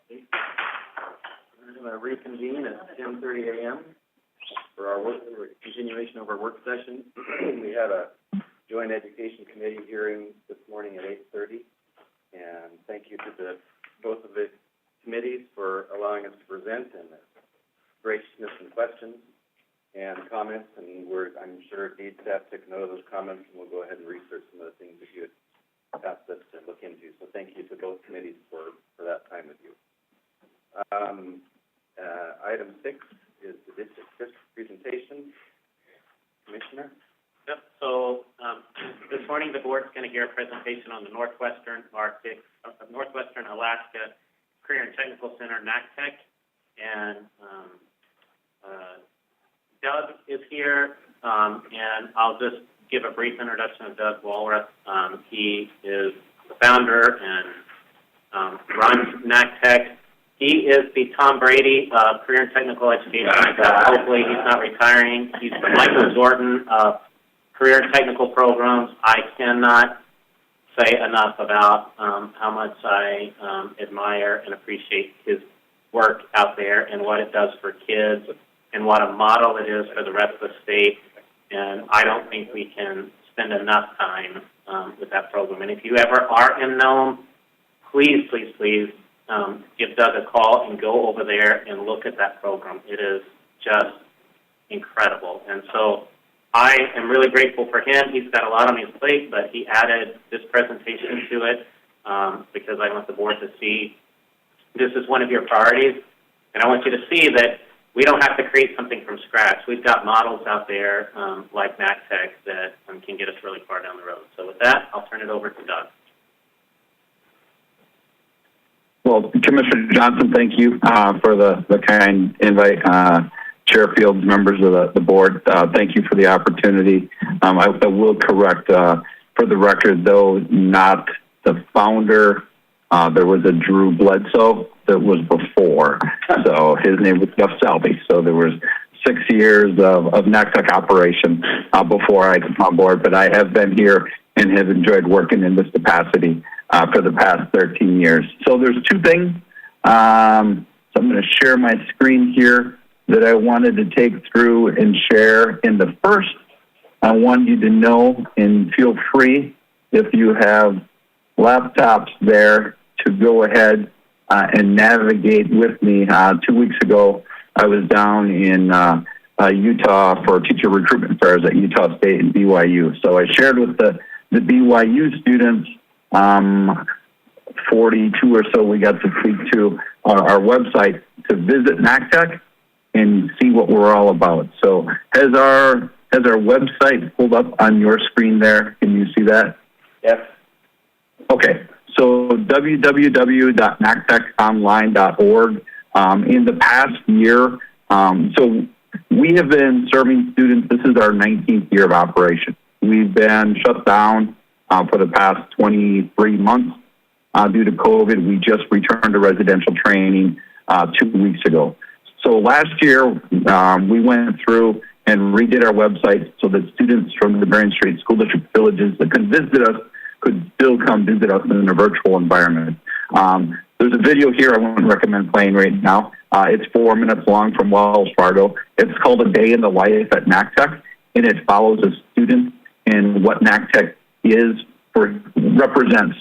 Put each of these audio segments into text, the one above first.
We're going to reconvene at 10:30 a.m. for our continuation of our work session. We had a Joint Education Committee hearing this morning at 8:30, and thank you to both of the committees for allowing us to present and the graciousness in questions and comments. And I'm sure DEED staff took note of those comments, and we'll go ahead and research some of the things that you had asked us to look into. So thank you to both committees for that time with you. Item 6 is the district presentation. Commissioner? Yep. So this morning the board's going to hear a presentation on the Northwestern Alaska Career and Technical Center, NACTEC, and Doug is here, and I'll just give a brief introduction of Doug Walrath. He is the founder and runs NACTEC. He is the Tom Brady of Career and Technical Education. Hopefully he's not retiring. He's the Michael Jordan of Career and Technical Programs. I cannot say enough about how much I admire and appreciate his work out there and what it does for kids and what a model it is for the rest of the state. And I don't think we can spend enough time with that program. And if you ever are in Nome, please, please, please, give Doug a call and go over there and look at that program. It is just incredible. And so I am really grateful for him. He's got a lot on his plate, but he added this presentation to it because I want the board to see this is one of your priorities. And I want you to see that we don't have to create something from scratch. We've got models out there like NACTEC that can get us really far down the road. So with that, I'll turn it over to Doug. Well, Commissioner Johnson, thank you for the kind invite. Chair Fields, members of the board, thank you for the opportunity. I will correct for the record, though, not the founder. There was a Drew Bledsoe that was before. So his name was Jeff Selby. So there was 6 years of NACTEC operation before I came on board. But I have been here and have enjoyed working in this capacity for the past 13 years. So there's two things. So I'm going to share my screen here that I wanted to take through and share. In the first, I want you to know, and feel free if you have laptops there to go ahead and navigate with me. 2 weeks ago, I was down in Utah for teacher recruitment fairs at Utah State and BYU. So I shared with the BYU students, 42 or so we got to speak to our website to visit NACTEC and see what we're all about. So has our website pulled up on your screen there? Can you see that? Yes. Okay. So www.nacteconline.org. In the past year, so we have been serving students. This is our 19th year of operation. We've been shut down for the past 23 months due to COVID. We just returned to residential training 2 weeks ago. So last year, we went through and redid our website so that students from the Marion Street School District villages that could visit us could still come visit us in a virtual environment. There's a video here I wouldn't recommend playing right now. It's 4 minutes long from Wells Fargo. It's called A Day in the Life at NACTEC, and it follows a student and what NACTEC represents,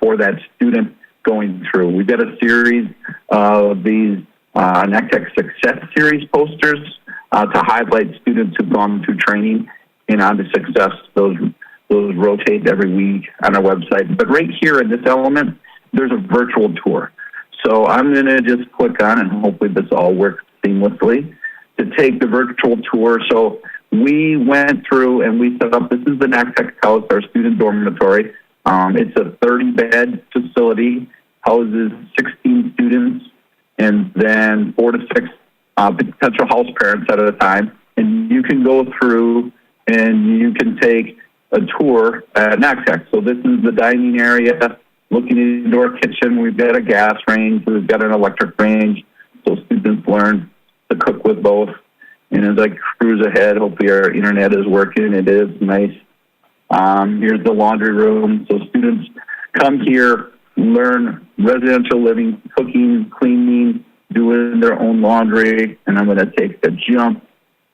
for that student going through. We've got a series of these NACTEC Success Series posters to highlight students who've gone through training and on to success. Those rotate every week on our website. But right here in this element, there's a virtual tour. So I'm going to just click on, and hopefully this all works seamlessly, to take the virtual tour. So we went through and we set up, this is the NACTEC house, our student dormitory. It's a 30-bed facility, houses 16 students, and then 4 to 6 potential house parents at a time. And you can go through and you can take a tour at NACTEC. So this is the dining area, looking into our kitchen. We've got a gas range, we've got an electric range, so students learn to cook with both. And as I cruise ahead, hopefully our internet is working. It is nice. Here's the laundry room. So students come here learn residential living, cooking, cleaning, doing their own laundry, and I'm going to take a jump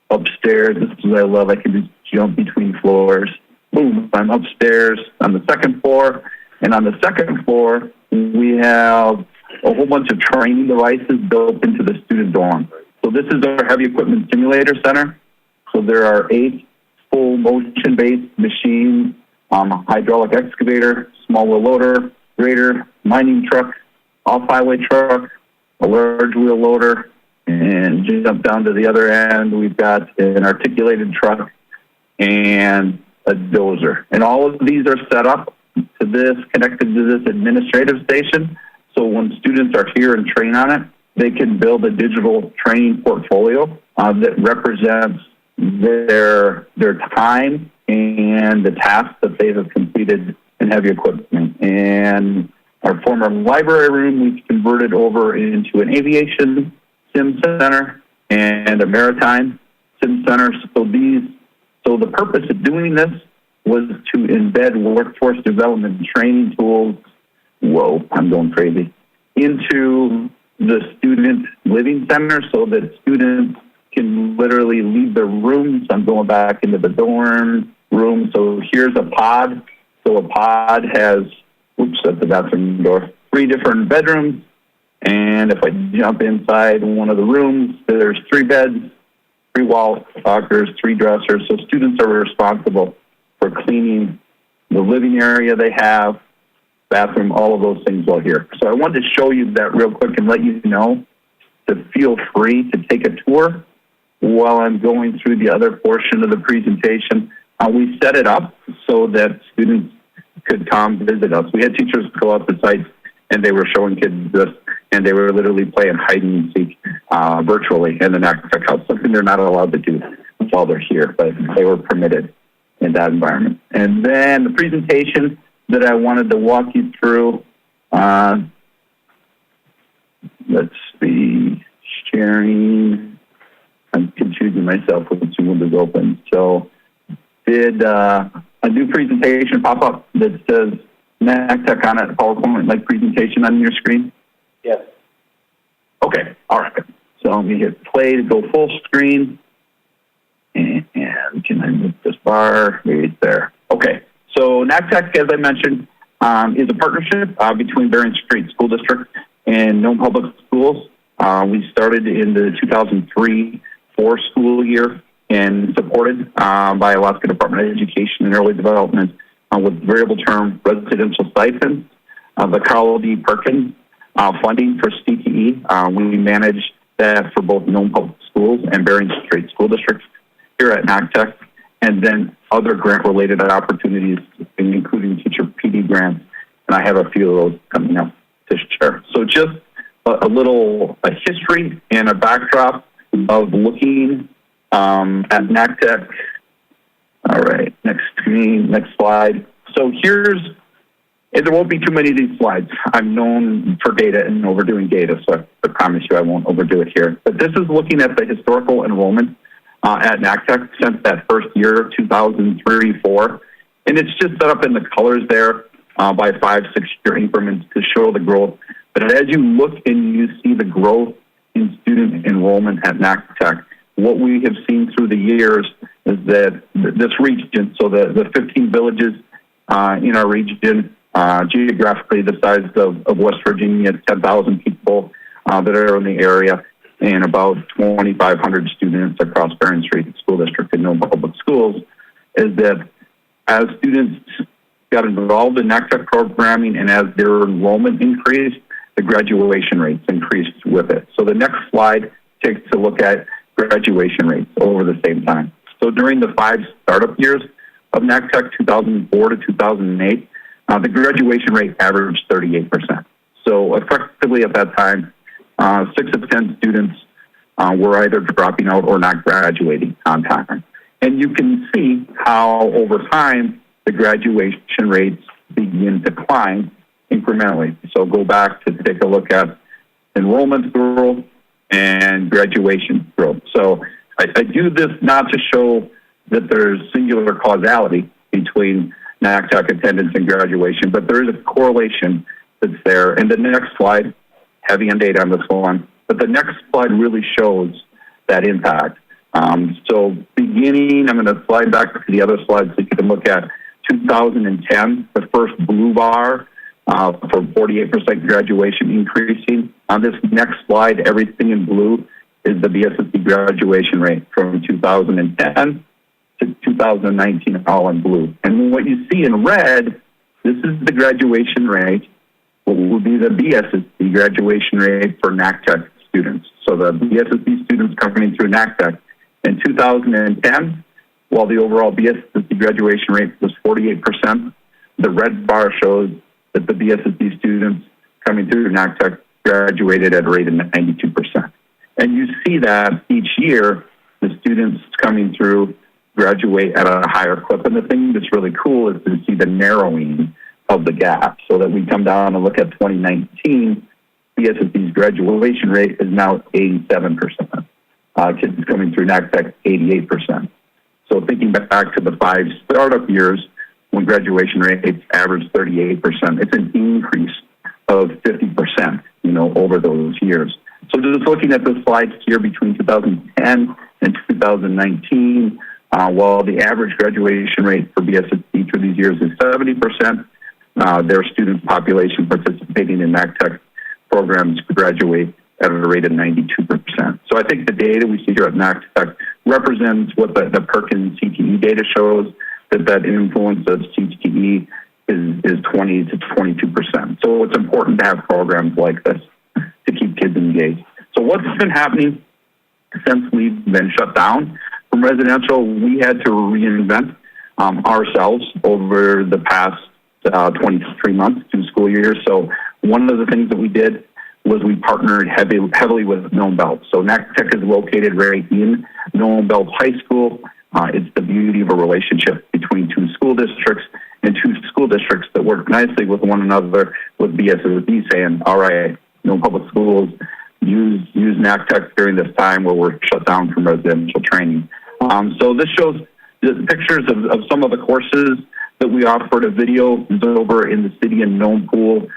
upstairs. This is what I love. I can just jump between floors. Boom, I'm upstairs on the second floor. And on the second floor, we have a whole bunch of training devices built into the student dorm. So this is our heavy equipment simulator center. So there are 8 full motion-based machines, a hydraulic excavator, small wheel loader, grader, mining truck, off-highway truck, a large wheel loader, and jump down to the other end, we've got an articulated truck and a dozer. And all of these are set up to this, connected to this administrative station. So when students are here and train on it, they can build a digital training portfolio that represents their time and the tasks that they have completed in heavy equipment. And our former library room, we've converted over into an aviation sim center and a maritime sim center. So the purpose of doing this was to embed workforce development training tools, I'm going crazy, into the student living center so that students can literally leave their rooms. I'm going back into the dorm room. So here's a pod. So a pod has, that's the bathroom door, 3 different bedrooms. And if I jump inside one of the rooms, there's 3 beds, 3 wall lockers, 3 dressers. So students are responsible for cleaning the living area they have, bathroom, all of those things while here. So I wanted to show you that real quick and let you know to feel free to take a tour while I'm going through the other portion of the presentation. We set it up so that students could come visit us. We had teachers go out to sites and they were showing kids this, and they were literally playing hide and seek virtually in the NACTEC house, something they're not allowed to do while they're here, but they were permitted in that environment. And then the presentation that I wanted to walk you through, let's see, sharing. I'm confusing myself with the 2 windows open. So did a new presentation pop up that says NACTEC on it, PowerPoint-like presentation on your screen? Yes. Okay, all right. So let me hit play to go full screen. And can I move this bar? Maybe it's there. Okay, so NACTEC, as I mentioned, is a partnership between Bering Strait School District and Nome Public Schools. We started in the 2003-4 school year and supported by Alaska Department of Education and Early Development with variable term residential stipends. The Carl D. Perkins funding for CTE. We manage that for both Nome Public Schools and Bering Strait School District here at NACTEC, and then other grant-related opportunities, including teacher PD grants, and I have a few of those coming up to share. So just a history and a backdrop of looking at NACTEC. All right, next screen, next slide. So and there won't be too many of these slides. I'm known for data and overdoing data, so I promise you I won't overdo it here. But this is looking at the historical enrollment at NACTEC since that first year, 2003-4. And it's just set up in the colors there by 5-6 year increments to show the growth. But as you look and you see the growth in student enrollment at NACTEC, what we have seen through the years is that this region, so the 15 villages in our region, geographically the size of West Virginia, 10,000 people that are in the area, and about 2,500 students across Bering Strait School District and Nome Public Schools, is that as students got involved in NACTEC programming and as their enrollment increased, the graduation rates increased with it. So the next slide takes a look at graduation rates over the same time. So during the 5 startup years of NACTEC, 2004 to 2008, the graduation rate averaged 38%. So effectively at that time, 6 of 10 students were either dropping out or not graduating on time. And you can see how over time the graduation rates begin to climb incrementally. So go back to take a look at enrollment growth and graduation growth. So I do this not to show that there's singular causality between NACTEC attendance and graduation, but there is a correlation that's there. And the next slide, heavy on data on this one, but the next slide really shows that impact. So beginning, I'm going to slide back to the other slide so you can look at 2010, the first blue bar for 48% graduation increasing. On this next slide, everything in blue is the BSSD graduation rate from 2010 to 2019, all in blue. And what you see in red, this is the graduation rate, what will be the BSSD graduation rate for NACTech students. So the BSSD students coming through NACTech in 2010, while the overall BSSD graduation rate was 48%, the red bar shows that the BSSD students coming through NACTech graduated at a rate of 92%. And you see that each year, the students coming through graduate at a higher clip. And the thing that's really cool is to see the narrowing of the gap, so that we come down and look at 2019, BSSD's graduation rate is now 87%. Kids coming through NACTech, 88%. So thinking back to the 5 startup years, when graduation rates averaged 38%, it's an increase of 50%, over those years. So just looking at the slides here between 2010 and 2019, while the average graduation rate for BSSD through these years is 70%, their student population participating in NACTech programs graduate at a rate of 92%. So I think the data we see here at NACTech represents what the Perkins CTE data shows, that influence of CTE is 20 to 22%. So it's important to have programs like this to keep kids engaged. So what's been happening since we've been shut down from residential? We had to reinvent ourselves over the past 23 months, 2 school years. So one of the things that we did was we partnered heavily with Nome Belt. So NACTech is located right in Nome Belt High School. It's the beauty of a relationship between 2 school districts, and 2 school districts that work nicely with one another, with BSSD saying, all right, public schools use NACTech during this time where we're shut down from residential training. So this shows the pictures of some of the courses that we offered. A video is over in the city in Nome Pool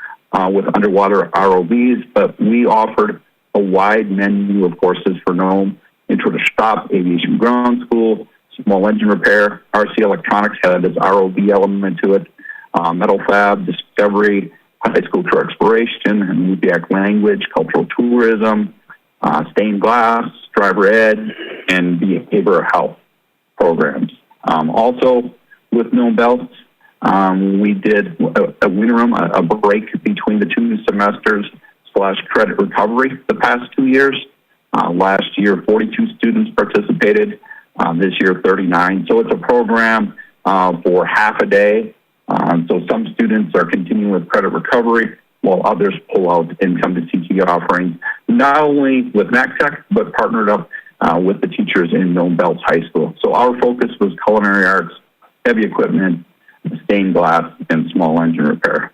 with underwater ROVs, but we offered a wide menu of courses for Nome: Intro to Shop, Aviation Ground School, Small Engine Repair. RC Electronics had this ROV element to it, Metal Fab, Discovery, High School Career Exploration, and UPIAC Language, Cultural Tourism, Stained Glass, Driver Ed, and Behavioral Health programs. Also, with Nome Belt, we did a interim, a break between the 2 semesters / credit recovery the past 2 years. Last year, 42 students participated. This year, 39. So it's a program for half a day. So some students are continuing with credit recovery, while others pull out and come to CTE offerings, not only with NACTech, but partnered up with the teachers in Nome Belt High School. So our focus was culinary arts, heavy equipment, stained glass, and small engine repair.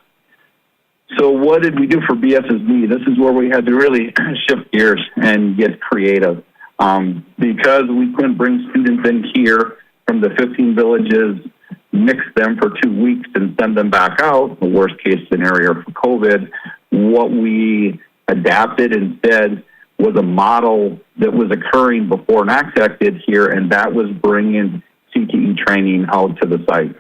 So what did we do for BSSD? This is where we had to really shift gears and get creative. Because we couldn't bring students in here from the 15 villages, mix them for 2 weeks and send them back out, the worst case scenario for COVID, what we adapted instead was a model that was occurring before NACTech did here, and that was bringing CTE training out to the site.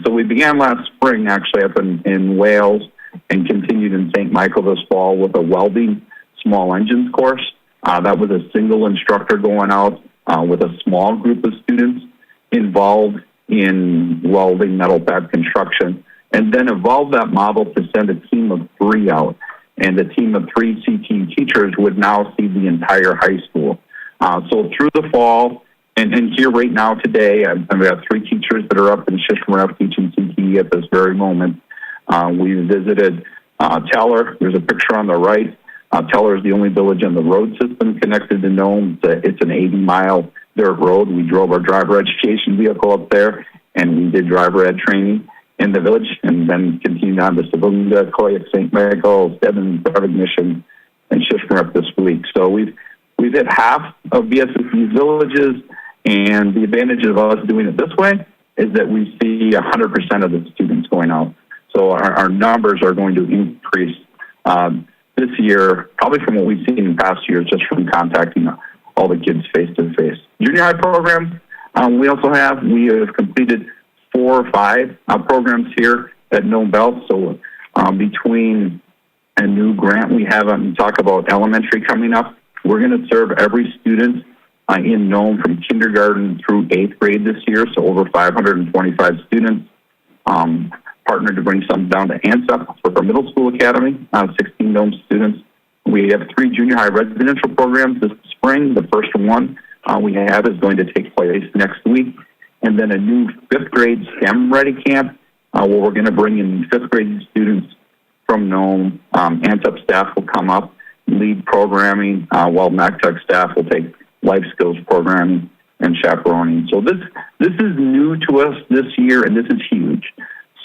So we began last spring, actually, up in Wales, and continued in St. Michael this fall with a welding small engines course. That was a single instructor going out with a small group of students involved in welding, metal fab construction, and then evolved that model to send a team of 3 out. And the team of 3 CTE teachers would now see the entire high school. So through the fall, and here right now today, I've got 3 teachers that are up in Shishmaref teaching CTE at this very moment. We visited Teller. There's a picture on the right. Teller is the only village on the road system connected to Nome. It's an 80-mile dirt road. We drove our driver education vehicle up there, and we did driver ed training in the village, and then continued on to Sabunga, Koyak, St. Michael, Devon, Brevard Mission, and Shishmaref this week. So we've hit half of BSSD's villages, and the advantage of us doing it this way is that we see 100% of the students going out. So our numbers are going to increase this year, probably from what we've seen in past years, just from contacting all the kids face-to-face. Junior high programs, we have completed 4 or 5 programs here at Nome Belt. So between a new grant we have, talk about elementary coming up, we're going to serve every student in Nome from kindergarten through 8th grade this year, so over 525 students. Partnered to bring some down to ANSUP for our middle school academy, 16 Nome students. We have 3 junior high residential programs this spring. The first one we have is going to take place next week. And then a new 5th grade STEM Ready Camp where we're going to bring in 5th grade students from Nome. ANSUP staff will come up, lead programming, while MacTech staff will take life skills programming and chaperoning. So this is new to us this year, and this is huge.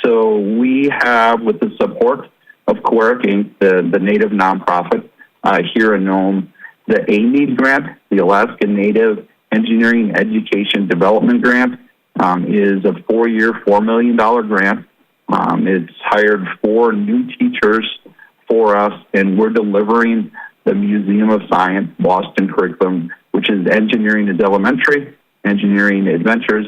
So we have, with the support of COERC Inc., the Native nonprofit here in Nome, the ANEED grant, the Alaska Native Engineering Education Development Grant, is a 4-year, $4 million grant. It's hired 4 new teachers for us, and we're delivering the Museum of Science Boston curriculum, which is Engineering is Elementary, Engineering Adventures,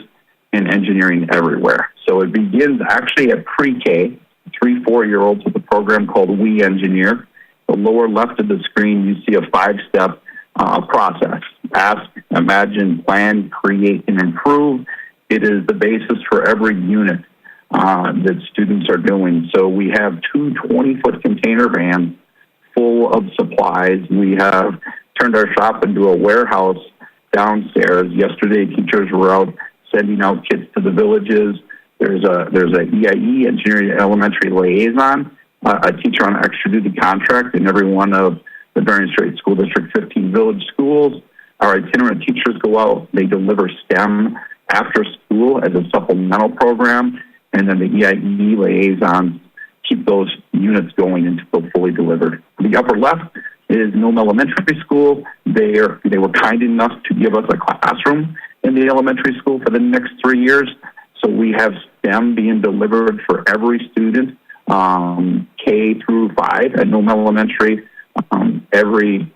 and Engineering Everywhere. So it begins actually at pre-K, 3-4-year-olds with a program called We Engineer. The lower left of the screen, you see a 5-step process. Ask, imagine, plan, create, and improve. It is the basis for every unit that students are doing. So we have 2 20-foot container vans full of supplies. We have turned our shop into a warehouse downstairs. Yesterday, teachers were out sending out kits to the villages. There's a EIE, Engineering Elementary Liaison, a teacher on an extra duty contract in every one of the Bering Strait School District 15 village schools. Our itinerant teachers go out. They deliver STEM after school as a supplemental program, and then the EIE liaisons keep those units going until fully delivered. The upper left is Nome Elementary School. They were kind enough to give us a classroom in the elementary school for the next 3 years. So we have STEM being delivered for every student, K through 5 at Nome Elementary, every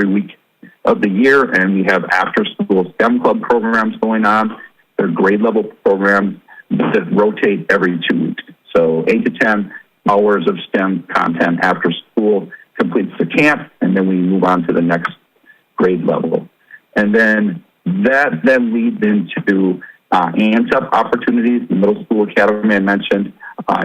week of the year. And we have after-school STEM club programs going on. They're grade-level programs that rotate every 2 weeks. So 8 to 10 hours of STEM content after school completes the camp, and then we move on to the next grade level. And then that then leads into ANSUP opportunities, the middle school academy I mentioned.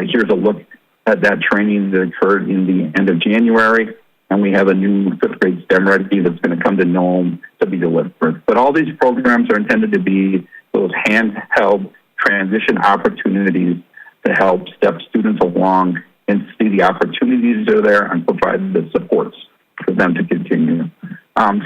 Here's a look at that training that occurred in the end of January, and we have a new 5th grade STEM Ready that's going to come to Nome to be delivered. But all these programs are intended to be those handheld transition opportunities to help step students along and see the opportunities that are there and provide the supports for them to continue.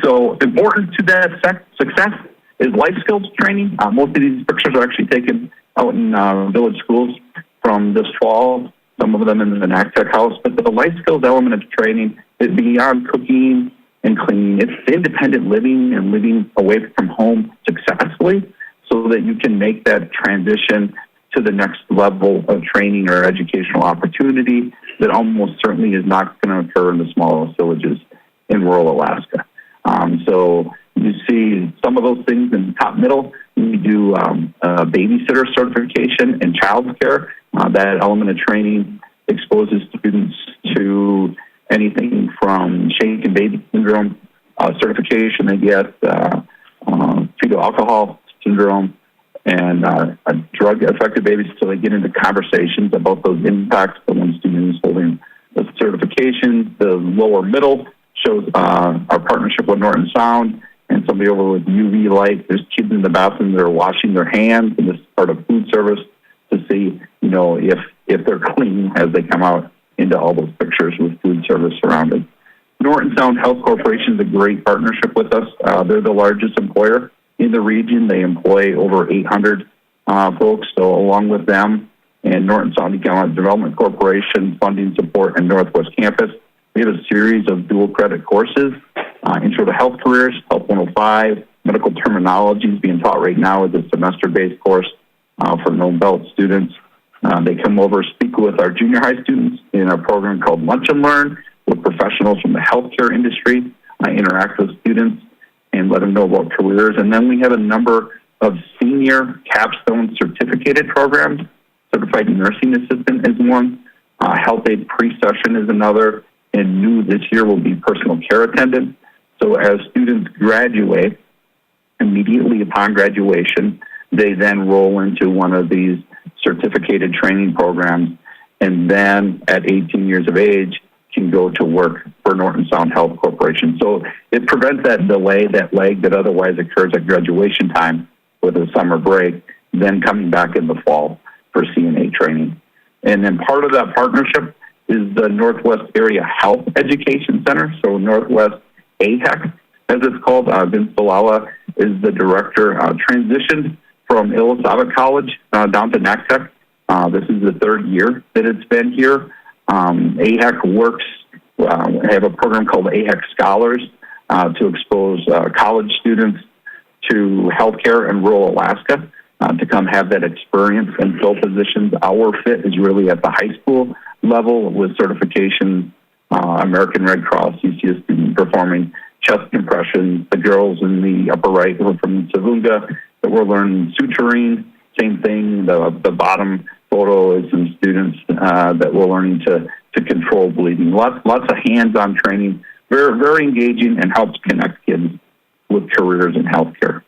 So important to that success is life skills training. Most of these pictures are actually taken out in village schools from this fall, some of them in the NACTech house. But the life skills element of training is beyond cooking and cleaning. It's independent living and living away from home successfully so that you can make that transition to the next level of training or educational opportunity that almost certainly is not going to occur in the smallest villages in rural Alaska. So you see some of those things in the top middle. We do babysitter certification and child care. That element of training exposes students to anything from shaken baby syndrome certification. They get fetal alcohol syndrome and drug-affected babies, so they get into conversations about those impacts. The one student is holding the certification. The lower middle shows our partnership with Norton Sound, and somebody over with UV light. There's kids in the bathroom that are washing their hands, and this is part of food service to see, if they're clean as they come out into all those pictures with food service surrounding. Norton Sound Health Corporation is a great partnership with us. They're the largest employer in the region. They employ over 800 folks, so along with them and Norton Sound Economic Development Corporation, funding support, and Northwest Campus, we have a series of dual credit courses, Intro to Health Careers, Health 105, Medical Terminology is being taught right now as a semester-based course for Nome Belt students. They come over, speak with our junior high students in a program called Lunch and Learn with professionals from the healthcare industry, interact with students and let them know about careers. And then we have a number of senior capstone certificated programs. Certified nursing assistant is one. Health aid pre-session is another. And new this year will be personal care attendant. So as students graduate, immediately upon graduation, they then roll into one of these certificated training programs, and then at 18 years of age can go to work for Norton Sound Health Corporation. So it prevents that delay, that lag that otherwise occurs at graduation time with a summer break, then coming back in the fall for CNA training. And then part of that partnership is the Northwest Area Health Education Center, so Northwest AHEC, as it's called. Vince Bilala is the director, transitioned from Illisavic College down to NACTEC. This is the third year that it's been here. AHEC works, have a program called AHEC Scholars to expose college students to healthcare in rural Alaska to come have that experience and fill positions. Our fit is really at the high school level with certification, American Red Cross, UCS student performing chest compressions. The girls in the upper right who are from Savunga that we're learning suturing. Same thing. The bottom photo is some students that we're learning to control bleeding. Lots of hands-on training. Very, very engaging and helps connect kids with careers in healthcare.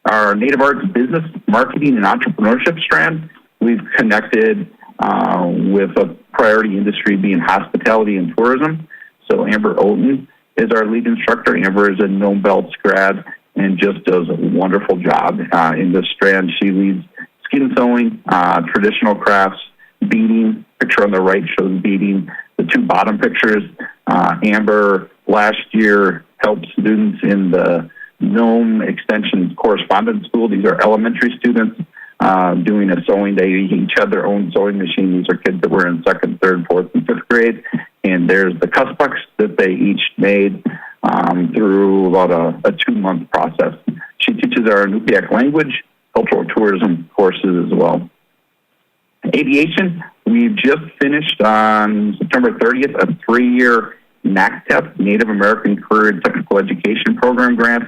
Our Native Arts business marketing and entrepreneurship strand, we've connected with a priority industry being hospitality and tourism. So Amber Oten is our lead instructor. Amber is a Nome Belts grad and just does a wonderful job in this strand. She leads skin sewing, traditional crafts, beading. Picture on the right shows beading. The two bottom pictures, Amber last year helped students in the Nome Extension Correspondence School. These are elementary students doing a sewing. They each had their own sewing machine. These are kids that were in second, third, fourth, and fifth grade. And there's the cuspucks that they each made through about a 2-month process. She teaches our Inupiaq language, cultural tourism courses as well. Aviation, we just finished on September 30th a 3-year NACTEP, Native American Career and Technical Education Program grant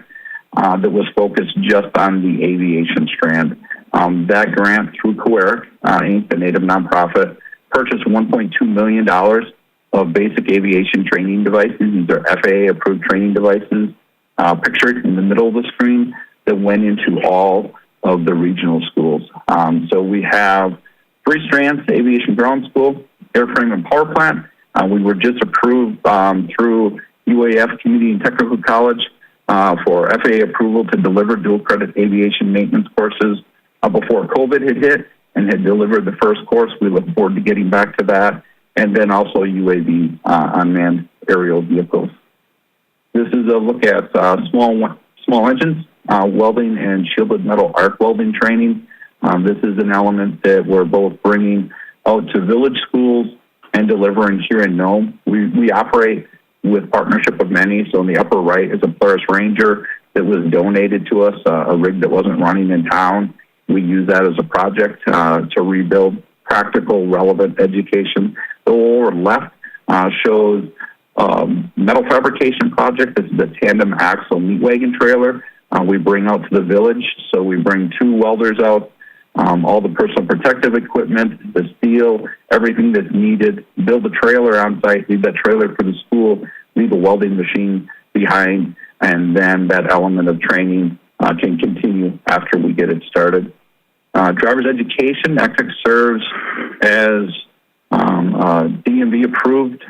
that was focused just on the aviation strand. That grant through COERIC, Inc., the Native nonprofit, purchased $1.2 million of basic aviation training devices. These are FAA-approved training devices, pictured in the middle of the screen, that went into all of the regional schools. So we have 3 strands: Aviation Ground School, Airframe and Power Plant. We were just approved through UAF Community and Technical College for FAA approval to deliver dual credit aviation maintenance courses before COVID had hit and had delivered the first course. We look forward to getting back to that. And then also UAV, unmanned aerial vehicles. This is a look at small engines, welding and shielded metal arc welding training. This is an element that we're both bringing out to village schools and delivering here in Nome. We operate with partnership of many. So in the upper right is a Polaris Ranger that was donated to us, a rig that wasn't running in town. We use that as a project to rebuild practical, relevant education. The lower left shows metal fabrication project. This is a tandem axle meat wagon trailer we bring out to the village. So we bring 2 welders out, all the personal protective equipment, the steel, everything that's needed, build a trailer on site, leave that trailer for the school, leave a welding machine behind, and then that element of training can continue after we get it started. Driver's education, NACTEC serves as DMV approved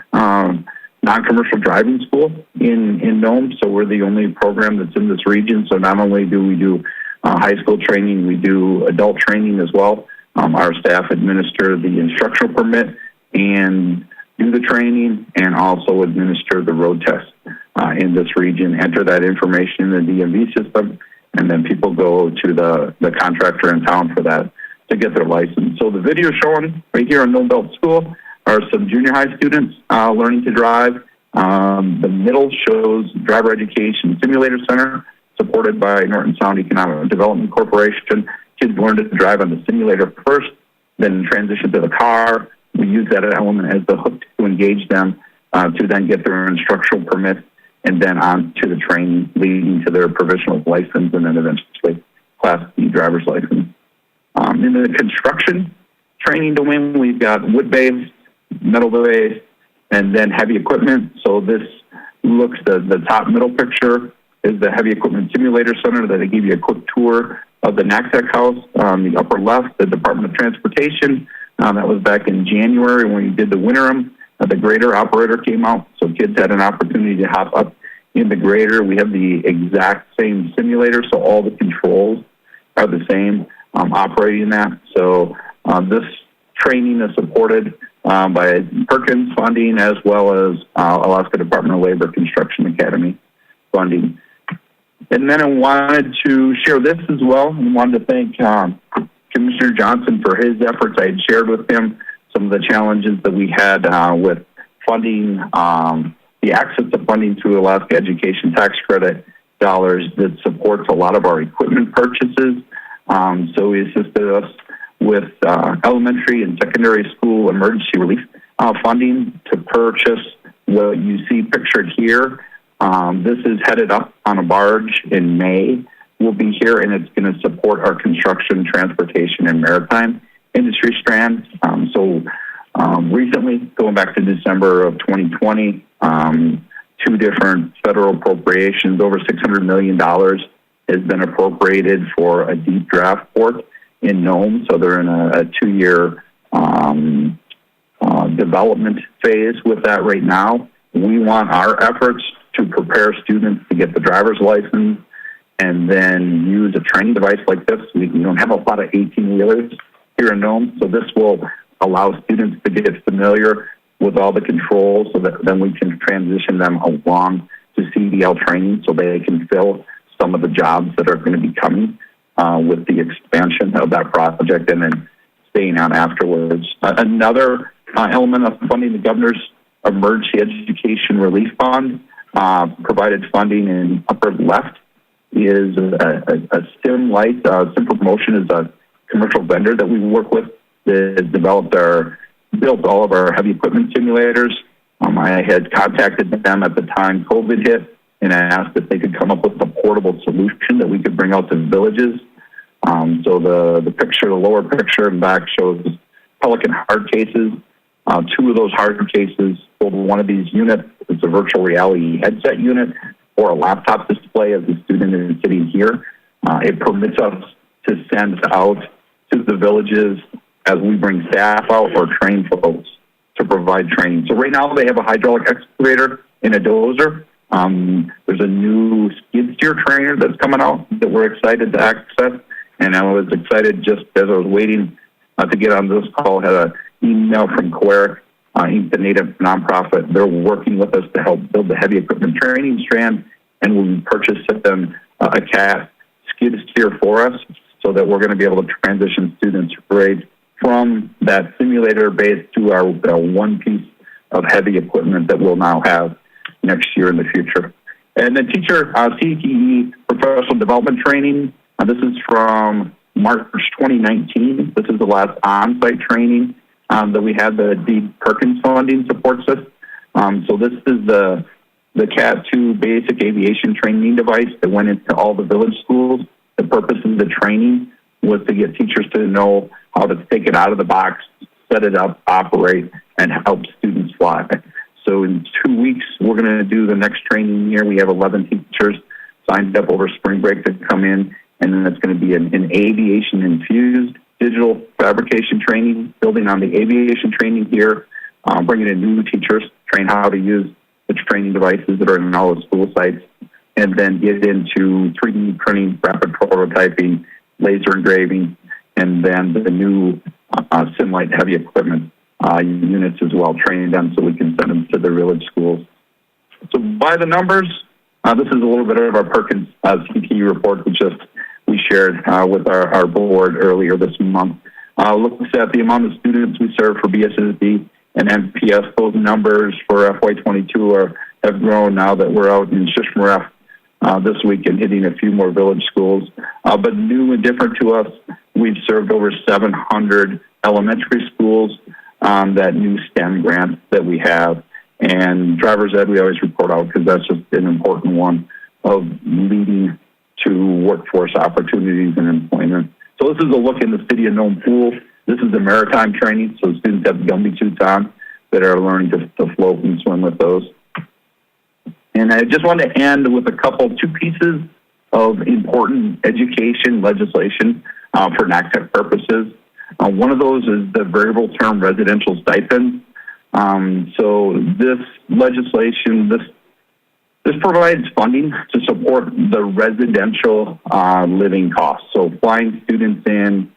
non-commercial driving school in Nome. So we're the only program that's in this region. So not only do we do high school training, we do adult training as well. Our staff administer the instructional permit and do the training and also administer the road test in this region, enter that information in the DMV system, and then people go to the contractor in town for that to get their license. So the video showing right here on Nome Belt School are some junior high students learning to drive. The middle shows Driver Education Simulator Center, supported by Norton Sound Economic Development Corporation. Kids learn to drive on the simulator first, then transition to the car. We use that element as the hook to engage them to then get their instructional permit and then on to the training leading to their provisional license and then eventually Class B driver's license. In the construction training domain, we've got wood-based, metal-based, and then heavy equipment. So this looks, the top middle picture is the heavy equipment simulator center that I gave you a quick tour of the NACTEC house. On the upper left, the Department of Transportation. That was back in January when we did the winterim. The grader operator came out, so kids had an opportunity to hop up in the grader. We have the exact same simulator, so all the controls are the same operating that. So this training is supported by Perkins funding as well as Alaska Department of Labor Construction Academy funding. And then I wanted to share this as well. I wanted to thank Commissioner Johnson for his efforts. I had shared with him some of the challenges that we had with funding, the access to funding through Alaska Education Tax Credit dollars that supports a lot of our equipment purchases. So he assisted us with elementary and secondary school emergency relief funding to purchase what you see pictured here. This is headed up on a barge in May. We'll be here, and it's going to support our construction, transportation, and maritime industry strands. Recently, going back to December of 2020, two different federal appropriations, over $600 million has been appropriated for a deep draft port in Nome. So they're in a 2-year development phase with that right now. We want our efforts to prepare students to get the driver's license and then use a training device like this. We don't have a lot of 18-wheelers here in Nome, so this will allow students to get familiar with all the controls so that then we can transition them along to CDL training so they can fill some of the jobs that are going to be coming with the expansion of that project and then staying on afterwards. Another element of funding, the Governor's Emergency Education Relief Fund provided funding in upper left is a SimLite. SimPromotion is a commercial vendor that we work with that has built all of our heavy equipment simulators. I had contacted them at the time COVID hit and I asked if they could come up with a portable solution that we could bring out to villages. So the picture, the lower picture and back shows Pelican hard cases. Two of those hard cases hold one of these units. It's a virtual reality headset unit or a laptop display as the student is sitting here. It permits us to send out to the villages as we bring staff out or train folks to provide training. So right now they have a hydraulic excavator and a dozer. There's a new skid steer trainer that's coming out that we're excited to access. And I was excited just as I was waiting to get on this call, had an email from COERIC, the Native nonprofit. They're working with us to help build the heavy equipment training strand, and we'll purchase them a CAT skid steer for us so that we're going to be able to transition students right from that simulator base to our one piece of heavy equipment that we'll now have next year in the future. And then teacher CTE professional development training. This is from March 2019. This is the last on-site training that we had. The D. Perkins funding supports us. So this is the CAT-2 basic aviation training device that went into all the village schools. The purpose of the training was to get teachers to know how to take it out of the box, set it up, operate, and help students fly. So in 2 weeks, we're going to do the next training year. We have 11 teachers signed up over spring break to come in, and then it's going to be an aviation-infused digital fabrication training, building on the aviation training here, bringing in new teachers, train how to use the training devices that are in all the school sites, and then get into 3D printing, rapid prototyping, laser engraving, and then the new SimLite heavy equipment units as well, training them so we can send them to the village schools. So by the numbers, this is a little bit of our Perkins CTE report, which we shared with our board earlier this month. Looks at the amount of students we serve for BSSD and MPS. Those numbers for FY22 have grown now that we're out in Shishmaref this week and hitting a few more village schools. But new and different to us we've served over 700 elementary schools on that new STEM grant that we have. And driver's ed, we always report out because that's just an important one of leading to workforce opportunities and employment. So this is a look in the city of Nome Pool. This is the maritime training, so students have gummy suits on that are learning to float and swim with those. And I just want to end with two pieces of important education legislation for NACTEC purposes. One of those is the variable term residential stipend. So this legislation, this provides funding to support the residential living costs. So flying students in,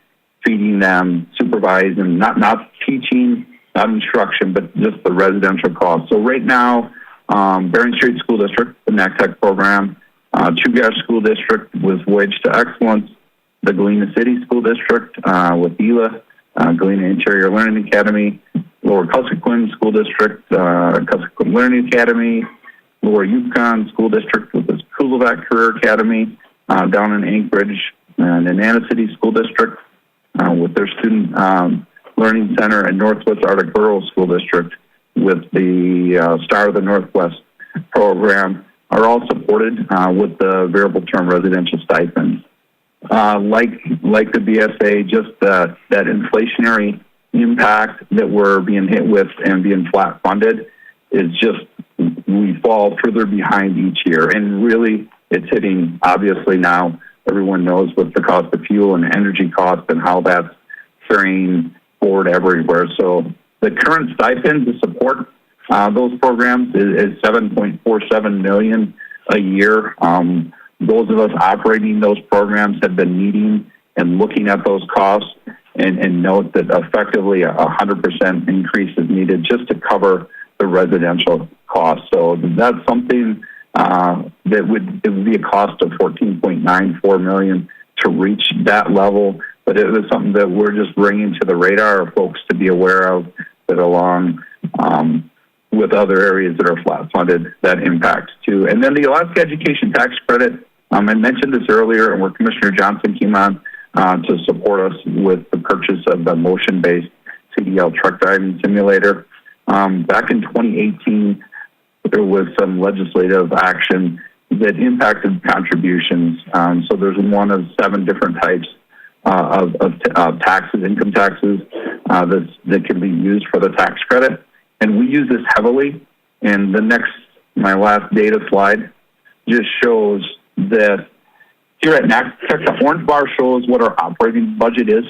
feeding them, supervising, not teaching, not instruction, but just the residential costs. So right now, Bering Street School District, the NACTEC program, Chugach School District with Voyage to Excellence, the Galena City School District with ELA, Galena Interior Learning Academy, Lower Kuskokwim School District, Kuskokwim Learning Academy, Lower Yukon School District with the Kulovac Career Academy, down in Anchorage, and the Nana City School District with their Student Learning Center, and Northwest Arctic Rural School District with the Star of the Northwest program are all supported with the variable term residential stipends. Like the BSA, just that inflationary impact that we're being hit with and being flat funded is just, we fall further behind each year. And really, it's hitting, obviously now, everyone knows with the cost of fuel and energy costs and how that's carrying forward everywhere. So the current stipend to support those programs is $7.47 million a year. Those of us operating those programs have been meeting and looking at those costs and note that effectively 100% increase is needed just to cover the residential costs. So that's something it would be a cost of $14.94 million to reach that level. But it was something that we're just bringing to the radar of folks to be aware of, that along with other areas that are flat funded, that impacts too. And then the Alaska Education Tax Credit, I mentioned this earlier, and where Commissioner Johnson came on to support us with the purchase of the motion-based CDL truck driving simulator. Back in 2018, there was some legislative action that impacted contributions. So there's one of 7 different types of taxes, income taxes, that can be used for the tax credit. And we use this heavily. And my last data slide just shows that here at NACTEC, the orange bar shows what our operating budget is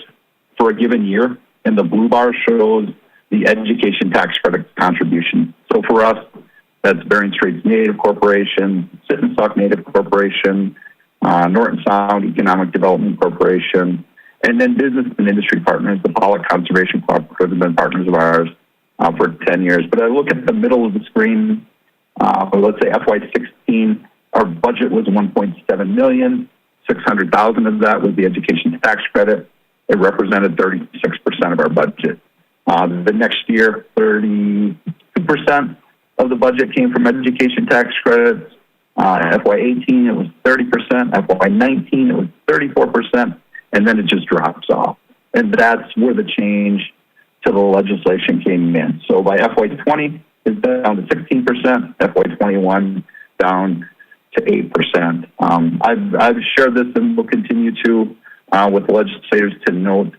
for a given year, and the blue bar shows the education tax credit contribution. So for us, that's Bering Straits Native Corporation, Sittenstock Native Corporation, Norton Sound Economic Development Corporation, and then business and industry partners. The Pollock Conservation Cooperative have been partners of ours for 10 years. But I look at the middle of the screen, let's say FY16, our budget was $1.7 million. $600,000 of that was the education tax credit. It represented 36% of our budget. The next year, 32% of the budget came from education tax credits. FY18, it was 30%. FY19, it was 34%. And then it just drops off. And that's where the change to the legislation came in. So by FY20, it's down to 16%. FY21, down to 8%. I've shared this and will continue to with the legislators to note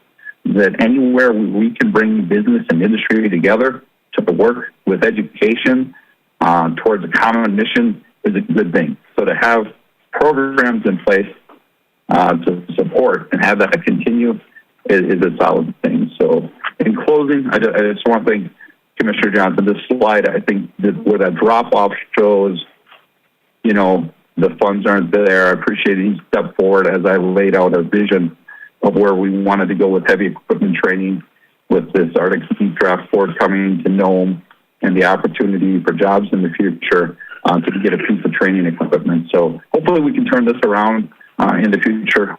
that anywhere we can bring business and industry together to work with education towards a common mission is a good thing. So to have programs in place to support and have that continue is a solid thing. So in closing, I just want to thank Commissioner Johnson. This slide, I think, where that drop-off shows, the funds aren't there. I appreciate he stepped forward as I laid out a vision of where we wanted to go with heavy equipment training, with this Arctic Sea Draft Force coming to Nome and the opportunity for jobs in the future to get a piece of training equipment. So hopefully we can turn this around in the future,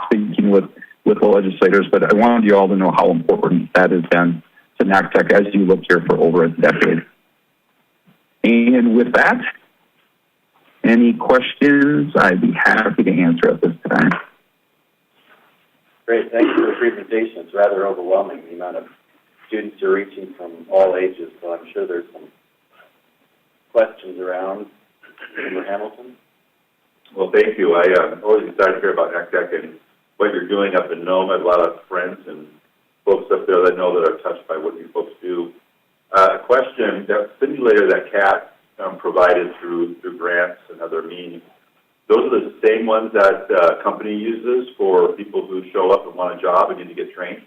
speaking with the legislators. But I wanted you all to know how important that has been to NACTEC as you look here for over a decade. And with that, any questions, I'd be happy to answer at this time. Great, thank you for the presentation. It's rather overwhelming, the amount of students you're reaching from all ages, so I'm sure there's some questions around. Member Hamilton? Well, thank you. I'm always excited to hear about NACTEC and what you're doing up in Nome. I have a lot of friends and folks up there that know that are touched by what you folks do. A question, that simulator that CAT provided through grants and other means, those are the same ones that company uses for people who show up and want a job and need to get trained?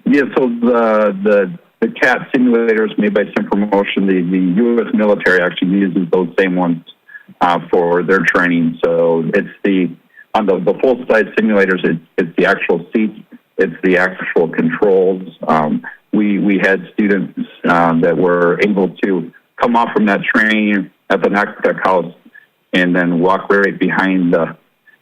Yeah, so the CAT simulators made by SimPromotion, the U.S. military actually uses those same ones for their training. So it's on the full-size simulators, it's the actual seats, it's the actual controls. We had students that were able to come off from that training at the NACTEC house and then walk right behind the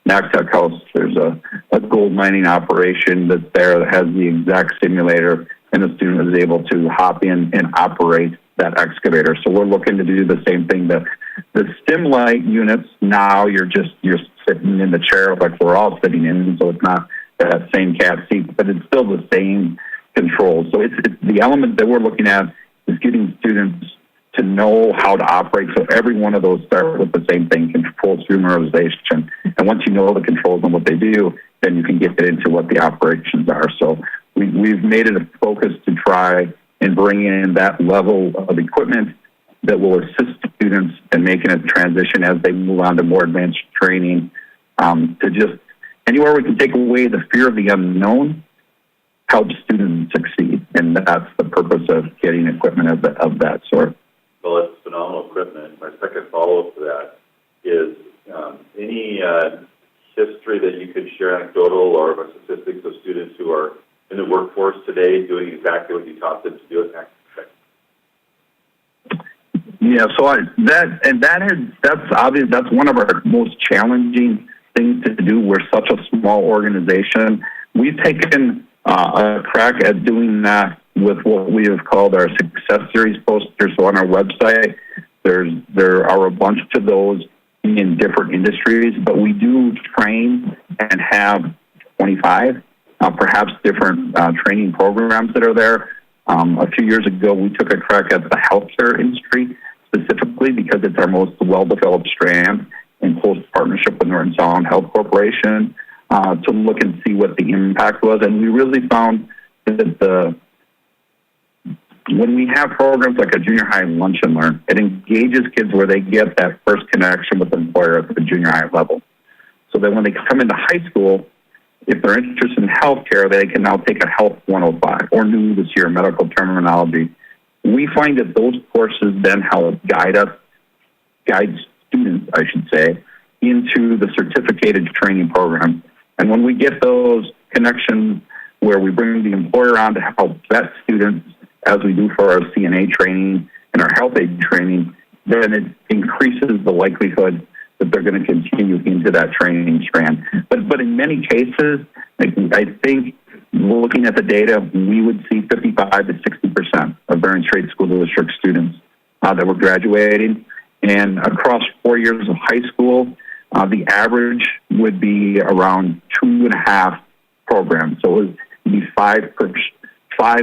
NACTEC house. There's a gold mining operation that's there that has the exact simulator, and the student is able to hop in and operate that excavator. So we're looking to do the same thing. The StimLite units, now you're sitting in the chair like we're all sitting in, so it's not that same CAT seat, but it's still the same controls. So it's the element that we're looking at is getting students to know how to operate. So every one of those start with the same thing, control through memorization. And once you know the controls and what they do, then you can get into what the operations are. So we've made it a focus to try and bring in that level of equipment that will assist students in making a transition as they move on to more advanced training, to just anywhere we can take away the fear of the unknown, help students succeed. And that's the purpose of getting equipment of that sort. Well, it's phenomenal equipment. My second follow-up to that is any history that you could share, anecdotal or statistics of students who are in the workforce today doing exactly what you taught them to do at NACTEC? Yeah, so that's obvious. That's one of our most challenging things to do. We're such a small organization. We've taken a crack at doing that with what we have called our Success Series posters. So on our website, there are a bunch of those in different industries, but we do train and have 25, perhaps different training programs that are there. A few years ago, we took a crack at the healthcare industry specifically because it's our most well-developed strand in close partnership with Norton Sound Health Corporation to look and see what the impact was. And we really found that when we have programs like a junior high lunch and learn, it engages kids where they get that first connection with the employer at the junior high level. So that when they come into high school, if they're interested in healthcare, they can now take a Health 105 or new this year, medical terminology. We find that those courses then help guide students, I should say, into the certificated training program. And when we get those connections where we bring the employer on to help vet students, as we do for our CNA training and our health aid training, then it increases the likelihood that they're going to continue into that training strand. But in many cases, I think looking at the data, we would see 55 to 60% of Bering Strait School District students that were graduating. And across 4 years of high school, the average would be around 2.5 programs. So it would be 5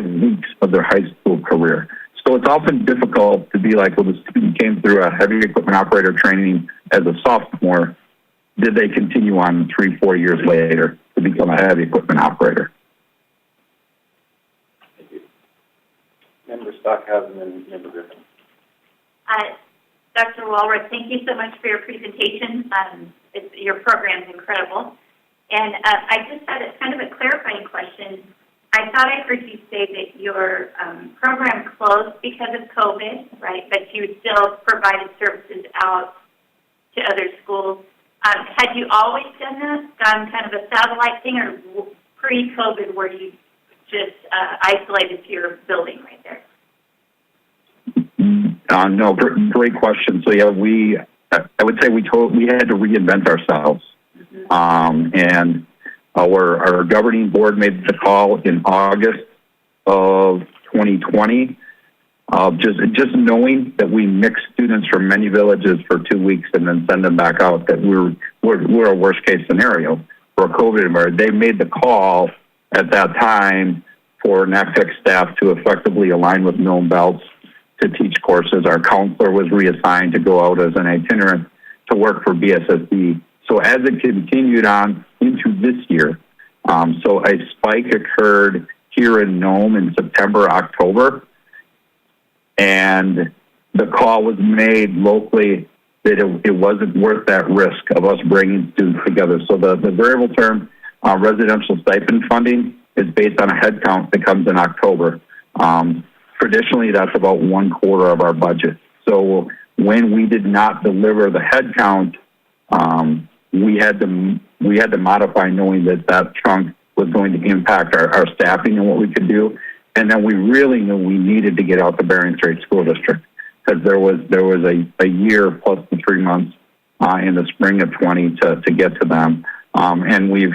weeks of their high school career. So it's often difficult to be like, well, the student came through a heavy equipment operator training as a sophomore. Did they continue on 3-4 years later to become a heavy equipment operator? Thank you. Member Stockhausen and Member Griffin. Dr. Walworth, thank you so much for your presentation. Your program is incredible. And I just had kind of a clarifying question. I thought I heard you say that your program closed because of COVID, right? But you still provided services out to other schools. Had you always done that, done kind of a satellite thing, or pre-COVID were you just isolated to your building right there? No, great question. So yeah, I would say we had to reinvent ourselves, and our governing board made the call in August of 2020, just knowing that we mix students from many villages for 2 weeks and then send them back out. That we're a worst case scenario. for a COVID emergency. They made the call at that time for NACTEC staff to effectively align with Milne Belts to teach courses. Our counselor was reassigned to go out as an itinerant to work for BSSD. So as it continued on into this year, so a spike occurred here in Nome in September, October, and the call was made locally that it wasn't worth that risk of us bringing students together. So the variable term residential stipend funding is based on a head count that comes in October. Traditionally, that's about 1/4 of our budget. So when we did not deliver the head count, we had to modify, knowing that chunk was going to impact our staffing and what we could do. And then we really knew we needed to get out the Bering Strait School District, because there was a year plus the 3 months in the spring of 20 to get to them. And we've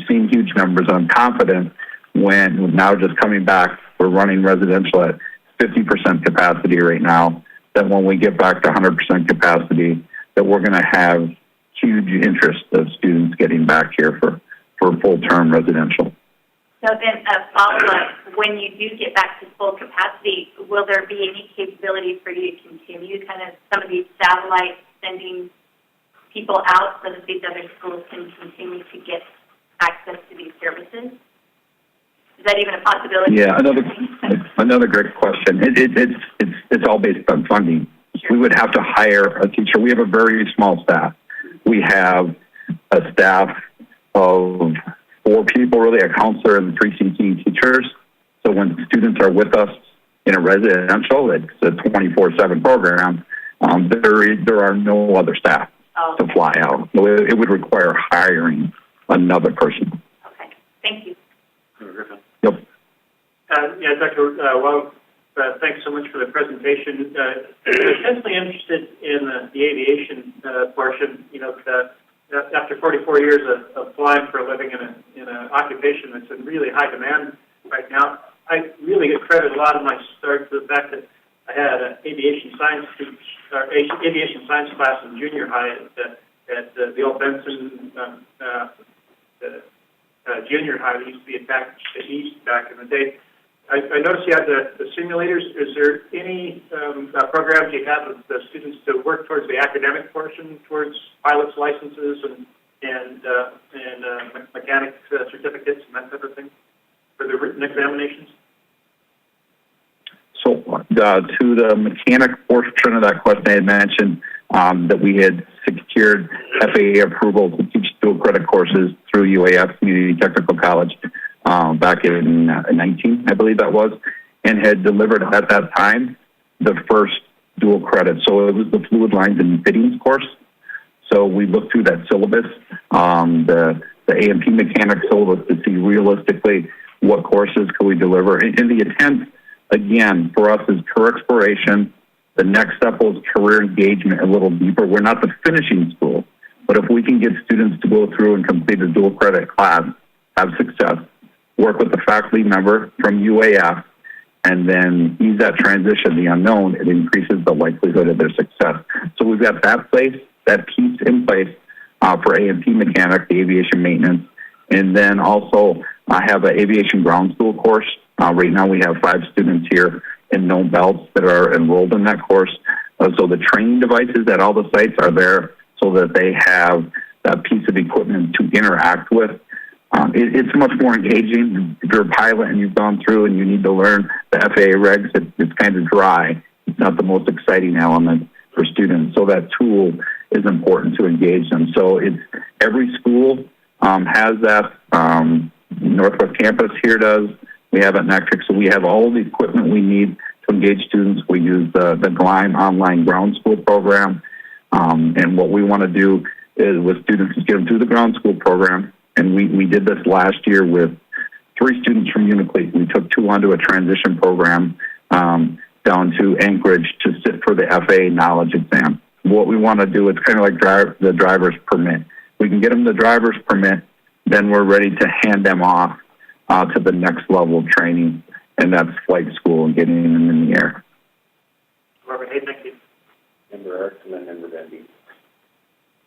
seen huge numbers. I'm confident when now just coming back, we're running residential at 50% capacity right now, that when we get back to 100% capacity, that we're going to have huge interest of students getting back here for full-term residential. So then a follow-up, when you do get back to full capacity, will there be any capability for you to continue kind of some of these satellites sending people out so that these other schools can continue to get access to these services? Is that even a possibility? Yeah, another great question. It's all based on funding. Sure. We would have to hire a teacher. We have a very small staff. We have a staff of 4 people, really, a counselor and 3 CTE teachers. So when students are with us in a residential, it's a 24/7 program. There are no other staff to fly out. So it would require hiring another person. Okay, thank you. Griffin. Yep. Yeah, Dr. Well, thanks so much for the presentation. Intensely interested in the aviation portion. You know, after 44 years of flying for a living in an occupation that's in really high demand right now, I really get credit a lot of my start to the fact that I had an aviation science class in junior high at the old Benson junior high. That used to be attached to East back in the day. I noticed you had the simulators. Is there any programs you have with the students to work towards the academic portion, towards pilot's licenses and mechanic certificates and that type of thing for the written examinations? So to the mechanic portion of that question, I had mentioned that we had secured FAA approval to teach dual credit courses through UAF, Community Technical College, back in 19, I believe that was, and had delivered at that time the first dual credit. So it was the fluid lines and fittings course. So we looked through that syllabus, the A&P mechanic syllabus, to see realistically what courses could we deliver. And the intent, again, for us is career exploration. The next step was career engagement a little deeper. We're not the finishing school, but if we can get students to go through and complete a dual credit class, have success, work with the faculty member from UAF, and then ease that transition, the unknown, it increases the likelihood of their success. So we've got that piece in place for A&P mechanic, the aviation maintenance, and then also I have an aviation ground school course. Right now we have 5 students here in Milne Belts that are enrolled in that course. So the training devices at all the sites are there so that they have that piece of equipment to interact with. It's much more engaging. If you're a pilot and you've gone through and you need to learn the FAA regs, it's kind of dry. It's not the most exciting element for students. So that tool is important to engage them. So it's every school has that. Northwest Campus here does. We have at NACTEC. So we have all the equipment we need to engage students. We use the GLIME online ground school program. And what we want to do is with students is get them through the ground school program. And we did this last year with 3 students from Uniclete. We took 2 onto a transition program down to Anchorage to sit for the FAA knowledge exam. What we want to do, it's kind of like the driver's permit. We can get them the driver's permit, then we're ready to hand them off to the next level of training, and that's flight school and getting them in the air. Robert, hey, thank you. Member Erickson and Member Van Beek.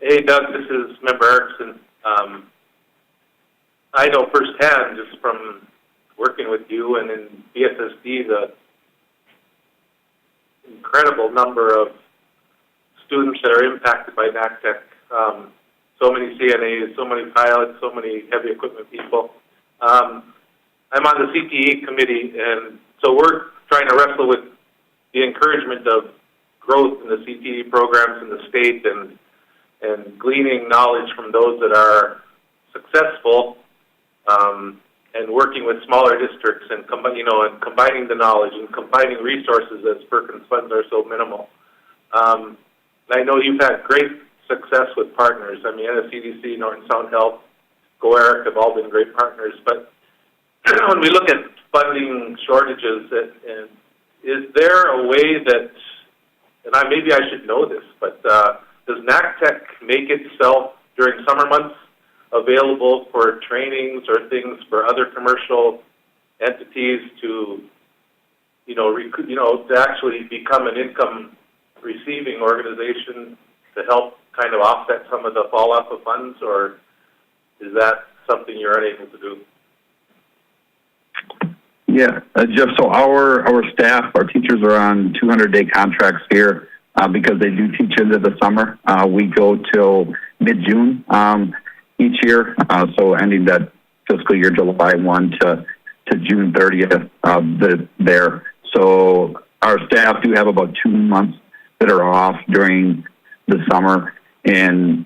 Hey, Doug, this is Member Erickson. I know firsthand, just from working with you and in BSSD, the incredible number of students that are impacted by NACTEC. So many CNAs, so many pilots, so many heavy equipment people. I'm on the CTE committee, and so we're trying to wrestle with the encouragement of growth in the CTE programs in the state and gleaning knowledge from those that are successful, and working with smaller districts and combining the knowledge and combining resources as Perkins funds are so minimal. I know you've had great success with partners. I mean, NSCDC, Norton Sound Health, GoERIC have all been great partners. But when we look at funding shortages, is there a way that, and maybe I should know this, but does NACTEC make itself during summer months available for trainings or things for other commercial entities to, to actually become an income receiving organization to help kind of offset some of the fall off of funds, or is that something you're unable to do? Yeah, Jeff, so our staff, our teachers are on 200-day contracts here because they do teach into the summer. We go till mid-June each year, so ending that fiscal year July 1 to June 30th there. So our staff do have about 2 months that are off during the summer. And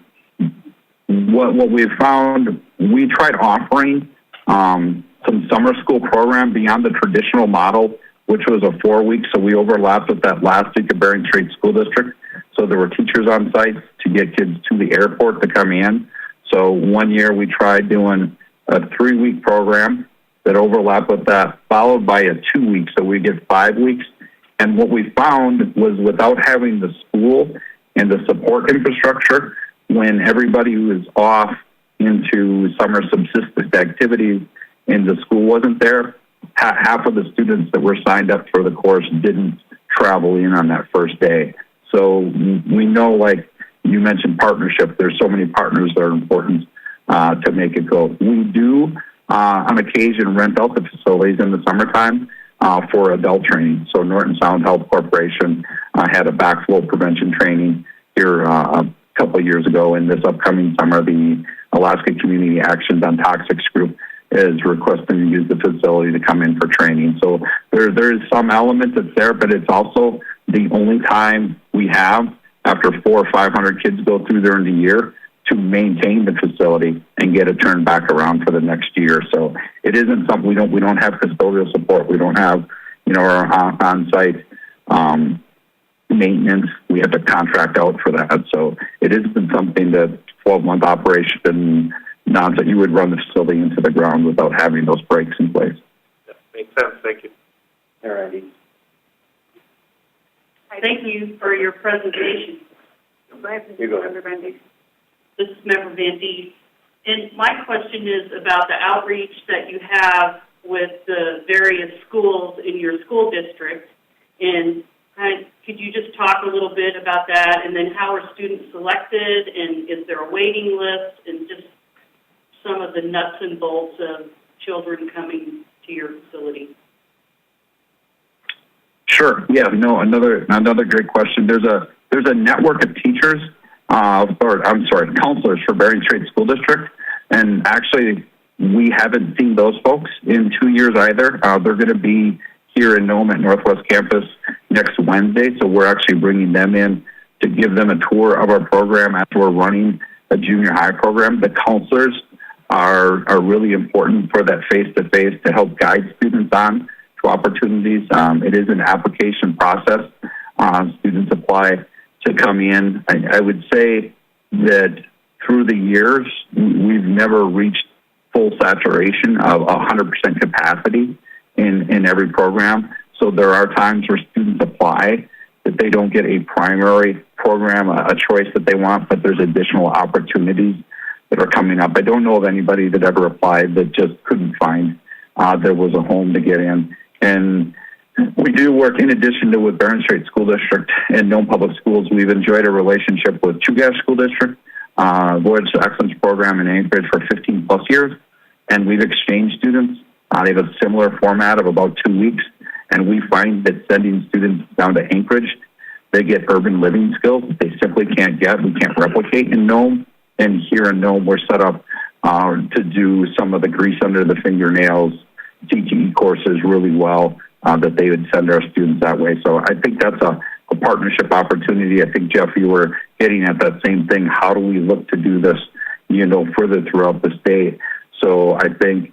what we've found, we tried offering some summer school program beyond the traditional model, which was a 4 week. So we overlapped with that last week of Bering Strait School District. So there were teachers on site to get kids to the airport to come in. So 1 year we tried doing a 3 week program that overlapped with that, followed by a 2 week. So we get 5 weeks. And what we found was without having the school and the support infrastructure, when everybody was off into summer subsistence activities and the school wasn't there, half of the students that were signed up for the course didn't travel in on that first day. So we know, like you mentioned, partnership. There's so many partners that are important to make it go. We do, on occasion, rent out the facilities in the summertime for adult training. So Norton Sound Health Corporation had a backflow prevention training here a couple of years ago. And this upcoming summer, the Alaska Community Actions on Toxics Group is requesting to use the facility to come in for training. So there's some element that's there, but it's also the only time we have after 400 or 500 kids go through there in the year to maintain the facility and get it turned back around for the next year. So it isn't something we don't have custodial support. We don't have, our on-site maintenance. We have to contract out for that. So it isn't something that 12-month operation, not that you would run the facility into the ground without having those breaks in place. Yeah, makes sense. Thank you. All righty. Thank you for your presentation. You go ahead. This is Member Van Diest. And my question is about the outreach that you have with the various schools in your school district. And could you just talk a little bit about that? And then how are students selected? And is there a waiting list? And just some of the nuts and bolts of children coming to your facility. Sure. Yeah. No. Another great question. There's a network of teachers, counselors for Bering Strait School District, and actually we haven't seen those folks in 2 years either. They're going to be here in Nome at Northwest Campus next Wednesday, so we're actually bringing them in to give them a tour of our program after we're running a junior high program. The counselors are really important for that face-to-face to help guide students on to opportunities. It is an application process. Students apply to come in. I would say that through the years, we've never reached full saturation of 100% capacity in every program. So there are times where students apply that they don't get a primary program, a choice that they want, but there's additional opportunities that are coming up. I don't know of anybody that ever applied that just couldn't find there was a home to get in. And we do work, in addition to with Bering Strait School District and Nome Public Schools, we've enjoyed a relationship with Chugach School District. Voyage to Excellence program in Anchorage for 15 plus years, and we've exchanged students. They have a similar format of about 2 weeks, and we find that sending students down to Anchorage, they get urban living skills that they simply can't get. We can't replicate in Nome, and here in Nome, we're set up to do some of the grease under the fingernails CTE courses really well, that they would send our students that way. So I think that's a partnership opportunity. I think, Jeff, you were getting at that same thing. How do we look to do this, further throughout the state? So I think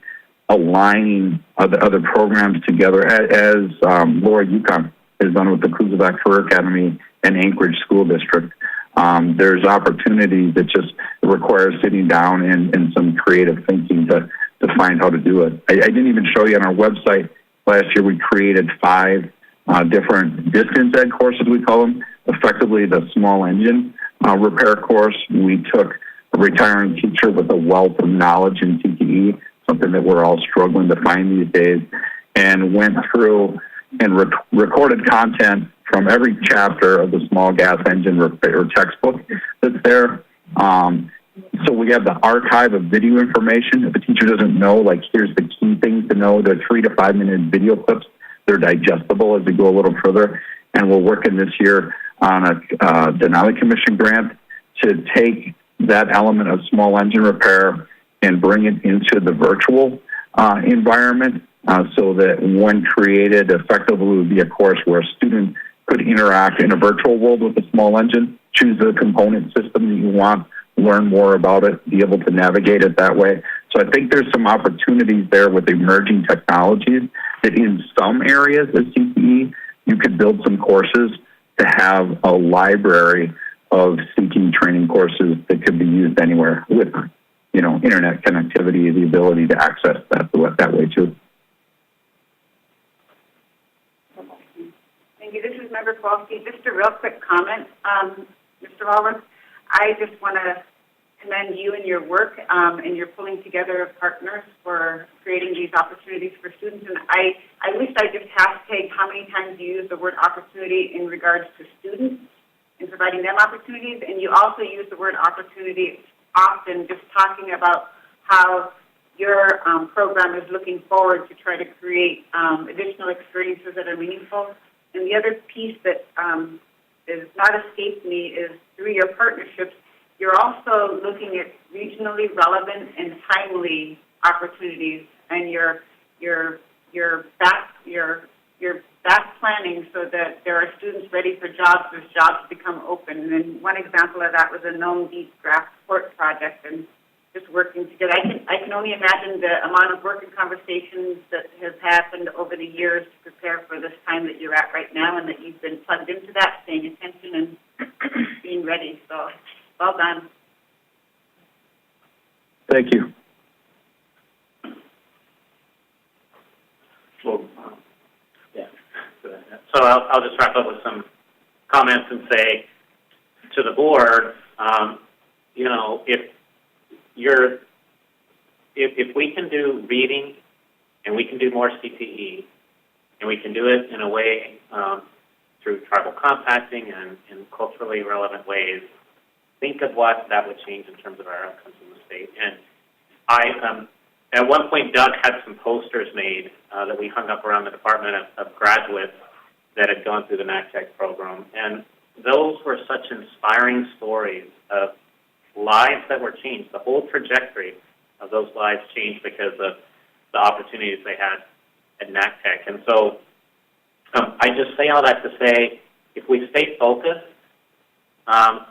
aligning other programs together, as Laura Yukon has done with the Kuzovak Career Academy and Anchorage School District, there's opportunities that just require sitting down and some creative thinking to find how to do it. I didn't even show you on our website. Last year we created 5 different distance ed courses, we call them, effectively the small engine repair course. We took a retiring teacher with a wealth of knowledge in CTE, something that we're all struggling to find these days, and went through and recorded content from every chapter of the small gas engine repair textbook that's there. So we have the archive of video information. If a teacher doesn't know, like, here's the key things to know, they're 3 to 5 minute video clips. They're digestible as we go a little further. And we're working this year on a Denali Commission grant to take that element of small engine repair and bring it into the virtual environment, so that when created, effectively would be a course where a student could interact in a virtual world with a small engine, choose the component system that you want, learn more about it, be able to navigate it that way. So I think there's some opportunities there with emerging technologies that in some areas of CTE, you could build some courses to have a library of CTE training courses that could be used anywhere with, internet connectivity, the ability to access that way too. Thank you. This is Member Kowalski. Just a real quick comment, Mr. Walworth. I just want to commend you and your work, and your pulling together of partners for creating these opportunities for students. And I wish I just hashtag how many times you use the word opportunity in regards to students and providing them opportunities. And you also use the word opportunity often, just talking about how your program is looking forward to try to create additional experiences that are meaningful. And the other piece that has not escaped me is through your partnerships, you're also looking at regionally relevant and timely opportunities, and you're back planning so that there are students ready for jobs as jobs become open. And then one example of that was a Nome Deep Graft Port project, and just working together. I can only imagine the amount of work and conversations that has happened over the years to prepare for this time that you're at right now, and that you've been plugged into that, paying attention and being ready. So, well done. Thank you. Well, yeah. So I'll just wrap up with some comments and say to the board, if we can do reading and we can do more CTE and we can do it in a way through tribal compacting and in culturally relevant ways, think of what that would change in terms of our outcomes in the state. And at one point, Doug had some posters made that we hung up around the Department of Graduates that had gone through the NACTEC program. And those were such inspiring stories of lives that were changed. The whole trajectory of those lives changed because of the opportunities they had at NACTEC. And so I just say all that to say, if we stay focused,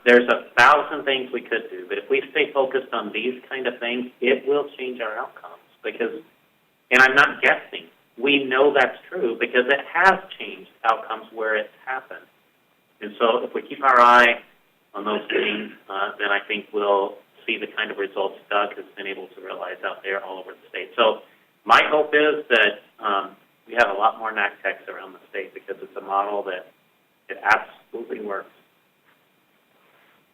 there's 1,000 things we could do, but if we stay focused on these kind of things, it will change our outcomes. And I'm not guessing, we know that's true because it has changed outcomes where it's happened. And so if we keep our eye on those things, then I think we'll see the kind of results Doug has been able to realize out there all over the state. So my hope is that we have a lot more NACTECs around the state because it's a model that it absolutely works.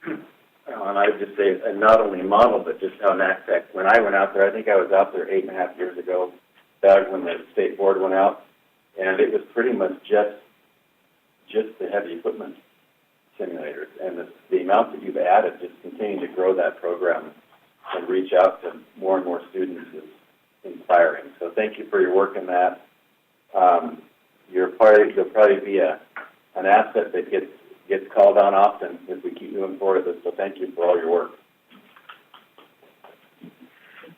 And I would just say, and not only model, but just how NACTEC, when I went out there, I think I was out there 8.5 years ago, Doug, when the state board went out, and it was pretty much just the heavy equipment simulators. And the amount that you've added, just continuing to grow that program and reach out to more and more students is inspiring. So thank you for your work in that. You'll probably be an asset that gets called on often if we keep moving forward with this. So thank you for all your work.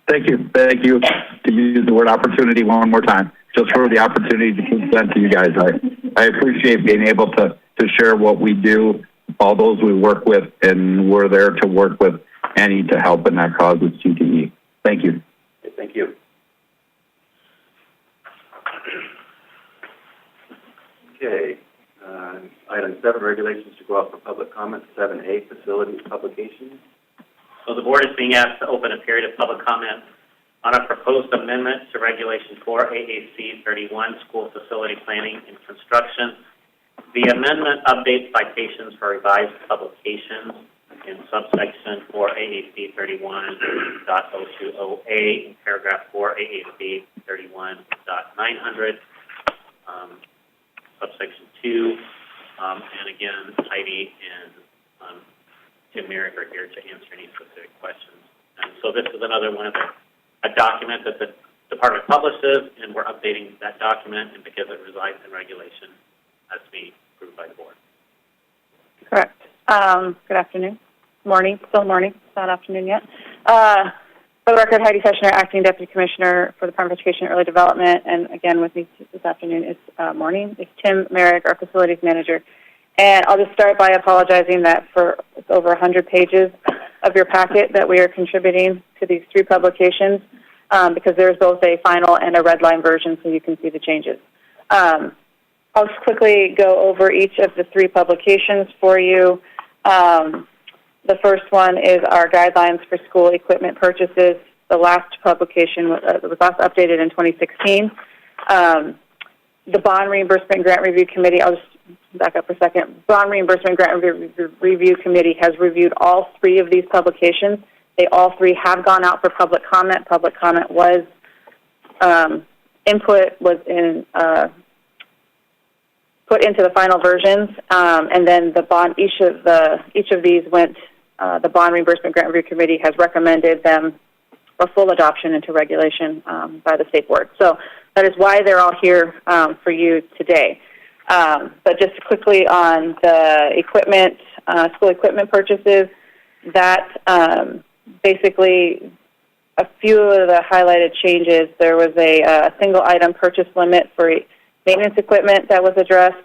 Thank you. Thank you to use the word opportunity one more time, just for the opportunity to present to you guys. I appreciate being able to share what we do, all those we work with, and we're there to work with any to help in that cause with CTE. Thank you. Okay, thank you. Okay. Item 7, regulations to go out for public comment. 7A, facilities publications. So the board is being asked to open a period of public comment on a proposed amendment to Regulation 4 AAC 31, School Facility Planning and Construction. The amendment updates citations for revised publications in subsection 4 AAC 31.020A in paragraph 4 AAC 31.900, subsection 2, and again, Heidi and Tim Merrick are here to answer any specific questions. And so this is another one of a document that the department publishes, and we're updating that document, and because it resides in regulation, has to be approved by the board. Correct. Good afternoon. Morning. Still morning. It's not afternoon yet. For the record, Heidi Seschner, Acting Deputy Commissioner for the Department of Education and Early Development, and again with me this afternoon is morning is Tim Merrick, our Facilities Manager. And I'll just start by apologizing that for over 100 pages of your packet that we are contributing to these 3 publications because there's both a final and a red line version so you can see the changes. I'll just quickly go over each of the 3 publications for you. The first one is our guidelines for school equipment purchases. The last publication was last updated in 2016. The Bond Reimbursement Grant Review Committee, I'll just back up for a second. Bond Reimbursement Grant Review Committee has reviewed all 3 of these publications. They all 3 have gone out for public comment. Public comment was input was in put into the final versions, and then the bond. Each of these went. The Bond Reimbursement Grant Review Committee has recommended them for full adoption into regulation by the state board. So that is why they're all here for you today. But just quickly on the equipment, school equipment purchases, that basically a few of the highlighted changes. There was a single item purchase limit for maintenance equipment that was addressed,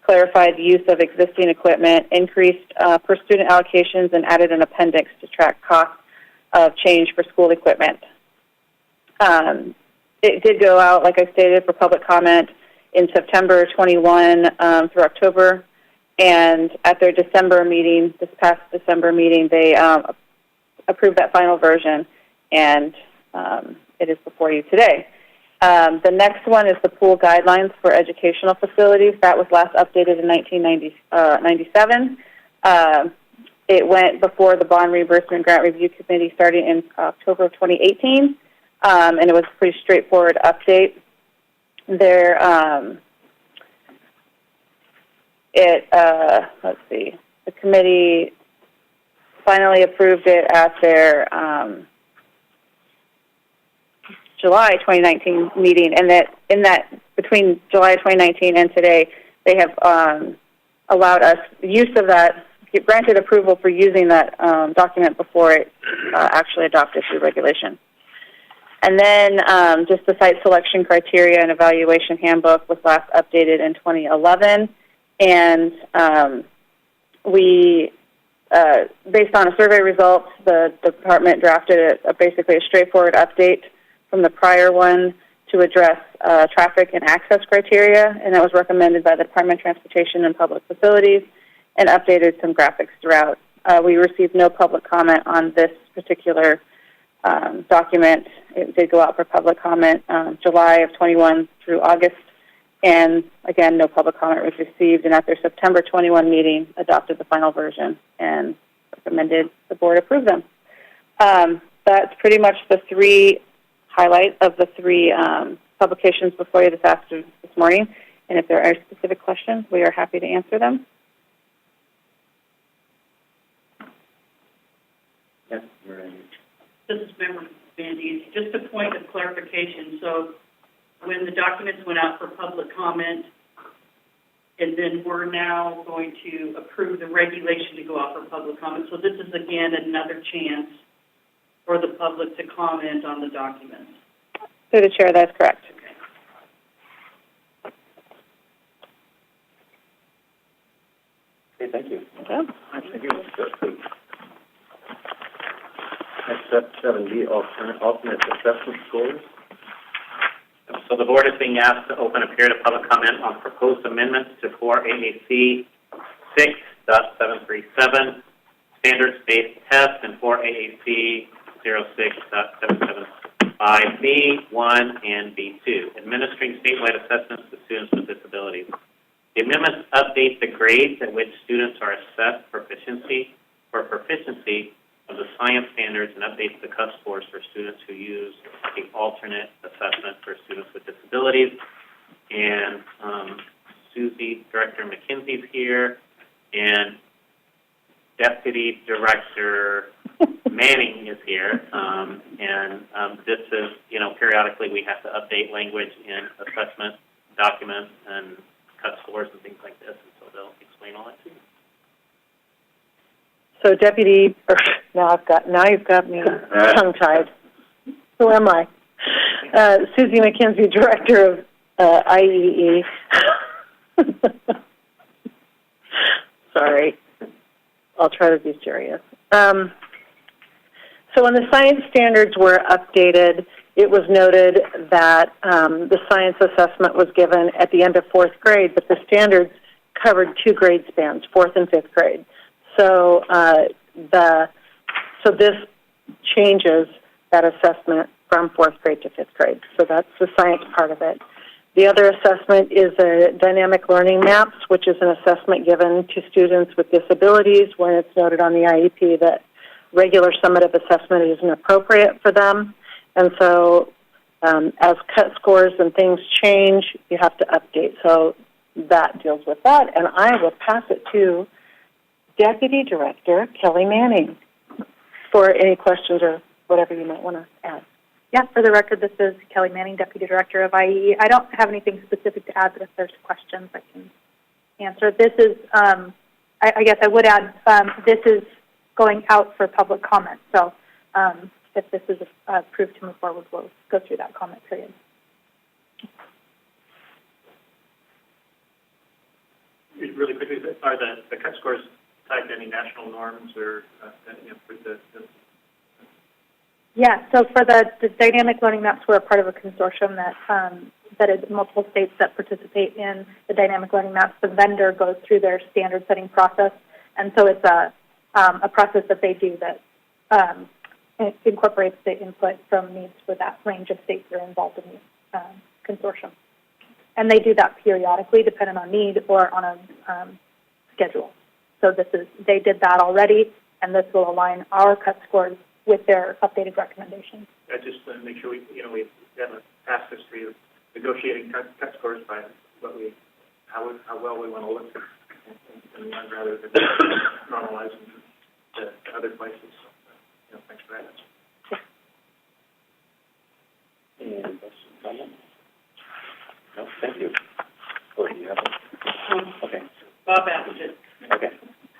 clarified the use of existing equipment, increased per student allocations, and added an appendix to track costs of change for school equipment. It did go out, like I stated, for public comment in September 21 through October, and at their December meeting, this past December meeting, they approved that final version, and it is before you today. The next one is the pool guidelines for educational facilities. That was last updated in 1997. It went before the Bond Reimbursement Grant Review Committee starting in October of 2018, and it was a pretty straightforward update. There, let's see, the committee finally approved it at their July 2019 meeting, and that between July 2019 and today, they have allowed us use of that, granted approval for using that document before it actually adopted through regulation. And then just the site selection criteria and evaluation handbook was last updated in 2011, and we, based on a survey results, the department drafted basically a straightforward update from the prior one to address traffic and access criteria, and that was recommended by the Department of Transportation and Public Facilities, and updated some graphics throughout. We received no public comment on this particular document. It did go out for public comment July of 21 through August, and again, no public comment was received, and at their September 21 meeting, adopted the final version and recommended the board approve them. That's pretty much the 3 highlight of the 3 publications before you this morning. And if there are specific questions, we are happy to answer them. Yes, Miranda. This is Member Bandy. Just a point of clarification. So when the documents went out for public comment, and then we're now going to approve the regulation to go out for public comment. So this is, again, another chance for the public to comment on the documents. Through the chair, that's correct. Okay, thank you. Yeah. Thank you. Next up, 7B, alternate assessment scores. So the board is being asked to open a period of public comment on proposed amendments to 4 AAC 6.737 standards-based test and 4 AAC 06.775B 1 and B2, administering statewide assessments to students with disabilities. The amendments update the grades at which students are assessed proficiency of the science standards and updates the cut scores for students who use the alternate assessment for students with disabilities. And Susie, Director McKenzie's here, and Deputy Director Manning is here. This is, periodically we have to update language in assessment documents and cut scores and things like this, and so they'll explain all that to you. So now you've got me tongue-tied. Who am I? Susie McKenzie, Director of IEE. Sorry. I'll try to be serious. So when the science standards were updated, it was noted that the science assessment was given at the end of 4th grade, but the standards covered 2 grade spans, 4th and 5th grade. So this changes that assessment from 4th grade to 5th grade. So that's the science part of it. The other assessment is a dynamic learning maps, which is an assessment given to students with disabilities when it's noted on the IEP that regular summative assessment isn't appropriate for them. And so as cut scores and things change, you have to update. So that deals with that. And I will pass it to Deputy Director Kelly Manning for any questions or whatever you might want to add. Yeah, for the record, this is Kelly Manning, Deputy Director of IE. I don't have anything specific to add, but if there's questions, I can answer. This is, I guess I would add, this is going out for public comment. So if this is approved to move forward, we'll go through that comment period. Really quickly, are the cut scores tied to any national norms or for the Yeah, so for the dynamic learning maps, we're a part of a consortium that is multiple states that participate in the dynamic learning maps. The vendor goes through their standard setting process, and so it's a process that they do that incorporates the input from needs for that range of states that are involved in the consortium. And they do that periodically, depending on need or on a schedule. So they did that already, and this will align our cut scores with their updated recommendations. I just make sure we have a past history of negotiating cut scores by how well we want to look and rather than normalizing to other places. So, thanks for that. Any questions, comments? No, thank you. Or do you have it? Okay. Bob Appleton. Okay.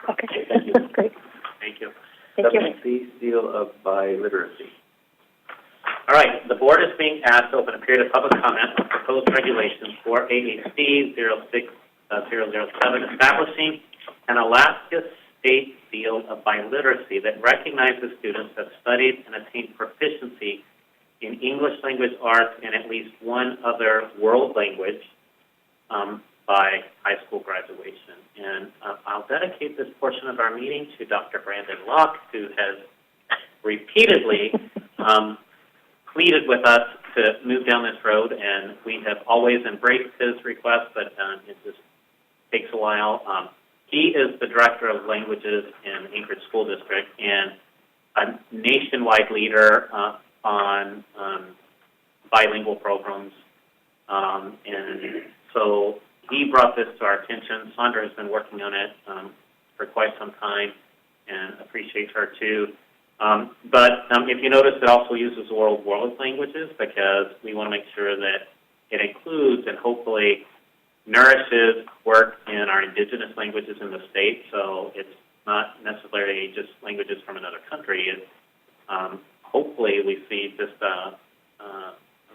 Okay. Thank you. Great. Thank you. Thank you. 7C, seal of biliteracy. All right, the board is being asked to open a period of public comment on proposed regulations for AAC 06007, establishing an Alaska State seal of biliteracy that recognizes students that studied and attained proficiency in English language arts and at least one other world language by high school graduation. And I'll dedicate this portion of our meeting to Dr. Brandon Locke, who has repeatedly pleaded with us to move down this road, and we have always embraced his request, but it just takes a while. He is the Director of Languages in Anchorage School District and a nationwide leader on bilingual programs. And so he brought this to our attention. Sandra has been working on it for quite some time, and appreciate her too. If you notice, it also uses oral world languages because we want to make sure that it includes and hopefully nourishes work in our indigenous languages in the state. So it's not necessarily just languages from another country. Hopefully we see just a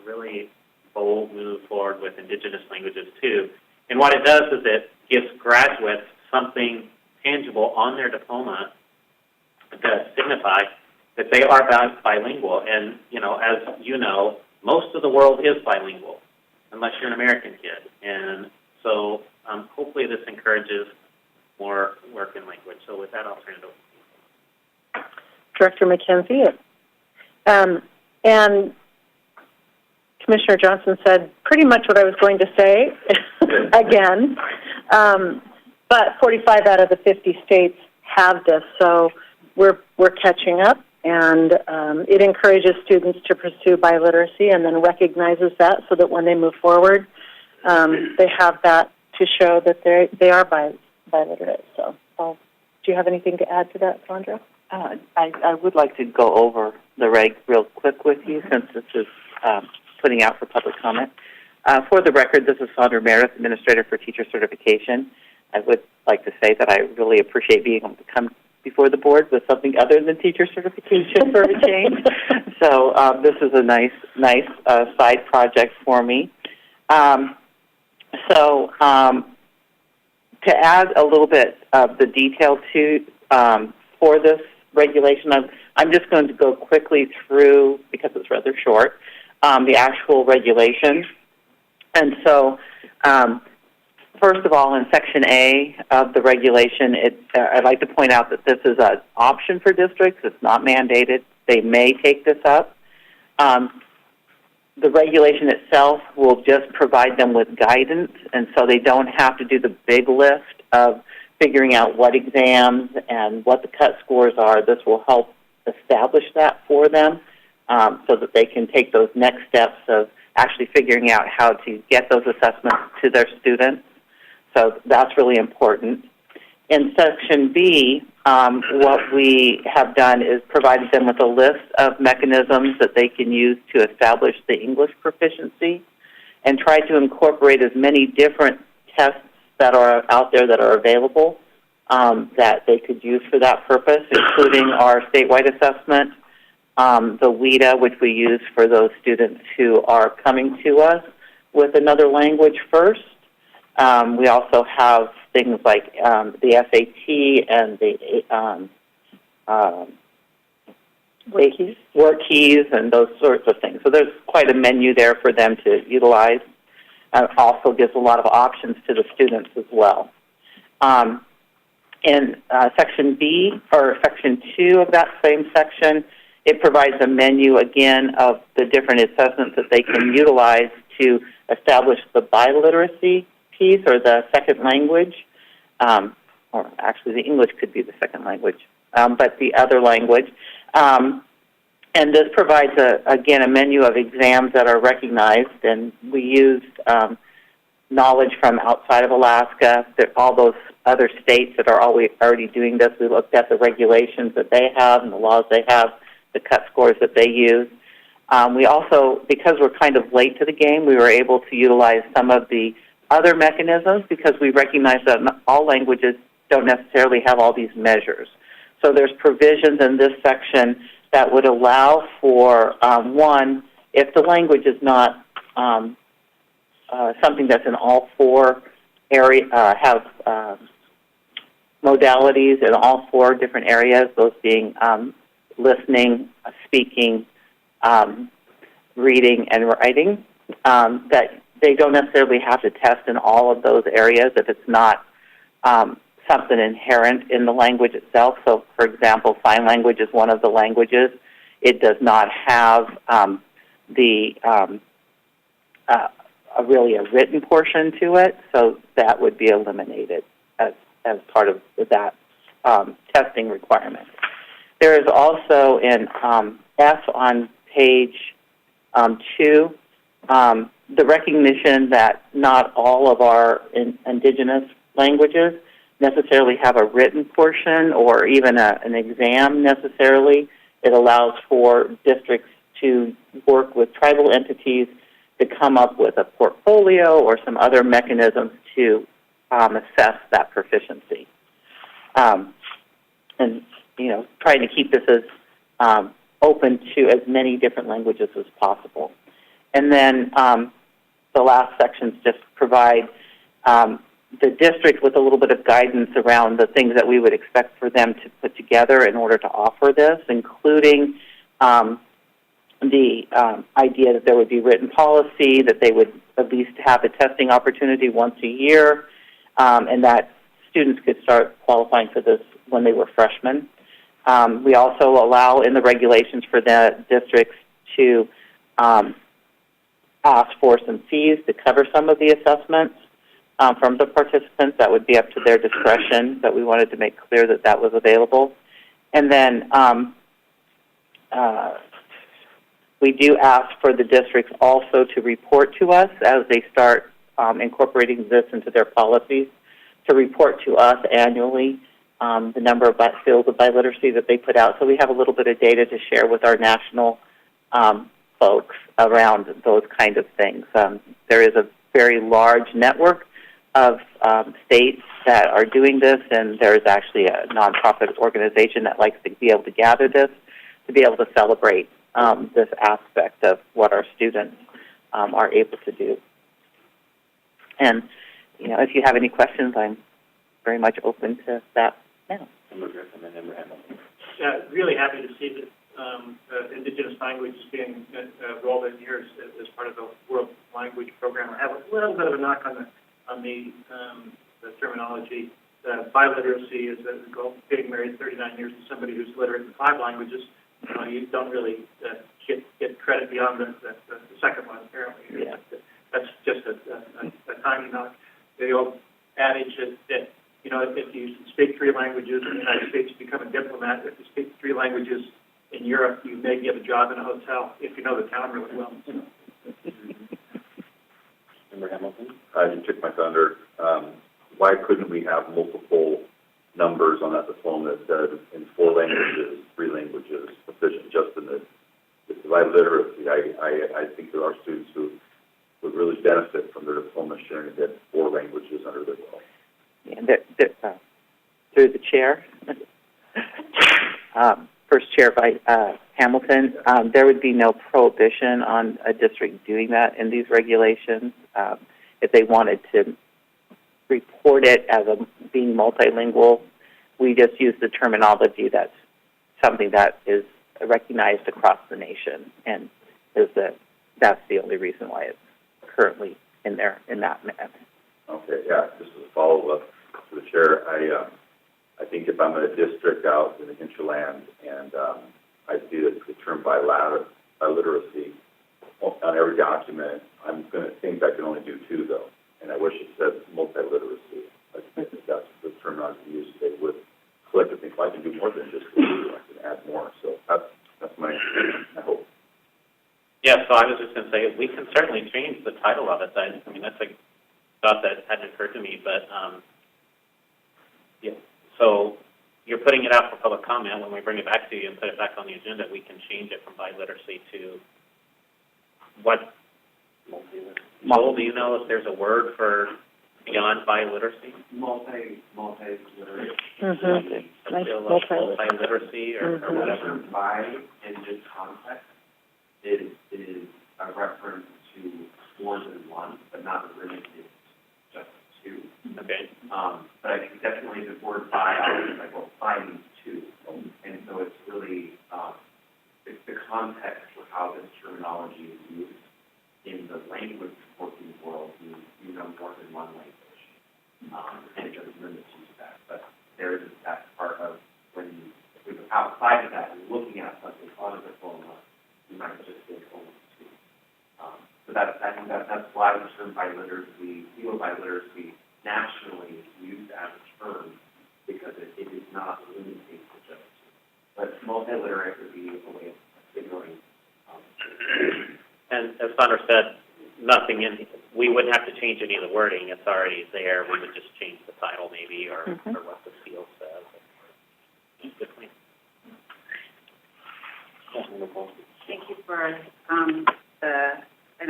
really bold move forward with indigenous languages too. And what it does is it gives graduates something tangible on their diploma that signifies that they are bilingual. And, as you know, most of the world is bilingual, unless you're an American kid. And so hopefully this encourages more work in language. So with that, I'll turn it over. Director McKenzie. And Commissioner Johnson said pretty much what I was going to say again. But 45 out of the 50 states have this, so we're catching up, and it encourages students to pursue biliteracy and then recognizes that so that when they move forward, they have that to show that they are biliterate. So, do you have anything to add to that, Sandra? I would like to go over the reg real quick with you since this is putting out for public comment. For the record, this is Sandra Meredith, Administrator for Teacher Certification. I would like to say that I really appreciate being able to come before the board with something other than teacher certification for a change. So this is a nice side project for me. To add a little bit of the detail to for this regulation, I'm just going to go quickly through, because it's rather short, the actual regulation. And so, first of all, in Section A of the regulation, I'd like to point out that this is an option for districts. It's not mandated. They may take this up. The regulation itself will just provide them with guidance, and so they don't have to do the big lift of figuring out what exams and what the cut scores are. This will help establish that for them so that they can take those next steps of actually figuring out how to get those assessments to their students. So that's really important. In Section B, what we have done is provided them with a list of mechanisms that they can use to establish the English proficiency and try to incorporate as many different tests that are out there that are available that they could use for that purpose, including our statewide assessment, the WIDA, which we use for those students who are coming to us with another language first. We also have things like the SAT and the work keys and those sorts of things. So there's quite a menu there for them to utilize. It also gives a lot of options to the students as well. In Section B, or Section 2 of that same section, it provides a menu, again, of the different assessments that they can utilize to establish the biliteracy piece, or the second language, or actually the English could be the second language, but the other language. And this provides, again, a menu of exams that are recognized, and we used knowledge from outside of Alaska, all those other states that are already doing this. We looked at the regulations that they have and the laws they have, the cut scores that they use. We also, because we're kind of late to the game, we were able to utilize some of the other mechanisms because we recognize that all languages don't necessarily have all these measures. So there's provisions in this section that would allow for, one, if the language is not something that's in all four have modalities in all four different areas, those being listening, speaking, reading, and writing, that they don't necessarily have to test in all of those areas if it's not something inherent in the language itself. So, for example, sign language is one of the languages. It does not have really a written portion to it, so that would be eliminated as part of that testing requirement. There is also in F on page 2, the recognition that not all of our indigenous languages necessarily have a written portion or even an exam necessarily, It allows for districts to work with tribal entities to come up with a portfolio or some other mechanisms to assess that proficiency. And, trying to keep this as open to as many different languages as possible. And then the last sections just provide the district with a little bit of guidance around the things that we would expect for them to put together in order to offer this, including the idea that there would be written policy, that they would at least have a testing opportunity once a year, and that students could start qualifying for this when they were freshmen. We also allow in the regulations for the districts to ask for some fees to cover some of the assessments from the participants. That would be up to their discretion, but we wanted to make clear that that was available. And then we do ask for the districts also to report to us as they start incorporating this into their policies, to report to us annually the number of fields of biliteracy that they put out. So we have a little bit of data to share with our national folks around those kind of things. There is a very large network of states that are doing this, and there is actually a nonprofit organization that likes to be able to gather this, to be able to celebrate this aspect of what our students are able to do. And, if you have any questions, I'm very much open to that now. Really happy to see that Indigenous language is being rolled in here as part of the World Language Program. I have a little bit of a knock on the terminology. Biliteracy is a goal. Being married 39 years to somebody who's literate in 5 languages, you don't really get credit beyond the second one, apparently. Yeah. That's just a tiny knock. The old adage that if you speak 3 languages in the United States, you become a diplomat. If you speak 3 languages in Europe, you may get a job in a hotel if you know the town really well. Member Hamilton? You took my thunder. Why couldn't we have multiple numbers on that diploma that said in 4 languages, 3 languages, proficient just in the biliteracy? I think there are students who would really benefit from their diploma sharing that 4 languages under their belt. Yeah, through the chair, First Chair by Hamilton, there would be no prohibition on a district doing that in these regulations. If they wanted to report it as being multilingual, we just use the terminology that's something that is recognized across the nation, and that's the only reason why it's currently in there in that manner. Okay, yeah, just as a follow-up to the chair, I think if I'm in a district out in the hinterland and I see the term biliteracy on every document, I'm going to think I can only do 2, though, and I wish it said multiliteracy. I think that's the terminology used. They would click and think, well, I can do more than just 2, I can add more. So that's my hope. Yeah, so I was just going to say, we can certainly change the title of it. I mean, that's a thought that hadn't occurred to me, but yeah. So you're putting it out for public comment. When we bring it back to you and put it back on the agenda, we can change it from biliteracy to what? Joel, do you know if there's a word for beyond biliteracy? Multiliteracy. Multiliteracy or whatever. Bi in this context is a reference to more than one, but not limited to just 2. Okay. But I think definitely the word bi, I was like, well, bi means 2. And so it's really, it's the context for how this terminology is used in the language working world. You know more than one language. And it doesn't limit you to that. But there is that part of when you go outside of that and looking at something on a diploma, you might just think only 2. So I think that's why the term biliteracy, biliteracy, nationally is used as a term, because it is not limiting to just 2. But multiliterate would be a way of figuring. And as Sandra said, we wouldn't have to change any of the wording. It's already there. We would just change the title maybe or, or what the field says. Good point. Nicole. Thank you for, and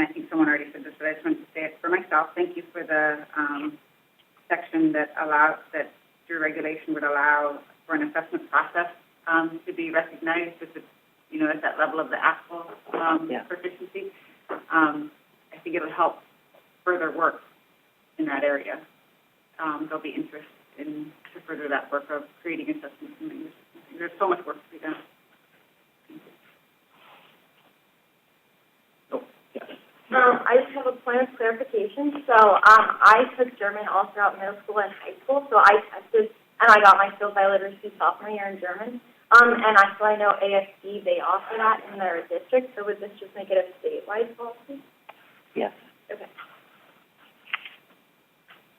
I think someone already said this, but I just wanted to say it for myself. Thank you for the, section that your regulation would allow for an assessment process, to be recognized if it's, at that level of the actual, proficiency. I think it'll help further work in that area. There'll be interest to further that work of creating assessments. There's so much work to be done. I just have a point of clarification. So I took German all throughout middle school and high school. So I tested, and I got my skills by literacy sophomore year in German. And I know ASD, they offer that in their district. So would this just make it a statewide policy? Yes. Okay.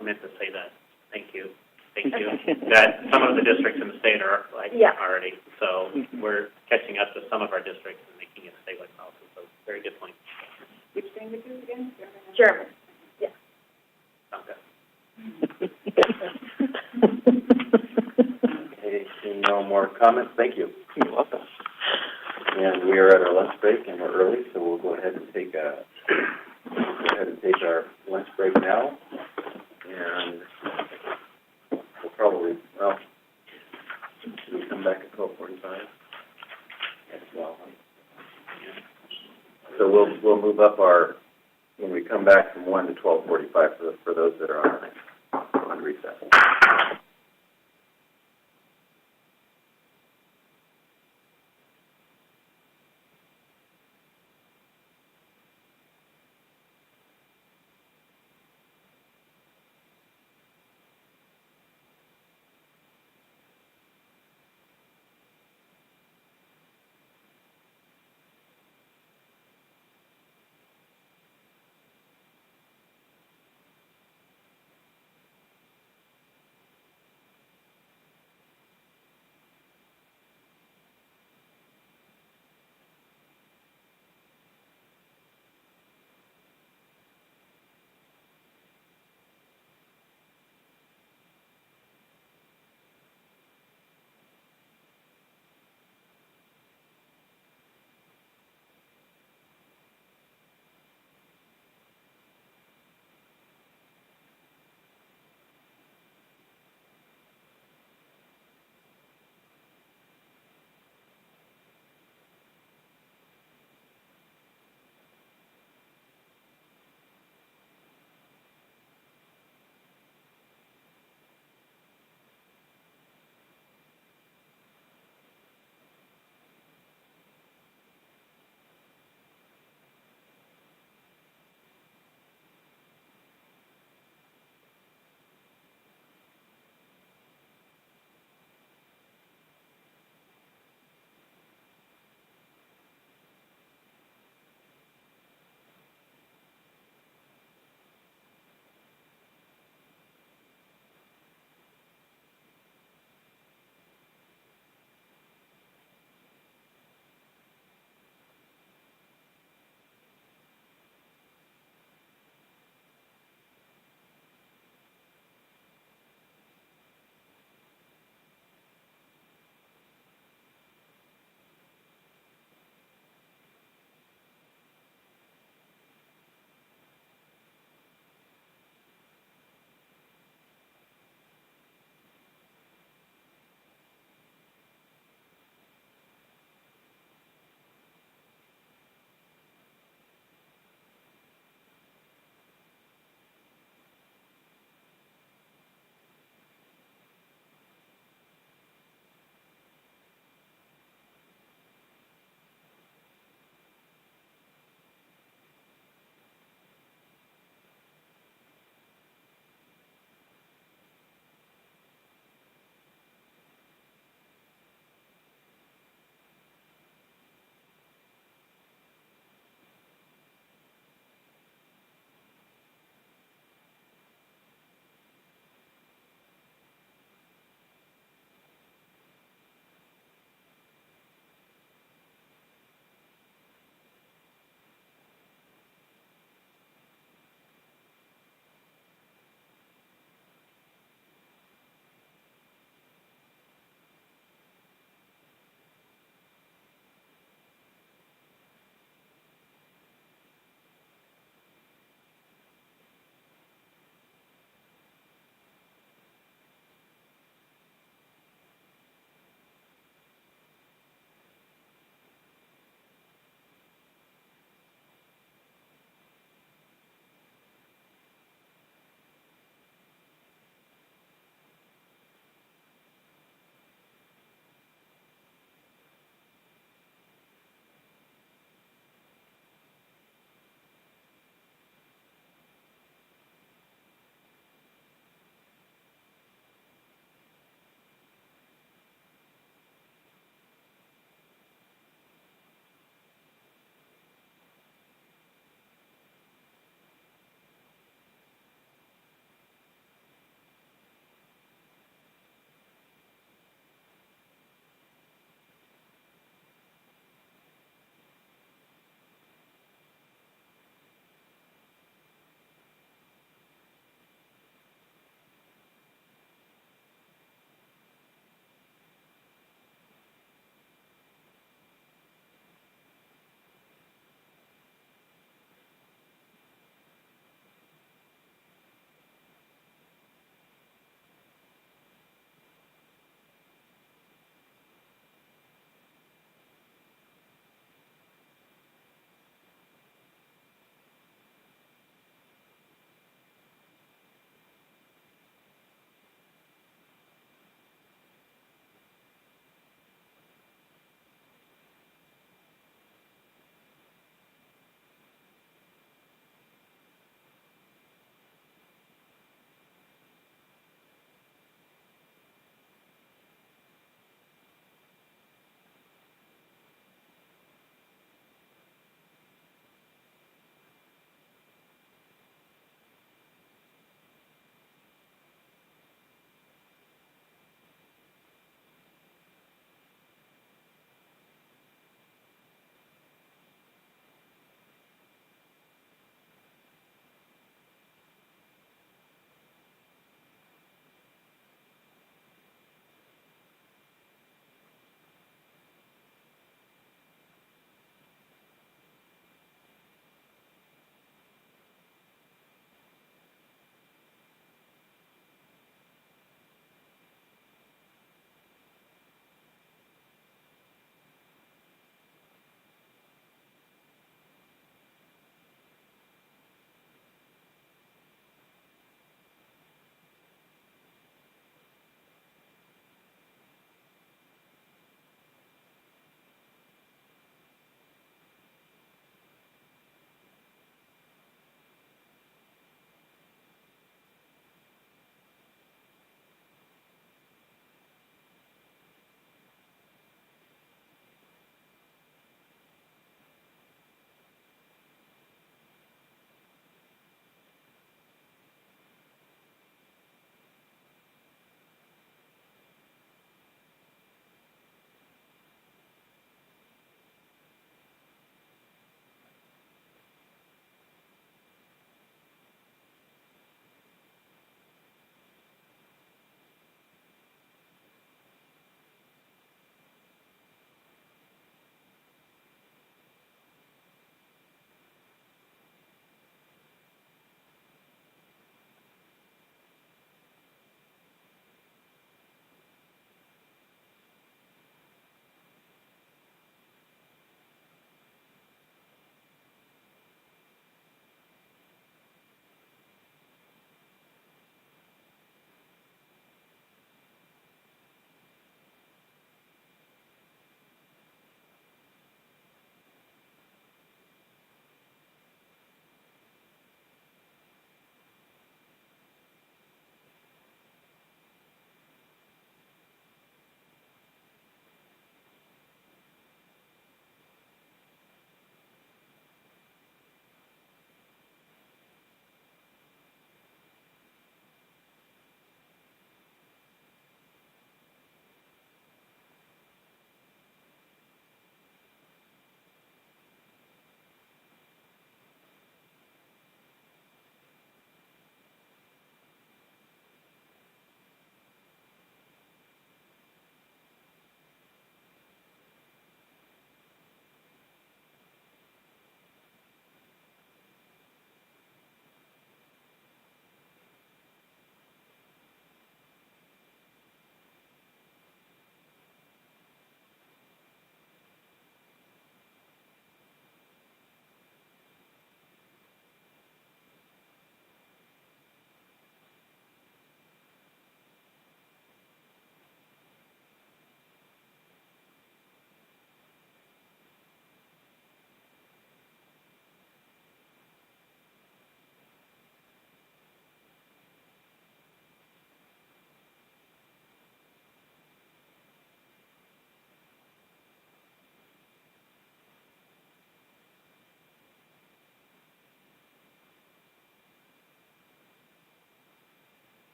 I meant to say that. Thank you. That some of the districts in the state are already. So we're catching up to some of our districts and making it a statewide policy. So very good point. Which languages again? German. Yeah. Sounds good. Okay, seeing no more comments, thank you. You're welcome. And we are at our lunch break, and we're early, so we'll go ahead and take our lunch break now. And we'll probably, should we come back at 12:45? As well. So we'll move up when we come back from 1 to 12:45 for those that are on recess.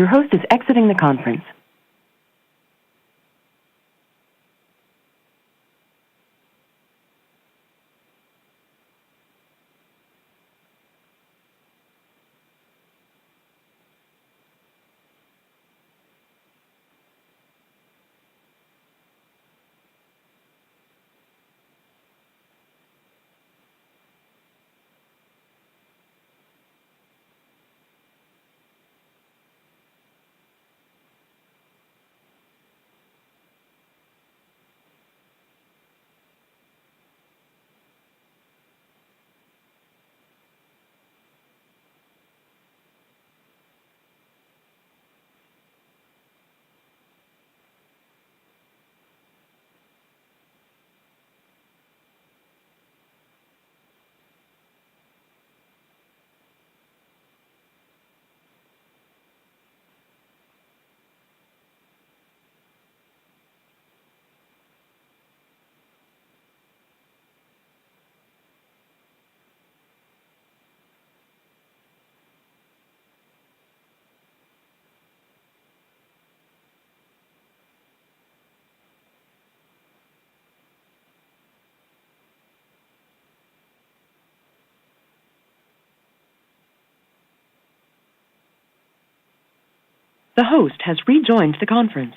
Your host is exiting the conference. The host has rejoined the conference.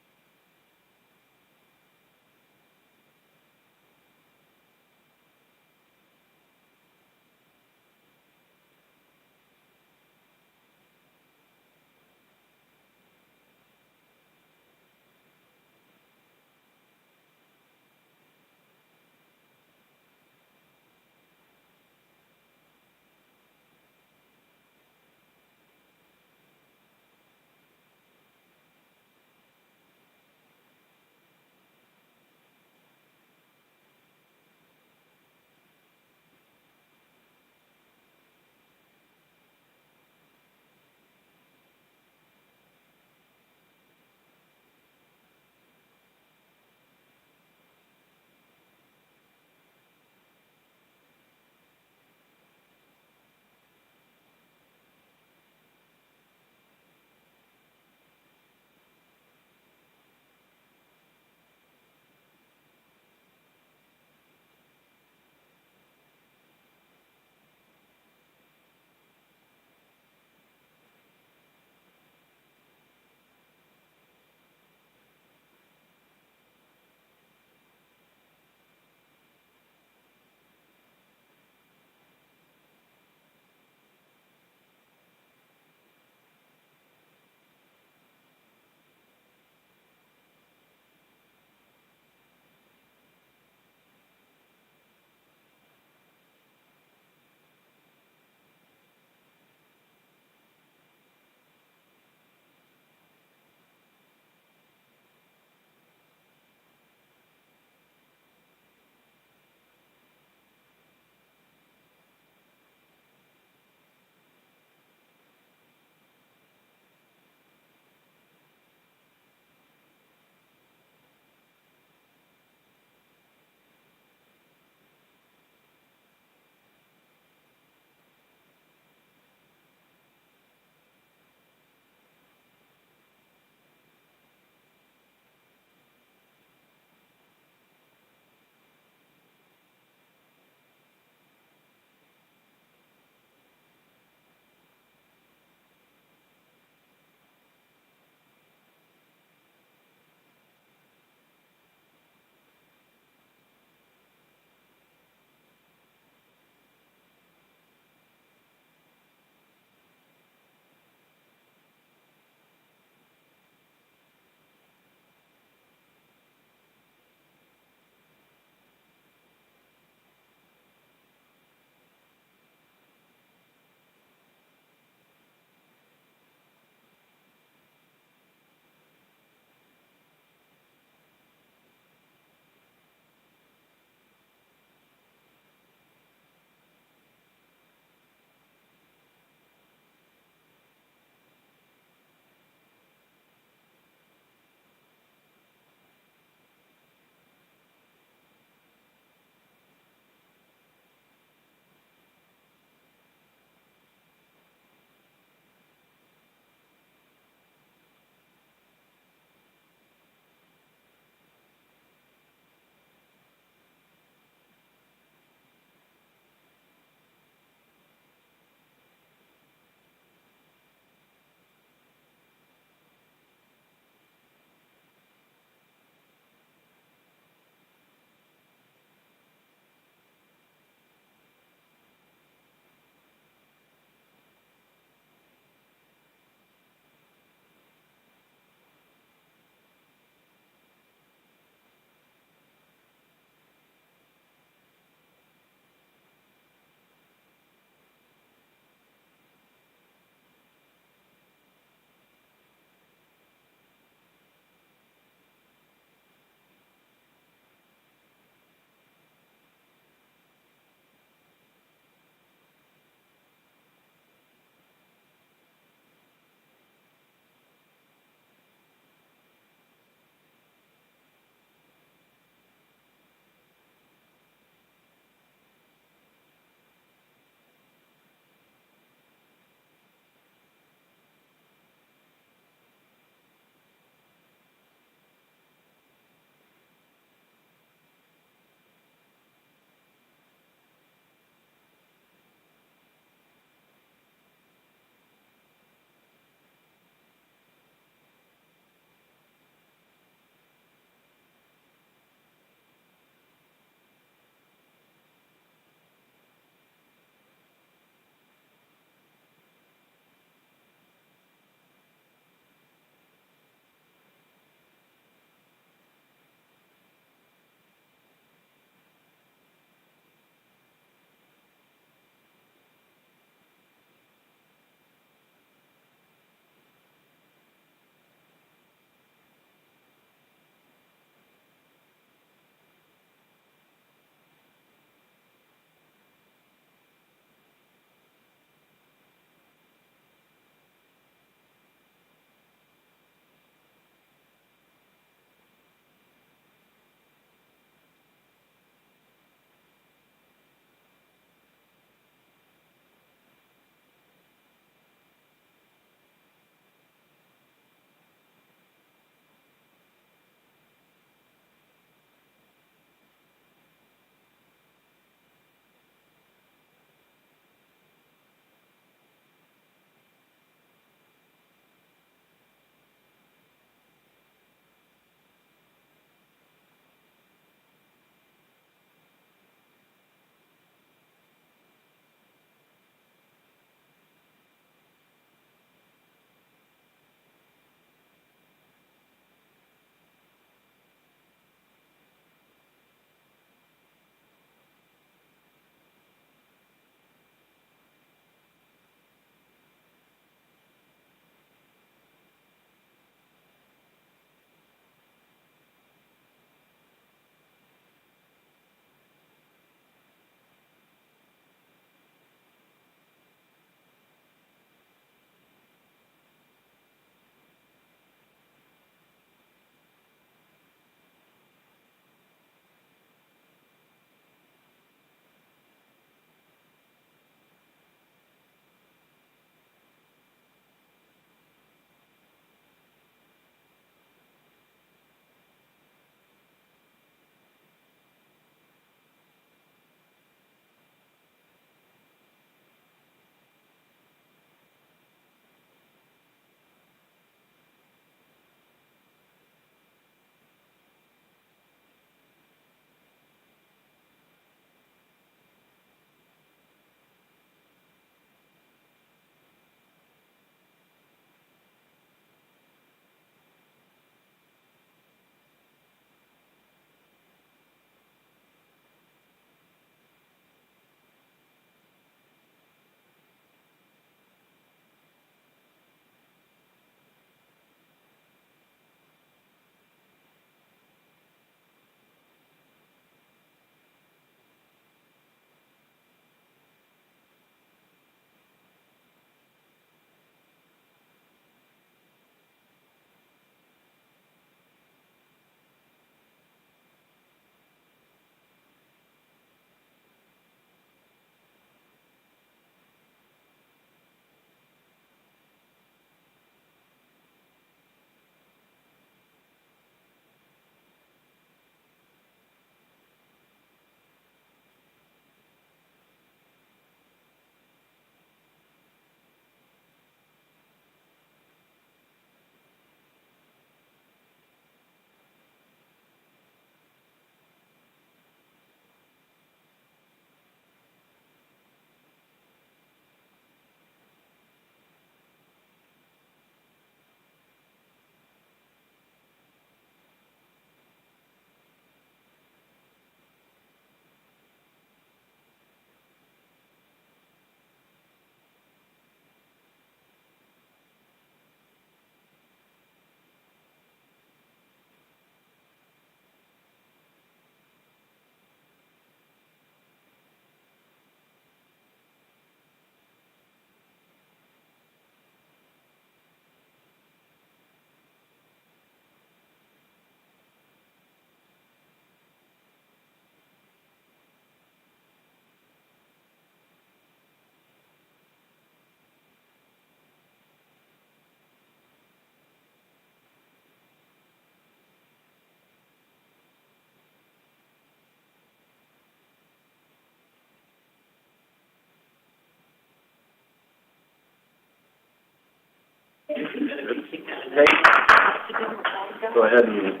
Go ahead and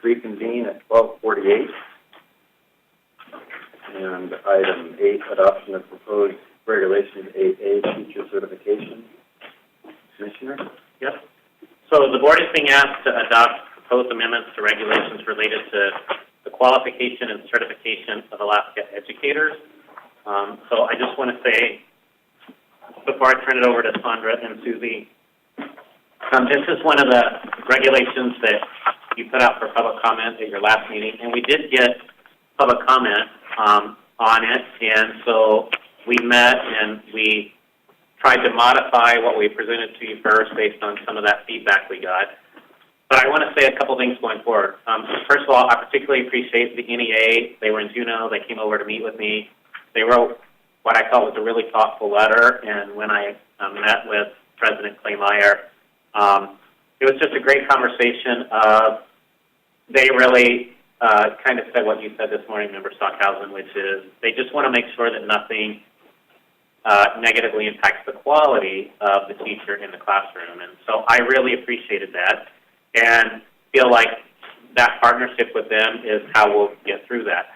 reconvene at 12:48. And item 8, adoption of proposed regulations 8A, teacher certification. Commissioner? Yep. So the board is being asked to adopt proposed amendments to regulations related to the qualification and certification of Alaska educators. So I just want to say, before I turn it over to Sandra and Susie, this is one of the regulations that you put out for public comment at your last meeting, and we did get public comment on it, and so we met and we tried to modify what we presented to you first based on some of that feedback we got. But I want to say a couple things going forward. First of all, I particularly appreciate the NEA. They were in Juneau. They came over to meet with me. They wrote what I thought was a really thoughtful letter, and when I met with President Kleinmeyer, it was just a great conversation. They really kind of said what you said this morning, Member Stockhausen, which is they just want to make sure that nothing negatively impacts the quality of the teacher in the classroom. And so I really appreciated that and feel like that partnership with them is how we'll get through that.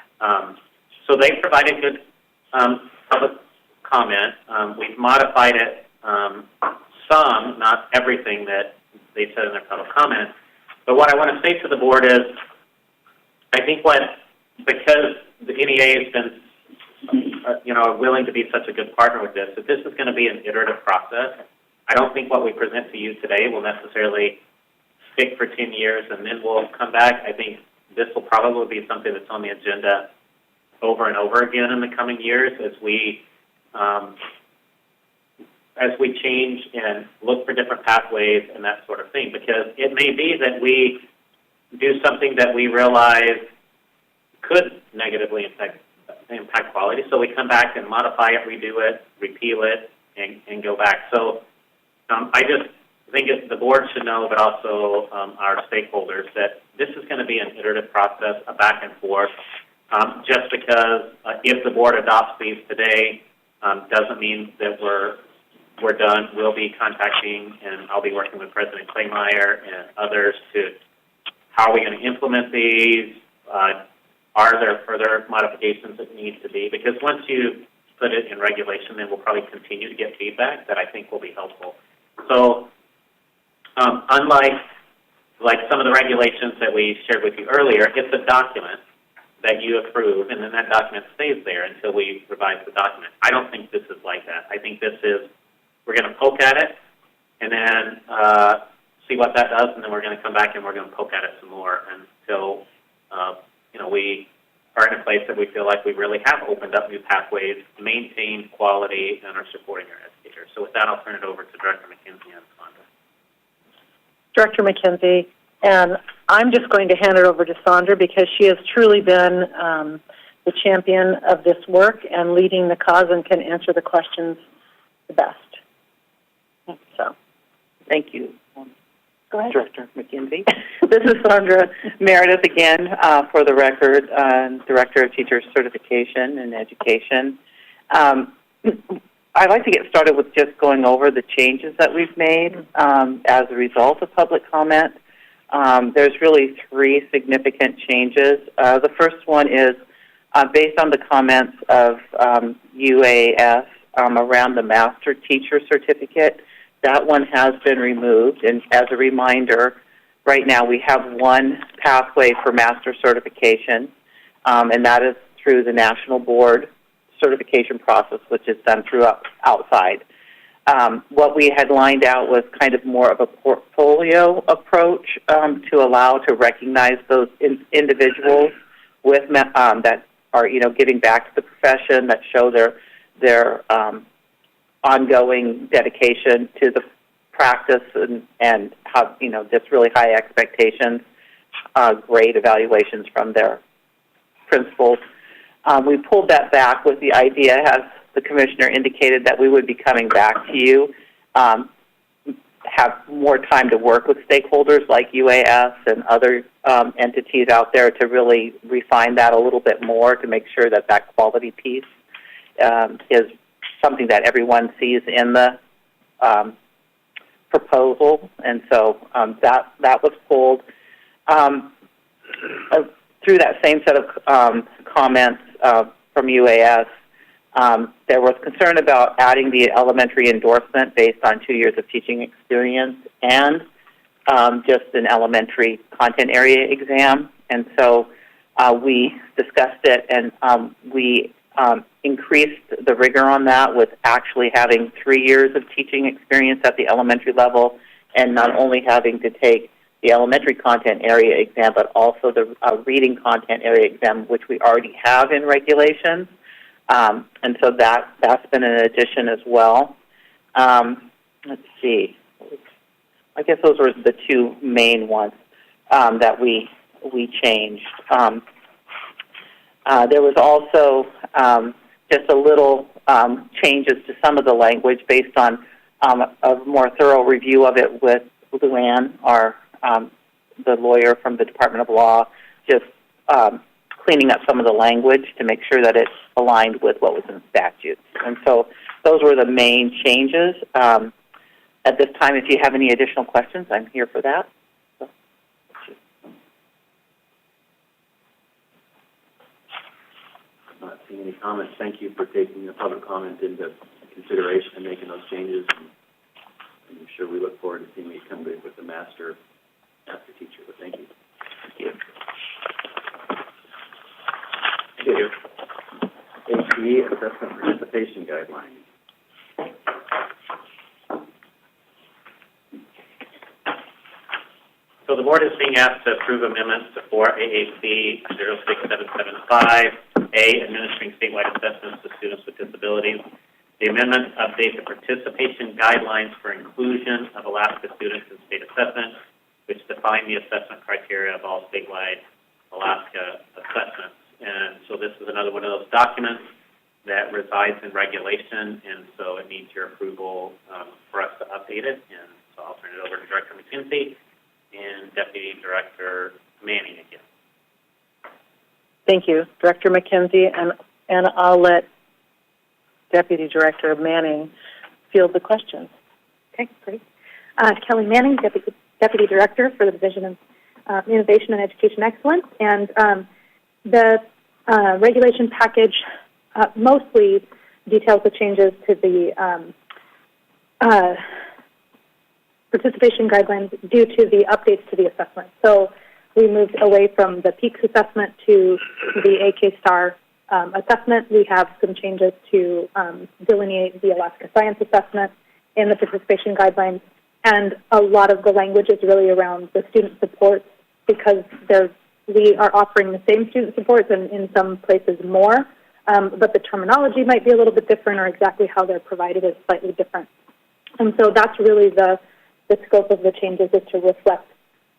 So they provided good public comment. We've modified it some, not everything that they said in their public comment. But what I want to say to the board is, I think because the NEA has been, willing to be such a good partner with this, that this is going to be an iterative process. I don't think what we present to you today will necessarily stick for 10 years and then we'll come back. I think this will probably be something that's on the agenda over and over again in the coming years as we change and look for different pathways and that sort of thing. Because it may be that we do something that we realize could negatively impact quality, so we come back and modify it, redo it, repeal it, and go back. So I just think the board should know, but also our stakeholders, that this is going to be an iterative process, a back and forth. Just because if the board adopts these today doesn't mean that we're done. We'll be contacting, and I'll be working with President Kleinmeyer and others to how are we going to implement these? Are there further modifications that need to be? Because once you put it in regulation, then we'll probably continue to get feedback that I think will be helpful. So unlike some of the regulations that we shared with you earlier, it's a document that you approve, and then that document stays there until we revise the document. I don't think this is like that. I think this is, we're going to poke at it, and then see what that does, and then we're going to come back and we're going to poke at it some more until we are in a place that we feel like we really have opened up new pathways, maintained quality, and are supporting our educators. So with that, I'll turn it over to Director McKenzie and Sandra. Director McKenzie, and I'm just going to hand it over to Sandra because she has truly been the champion of this work and leading the cause and can answer the questions the best. So, thank you. Go ahead. Director McKenzie. This is Sandra Meredith again, for the record, Director of Teacher Certification and Education. I'd like to get started with just going over the changes that we've made as a result of public comment. There's really 3 significant changes. The first one is based on the comments of UAS around the Master Teacher Certificate. That one has been removed, and as a reminder, right now we have one pathway for master certification, and that is through the National Board certification process, which is done through outside. What we had lined out was kind of more of a portfolio approach to allow to recognize those individuals with that are giving back to the profession, that show their ongoing dedication to the practice and have just really high expectations, great evaluations from their principals. We pulled that back with the idea, as the commissioner indicated, that we would be coming back to you, have more time to work with stakeholders like UAS and other entities out there to really refine that a little bit more to make sure that that quality piece is something that everyone sees in the proposal, and so that was pulled. Through that same set of comments from UAS, there was concern about adding the elementary endorsement based on 2 years of teaching experience and just an elementary content area exam. And so we discussed it, and we increased the rigor on that with actually having 3 years of teaching experience at the elementary level, and not only having to take the elementary content area exam, but also the reading content area exam, which we already have in regulations. And so that's been an addition as well. Let's see. I guess those were the two main ones that we changed. There was also just a little changes to some of the language based on a more thorough review of it with Luann, the lawyer from the Department of Law, just cleaning up some of the language to make sure that it's aligned with what was in statute. And so those were the main changes. At this time, if you have any additional questions, I'm here for that. I'm not seeing any comments. Thank you for taking the public comment into consideration and making those changes. And I'm sure we look forward to seeing you come with the master teacher. But thank you. Thank you. Thank you. HPE Assessment Participation Guidelines. So the board is being asked to approve amendments to 4 AAC 06775, A, administering statewide assessments to students with disabilities. The amendments update the participation guidelines for inclusion of Alaska students in state assessment, which define the assessment criteria of all statewide Alaska assessments. And so this is another one of those documents that resides in regulation, and so it needs your approval for us to update it. And so I'll turn it over to Director McKenzie and Deputy Director Manning again. Thank you, Director McKenzie, and I'll let Deputy Director Manning field the questions. Okay, great. Kelly Manning, Deputy Director for the Division of Innovation and Education Excellence, and the regulation package mostly details the changes to the participation guidelines due to the updates to the assessment. So we moved away from the PEAKS assessment to the AK STAR assessment. We have some changes to delineate the Alaska Science Assessment in the participation guidelines, and a lot of the language is really around the student supports because we are offering the same student supports and in some places more, but the terminology might be a little bit different, or exactly how they're provided is slightly different. And so that's really the scope of the changes, is to reflect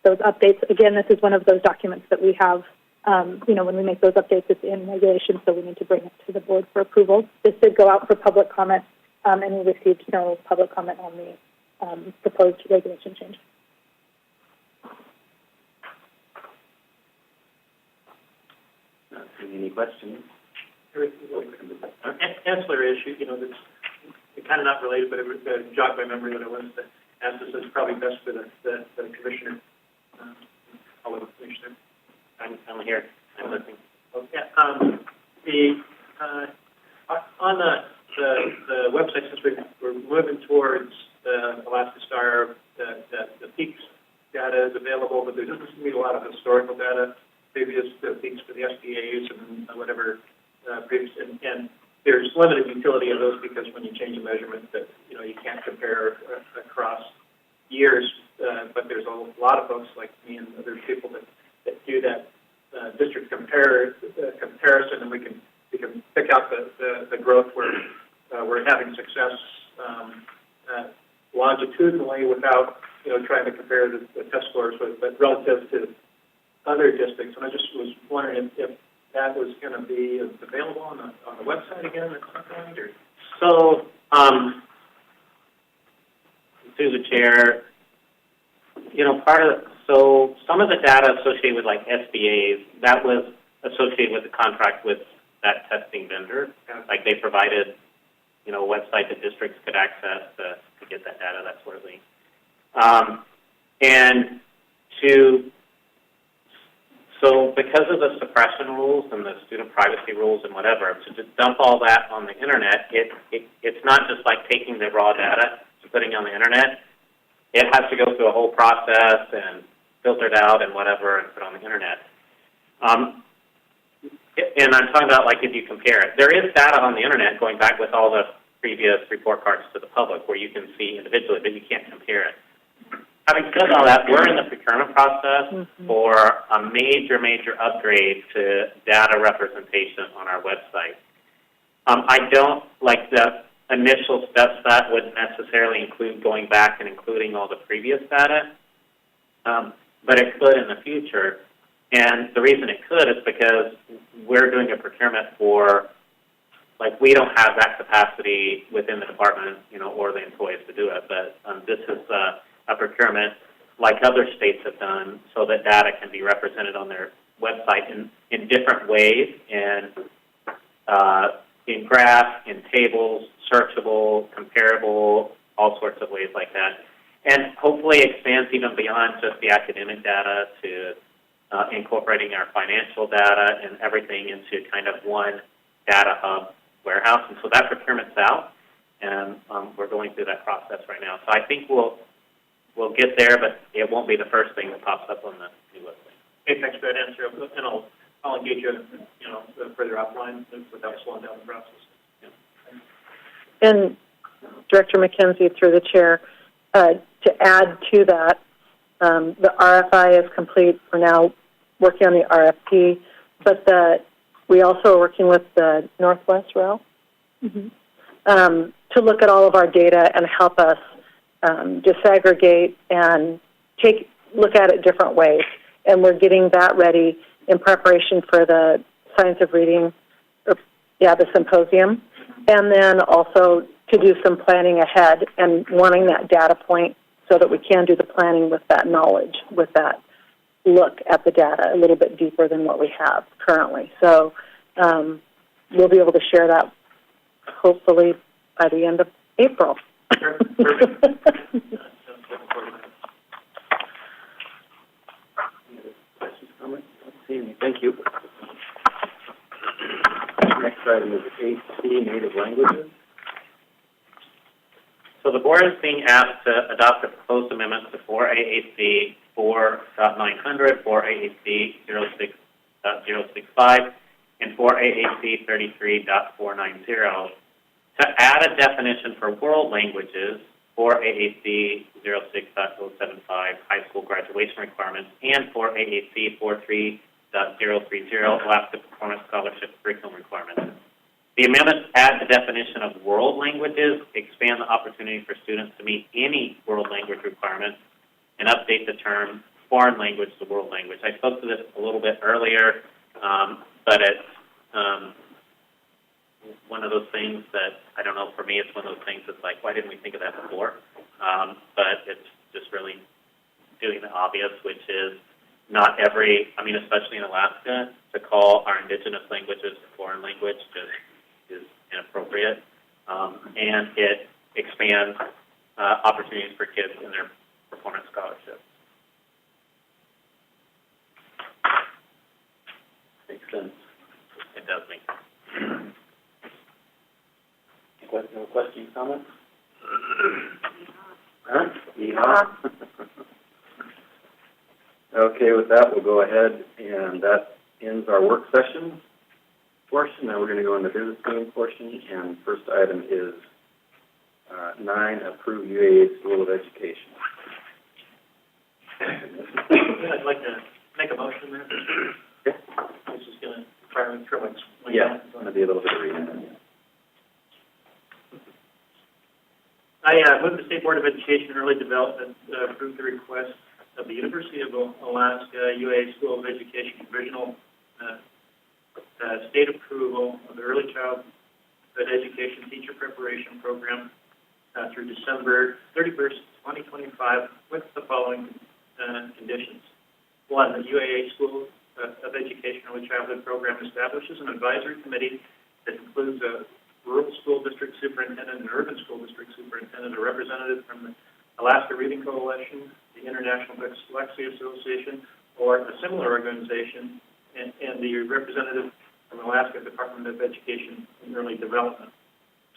those updates. Again, this is one of those documents that we have, when we make those updates, it's in regulation, so we need to bring it to the board for approval. This did go out for public comment, and we received no public comment on the proposed regulation change. Not seeing any questions. Ancillary issue, that's kind of not related, but it jogged my memory when I wanted to ask this. It's probably best for the commissioner. I'll let the commissioner. I'm here. I'm listening. Okay. On the website, since we're moving towards Alaska STAR, the PEAKS data is available, but there doesn't seem to be a lot of historical data, previous PEAKS for the SBAs and whatever previous, and there's limited utility of those because when you change a measurement, that you can't compare across years. But there's a lot of folks like me and other people that do that district comparison, and we can pick out the growth where we're having success longitudinally without trying to compare the test scores, but relative to other districts. And I just was wondering if that was going to be available on the website again at some point, or so. Through the chair, so some of the data associated with like SBAs, that was associated with the contract with that testing vendor. Like they provided, a website that districts could access to get that data, that sort of thing. And so because of the suppression rules and the student privacy rules and whatever, to just dump all that on the internet, it's not just like taking the raw data and putting it on the internet. It has to go through a whole process and filtered out and whatever and put on the internet. And I'm talking about like if you compare it. There is data on the internet going back with all the previous report cards to the public where you can see individually, but you can't compare it. Having said all that, we're in the procurement process for a major upgrade to data representation on our website. I don't, like the initial steps that would necessarily include going back and including all the previous data, but it could in the future. And the reason it could is because we're doing a procurement for, like, we don't have that capacity within the department, or the employees to do it, but this is a procurement like other states have done so that data can be represented on their website in different ways, in graphs, in tables, searchable, comparable, all sorts of ways like that. And hopefully expands even beyond just the academic data to incorporating our financial data and everything into kind of one data hub warehouse. And so that procurement's out, and we're going through that process right now. So I think we'll get there, but it won't be the first thing that pops up on the new website. Hey, thanks for that answer, and I'll engage you, further offline without slowing down the process. Yeah. And Director McKenzie, through the chair, to add to that, the RFI is complete. We're now working on the RFP, but we also are working with the Northwest Rail to look at all of our data and help us disaggregate and look at it different ways. And we're getting that ready in preparation for the Science of Reading, the symposium, and then also to do some planning ahead and wanting that data point so that we can do the planning with that knowledge, with that look at the data a little bit deeper than what we have currently. So we'll be able to share that hopefully by the end of April. Sure. Perfect. Questions, comments? Let's see. Thank you. Next item is 8C, native languages. So the board is being asked to adopt a proposed amendment to 4AAC 4.900, 4AAC 06.065, and 4AAC 33.490 to add a definition for world languages for AAC 06.075 high school graduation requirements and for AAC 43.030 Alaska Performance Scholarship curriculum requirements. The amendments add the definition of world languages, expand the opportunity for students to meet any world language requirements, and update the term foreign language to world language. I spoke to this a little bit earlier, but it's one of those things that, I don't know, for me it's one of those things that's like, why didn't we think of that before? But it's just really doing the obvious, which is not every, especially in Alaska, to call our indigenous languages a foreign language just is inappropriate. And it expands opportunities for kids in their performance scholarships. Makes sense. It does make sense. No questions, comments? Huh? Yeehaw. Okay, with that, we'll go ahead, and that ends our work session portion. Now we're going to go into the business meeting portion, and first item is 9, approve UAA School of Education. I'd like to make a motion there. Okay. This is going to require me to Yeah, it's going to be a little bit of reading. I move the State Board of Education and Early Development approve the request of the University of Alaska UAA School of Education provisional state approval of the Early Childhood Education Teacher Preparation Program through December 31st, 2025, with the following conditions. 1, the UAA School of Education Early Childhood Program establishes an advisory committee that includes a rural school district superintendent and urban school district superintendent, a representative from the Alaska Reading Coalition, the International Dyslexia Association, or a similar organization, and the representative from Alaska Department of Education and Early Development.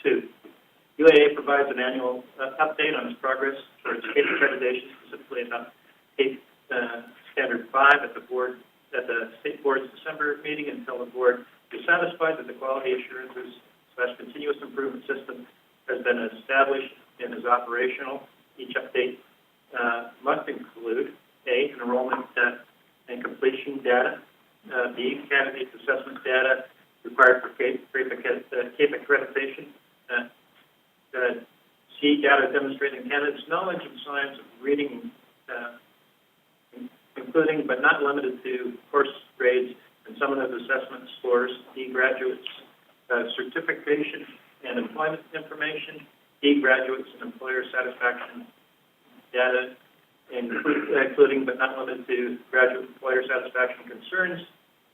2, UAA provides an annual update on its progress towards CAPE accreditation, specifically about CAPE Standard 5 at the State Board's December meeting, until the Board is satisfied that the quality assurances / continuous improvement system has been established and is operational. Each update must include A, enrollment and completion data, B, candidate assessment data required for CAPE accreditation, C, data demonstrating candidates' knowledge and science of reading, including but not limited to course grades and summative assessment scores, D, graduates' certification and employment information, D, graduates and employer satisfaction data, including but not limited to graduate employer satisfaction concerns,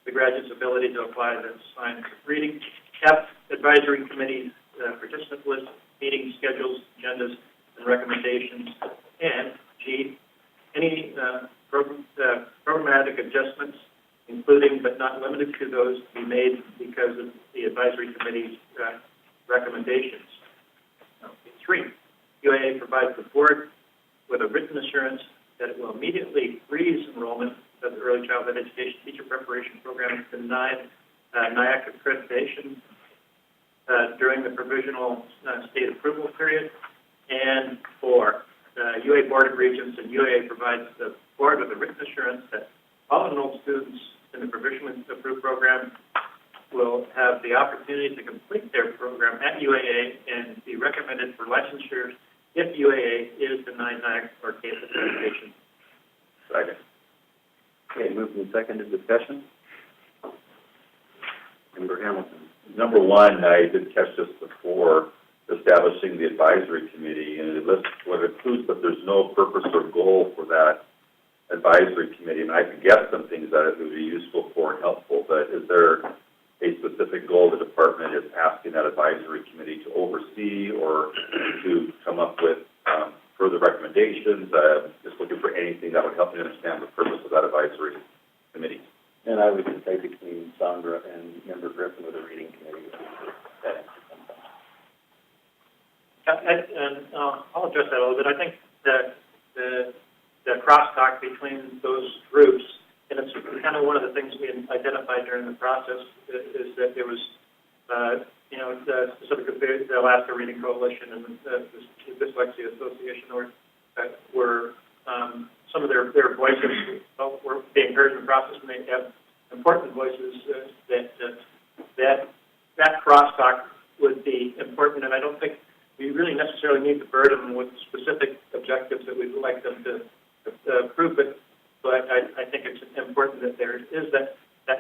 the graduate's ability to apply the science of reading, F, advisory committee participant list, meeting schedules, agendas, and recommendations, and G, any programmatic adjustments, including but not limited to those to be made because of the advisory committee's recommendations. 3, UAA provides the Board with a written assurance that it will immediately freeze enrollment of the early childhood education teacher preparation program denied NIAC accreditation during the provisional state approval period. And 4, UA Board of Regents and UAA provides the Board with a written assurance that all enrolled students in the provisionally approved program will have the opportunity to complete their program at UAA and be recommended for licensure if UAA is denied NIAC or CAPE accreditation. Second. Okay, moved and seconded. Discussion. Member Hamilton. Number 1, I did catch this before, establishing the advisory committee, and it lists what it includes, but there's no purpose or goal for that advisory committee. And I could guess some things that it would be useful for and helpful, but is there a specific goal the department is asking that advisory committee to oversee or to come up with further recommendations? Just looking for anything that would help me understand the purpose of that advisory committee. And I would just say between Sandra and Member Griffin with the reading committee. I'll address that a little bit. I think that the crosstalk between those groups, and it's kind of one of the things we identified during the process, is that there was, specifically the Alaska Reading Coalition and the Dyslexia Association were some of their voices were being heard in the process, and they have important voices that crosstalk would be important, and I don't think we really necessarily need to burden them with specific objectives that we'd like them to approve, but I think it's important that there is that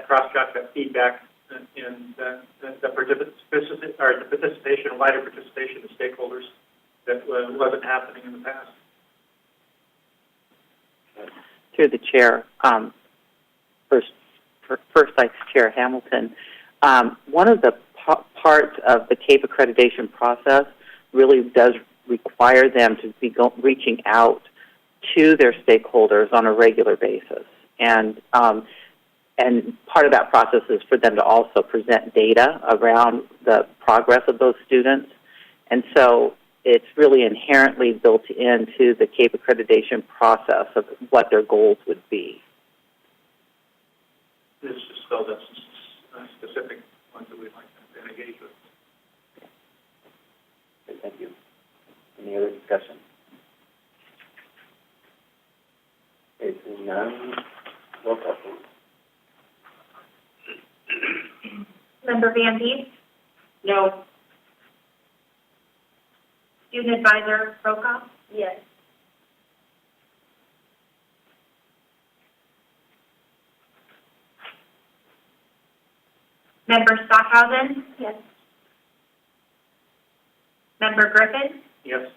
crosstalk, that feedback, and the participation, wider participation of stakeholders that wasn't happening in the past. Through the chair, first Vice Chair Hamilton, one of the parts of the CAPE accreditation process really does require them to be reaching out to their stakeholders on a regular basis, and part of that process is for them to also present data around the progress of those students, and so it's really inherently built into the CAPE accreditation process of what their goals would be. This just spells out some specific ones that we'd like them to engage with. Okay, thank you. Any other discussion? Okay, seeing none, roll call, please. Member Van Diest? No. Student Advisor Brokaw? Yes. Member Stockhausen? Yes. Member Griffin? Yes.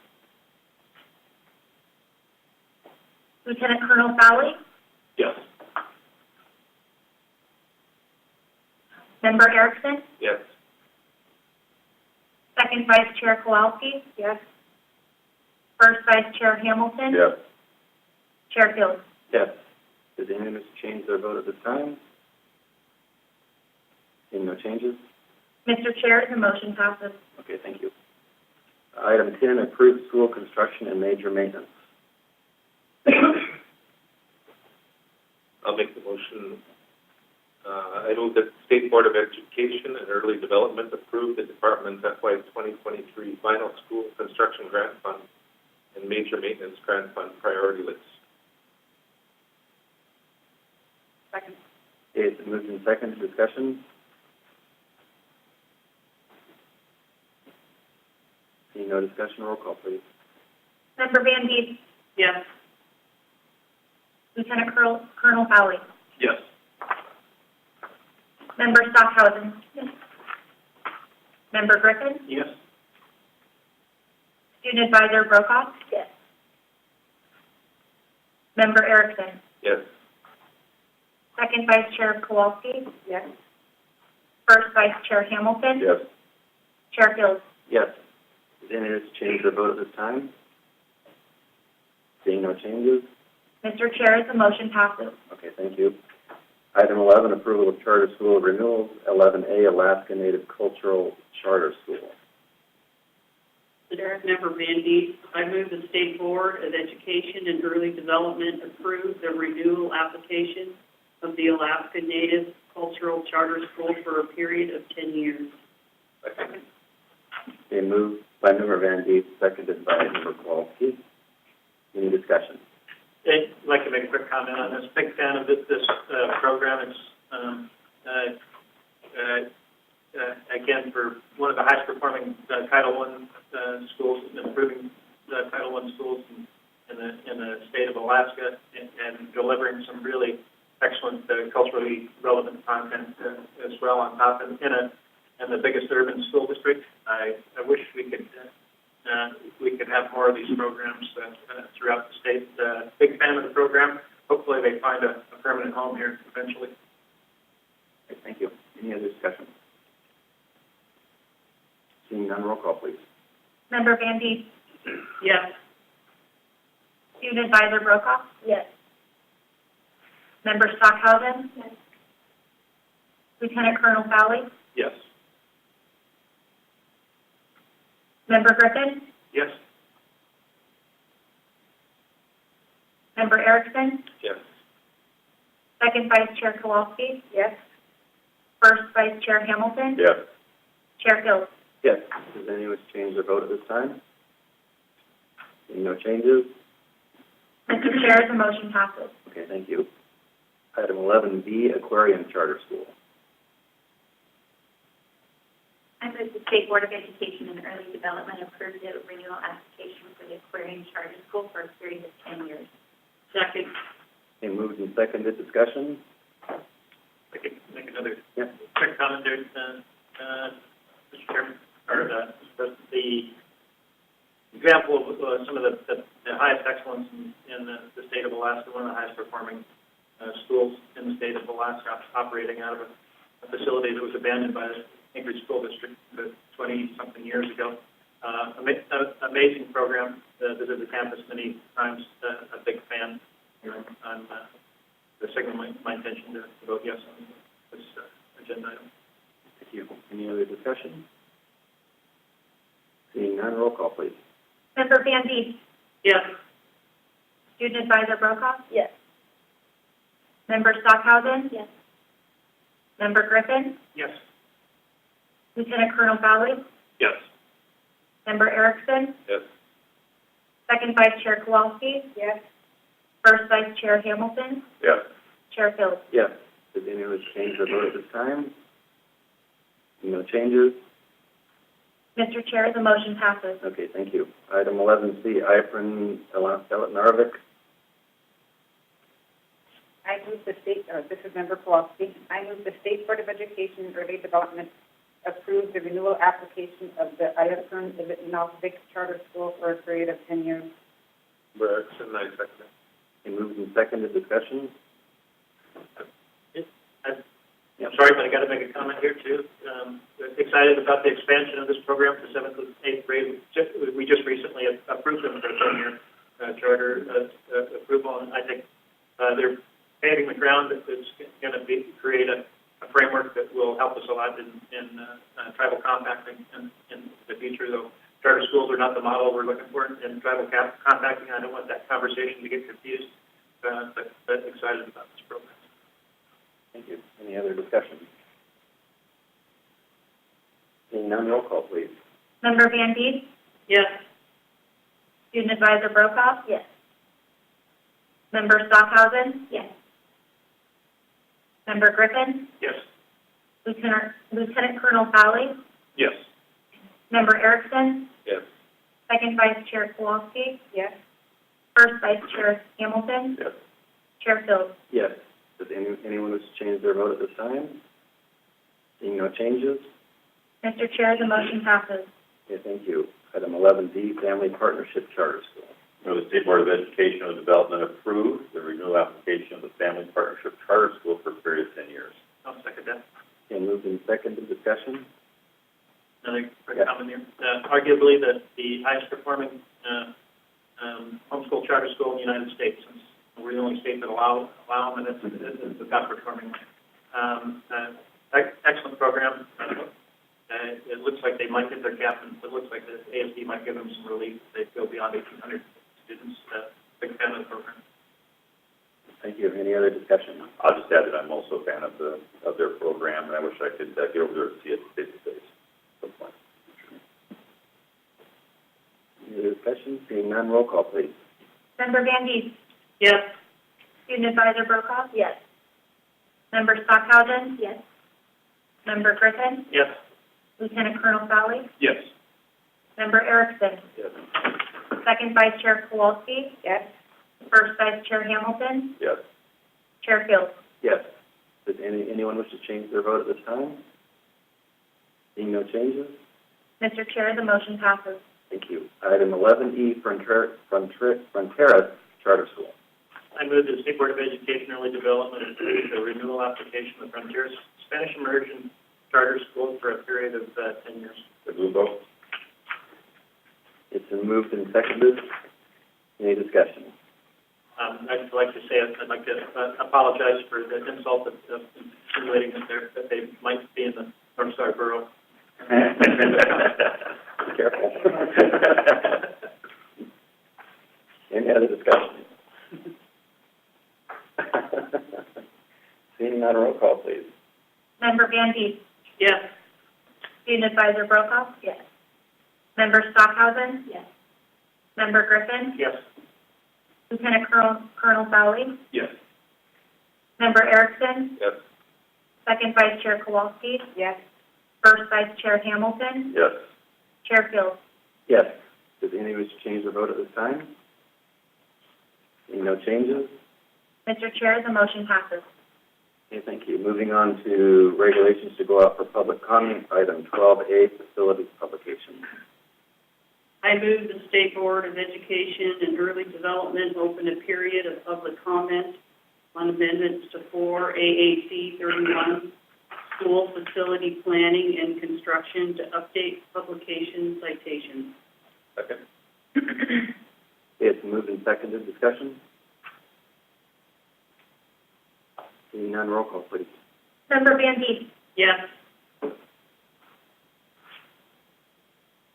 Lieutenant Colonel Fowley? Yes. Member Erickson? Yes. Second Vice Chair Kowalski? Yes. First Vice Chair Hamilton. Yes. Chair Fields. Yes. Does anyone wish to change their vote at this time? Seeing no changes? Mr. Chair, the motion passes. Okay, thank you. Item 10, approved school construction and major maintenance. I'll make the motion. I move that the State Board of Education and Early Development approve the department's FY 2023 final school construction grant fund and major maintenance grant fund priority lists. Second. Okay, it's been moved in second. Discussion? Seeing no discussion, roll call, please. Member Van Deep. Yes. Lieutenant Colonel Fowley. Yes. Member Stockhausen. Yes. Member Griffin. Yes. Student Advisor Brokaw. Yes. Member Erickson. Yes. Second Vice Chair Kowalski. Yes. First Vice Chair Hamilton. Yes. Chair Fields. Yes. Does anyone wish to change their vote at this time? Seeing no changes? Mr. Chair, the motion passes. Okay, thank you. Item 11, approval of charter school renewals. 11A, Alaska Native Cultural Charter School. Member Van Deep, I move the State Board of Education and Early Development approve the renewal application of the Alaska Native Cultural Charter School for a period of 10 years. Second. Okay, moved by Member Van Deep, seconded by Member Kowalski. Any discussion? I'd like to make a quick comment on this. Big fan of this program. It's, again, for one of the highest performing Title I schools, improving Title I schools in the state of Alaska, and delivering some really excellent culturally relevant content as well on top. And in the biggest urban school district, I wish we could have more of these programs throughout the state. Big fan of the program. Hopefully they find a permanent home here eventually. Okay, thank you. Any other discussion? Seeing none, roll call, please. Member Van Deep. Yes. Student Advisor Brokaw. Yes. Member Stockhausen. Yes. Lieutenant Colonel Fowley. Yes. Member Griffin. Yes. Member Erickson. Yes. Second Vice Chair Kowalski. Yes. First Vice Chair Hamilton. Yes. Chair Fields. Yes. Does anyone wish to change their vote at this time? Seeing no changes? Mr. Chair, the motion passes. Okay, thank you. Item 11B, Aquarium Charter School. I move the State Board of Education and Early Development approve the renewal application for the Aquarium Charter School for a period of 10 years. Second. Okay, moved and seconded. Discussion? I could make another Yeah. quick comment there, Mr. Chairman, or the example of some of the highest excellence in the state of Alaska, one of the highest performing schools in the state of Alaska, operating out of a facility that was abandoned by the Anchorage School District 20-something years ago. Amazing program. Visited the campus many times. A big fan. I'm signaling my intention to vote yes on this agenda item. Thank you. Any other discussion? Seeing none, roll call, please. Member Van Deep. Yes. Student Advisor Brokaw. Yes. Member Stockhausen. Yes. Member Griffin. Yes. Lieutenant Colonel Fowley. Yes. Member Erickson. Yes. Second Vice Chair Kowalski. Yes. First Vice Chair Hamilton. Yes. Chair Fields. Yes. Does anyone wish to change their vote at this time? No changes? Mr. Chair, the motion passes. Okay, thank you. Item 11C, IFRN Narvik. I move the state, this is Member Kowalski. I move the State Board of Education and Early Development approve the renewal application of the IFRN Nalvik Charter School for a period of 10 years. Member Erickson, I second it. Okay, moved and seconded. Discussion? I'm sorry, but I got to make a comment here too. Excited about the expansion of this program to 7th and 8th grade. We just recently approved them for a 10-year charter approval, and I think they're paving the ground that's going to create a framework that will help us a lot in tribal compacting in the future. Though charter schools are not the model we're looking for in tribal compacting, I don't want that conversation to get confused. But excited about this program. Thank you. Any other discussion? Seeing none, roll call, please. Member Van Dees? Yes. Student Advisor Brokoff? Yes. Member Stockhausen? Yes. Member Griffin? Yes. Lieutenant Colonel Fowley? Yes. Member Erickson? Yes. Second Vice Chair Kowalski? Yes. First Vice Chair Hamilton? Yes. Chair Fields? Yes. Does anyone wish to change their vote at this time? Seeing no changes? Mr. Chair, the motion passes. Okay, thank you. Item 11D, Family Partnership Charter School. The State Board of Educational Development approved the renewal application of the Family Partnership Charter School for a period of 10 years. I'll second that. Okay, moved and seconded. Discussion? Another quick comment here. Arguably the highest performing homeschool charter school in the United States, since we're the only state that allow them, and it's the top performing one. Excellent program. It looks like they might get their cap, and it looks like the ASD might give them some relief if they go beyond 1,800 students. Big fan of the program. Thank you. Any other discussion? I'll just add that I'm also a fan of their program, and I wish I could get over there to see it face to face at some point. Any other discussion? Seeing none, roll call, please. Member Van Dees? Yes. Student Advisor Brokoff? Yes. Member Stockhausen? Yes. Member Griffin? Yes. Lieutenant Colonel Fowley? Yes. Member Erickson? Yes. Second Vice Chair Kowalski? Yes. First Vice Chair Hamilton? Yes. Chair Fields? Yes. Does anyone wish to change their vote at this time? Seeing no changes? Mr. Chair, the motion passes. Thank you. Item 11E, Fronteras Charter School. I move that the State Board of Education Early Development approve the renewal application of Frontiers Spanish Immersion Charter School for a period of 10 years. Vote. It's been moved and seconded. Any discussion? I'd like to say I'd like to apologize for the insult of insinuating that they might be in the North Star Borough. Be careful. Any other discussion? Seeing none, roll call, please. Member Van Dees? Yes. Student Advisor Brokoff? Yes. Member Stockhausen? Yes. Member Griffin? Yes. Lieutenant Colonel Fowley? Yes. Member Erickson? Yes. Second Vice Chair Kowalski? Yes. First Vice Chair Hamilton? Yes. Chair Fields? Yes. Does anyone wish to change their vote at this time? Seeing no changes? Mr. Chair, the motion passes. Okay, thank you. Moving on to regulations to go out for public comment, item 12A, facilities publication. I move the State Board of Education and Early Development open a period of public comment on amendments to 4 AAC 31, school facility planning and construction to update publication citations. Second. Okay, it's moved and seconded. Discussion? Seeing none, roll call, please. Member Van Dees? Yes.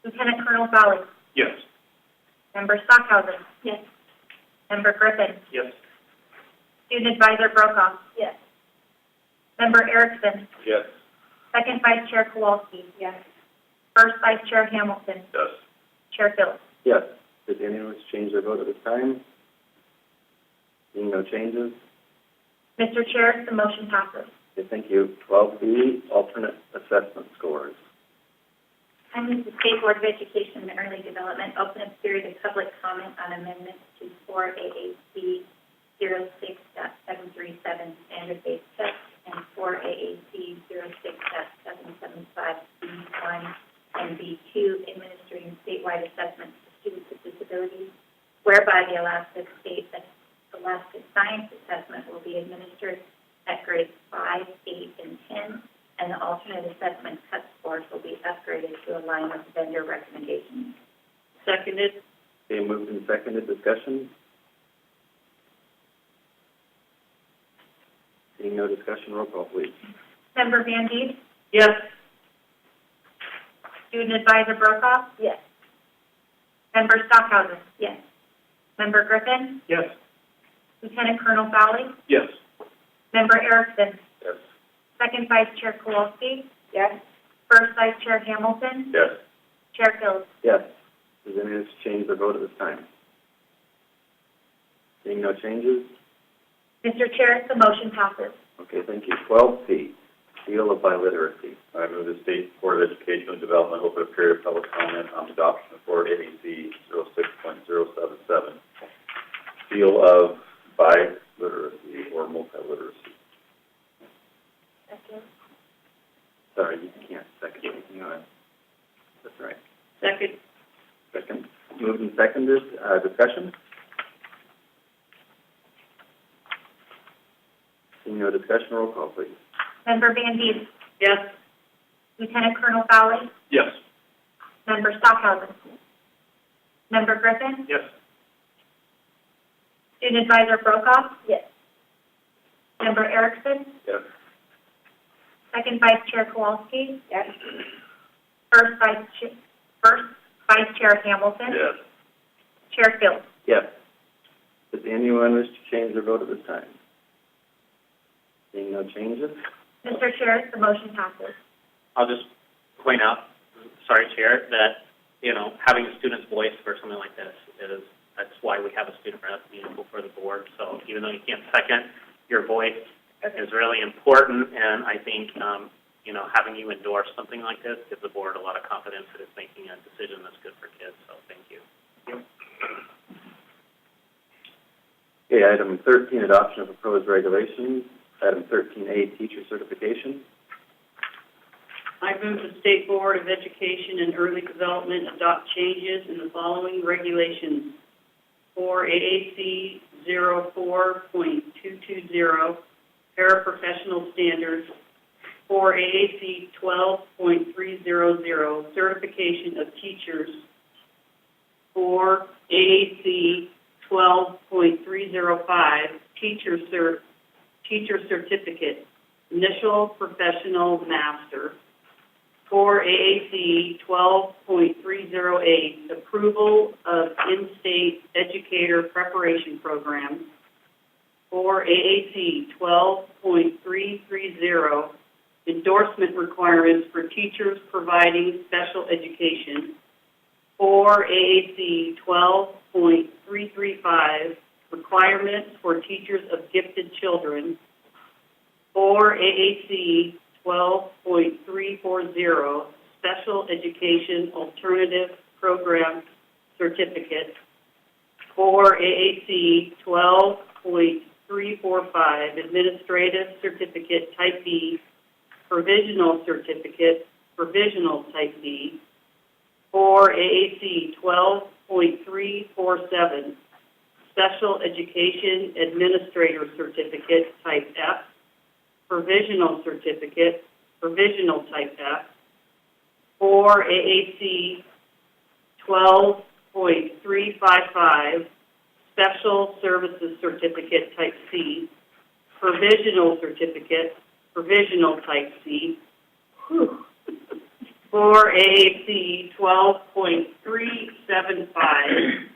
Lieutenant Colonel Fowley? Yes. Member Stockhausen? Yes. Member Griffin? Yes. Student Advisor Brokoff? Yes. Member Erickson? Yes. Second Vice Chair Kowalski? Yes. First Vice Chair Hamilton? Yes. Chair Fields? Yes. Does anyone wish to change their vote at this time? Seeing no changes? Mr. Chair, the motion passes. Okay, thank you. 12B, alternate assessment scores. I move the State Board of Education and Early Development open a period of public comment on amendments to 4 AAC 06.737 standard-based tests and 4 AAC 06.775 B1 and B2 administering statewide assessments for students with disabilities, whereby the Alaska Science Assessment will be administered at grades 5, 8, and pin, and the alternate assessment cut scores will be upgraded to align with vendor recommendations. Seconded. Okay, moved and seconded, discussion? Seeing no discussion, roll call, please. Member Van Deed? Yes. Student Advisor Brokoff? Yes. Member Stockhausen? Yes. Member Griffin? Yes. Lieutenant Colonel Fowley? Yes. Member Erickson? Yes. Second Vice Chair Kowalski? Yes. First Vice Chair Hamilton? Yes. Chair Fields? Yes. Does anyone wish to change their vote at this time? Seeing no changes? Mr. Chair, the motion passes. Okay, thank you. 12C, seal of biliteracy. I move the State Board of Education and Development open a period of public comment on the adoption of Board AAC 06.077, seal of biliteracy or multiliteracy. Second. Sorry, you can't second. Hang on. That's right. Second. Second. Moved and seconded. Discussion? Seeing no discussion, roll call, please. Member Van Deed? Yes. Lieutenant Colonel Fowley? Yes. Member Stockhausen? Member Griffin? Yes. Student Advisor Brokoff? Yes. Member Erickson? Yes. Second Vice Chair Kowalski? Yes. First Vice Chair Hamilton? Yes. Chair Fields? Yes. Does anyone wish to change their vote at this time? Seeing no changes? Mr. Chair, the motion passes. I'll just point out, sorry, Chair, that, having a student's voice for something like this that's why we have a student rep meaningful for the board. So even though you can't second, your voice is really important, and I think, having you endorse something like this gives the board a lot of confidence that it's making a decision that's good for kids, so thank you. Okay, item 13, adoption of proposed regulations. Item 13A, teacher certification. I move the State Board of Education and Early Development adopt changes in the following regulations. For AAC 04.220, paraprofessional standards. For AAC 12.300, certification of teachers. For AAC 12.305, teacher certificate, initial professional master. For AAC 12.308, approval of in-state educator preparation program. For AAC 12.330, endorsement requirements for teachers providing special education. For AAC 12.335, requirements for teachers of gifted children. For AAC 12.340, special education alternative program certificate. For AAC 12.345, administrative certificate type B, provisional certificate, provisional type B. For AAC 12.347, special education administrator certificate type F, provisional certificate, provisional type F. For AAC 12.355, special services certificate type C, provisional certificate, provisional type C. Whew. For AAC 12.375,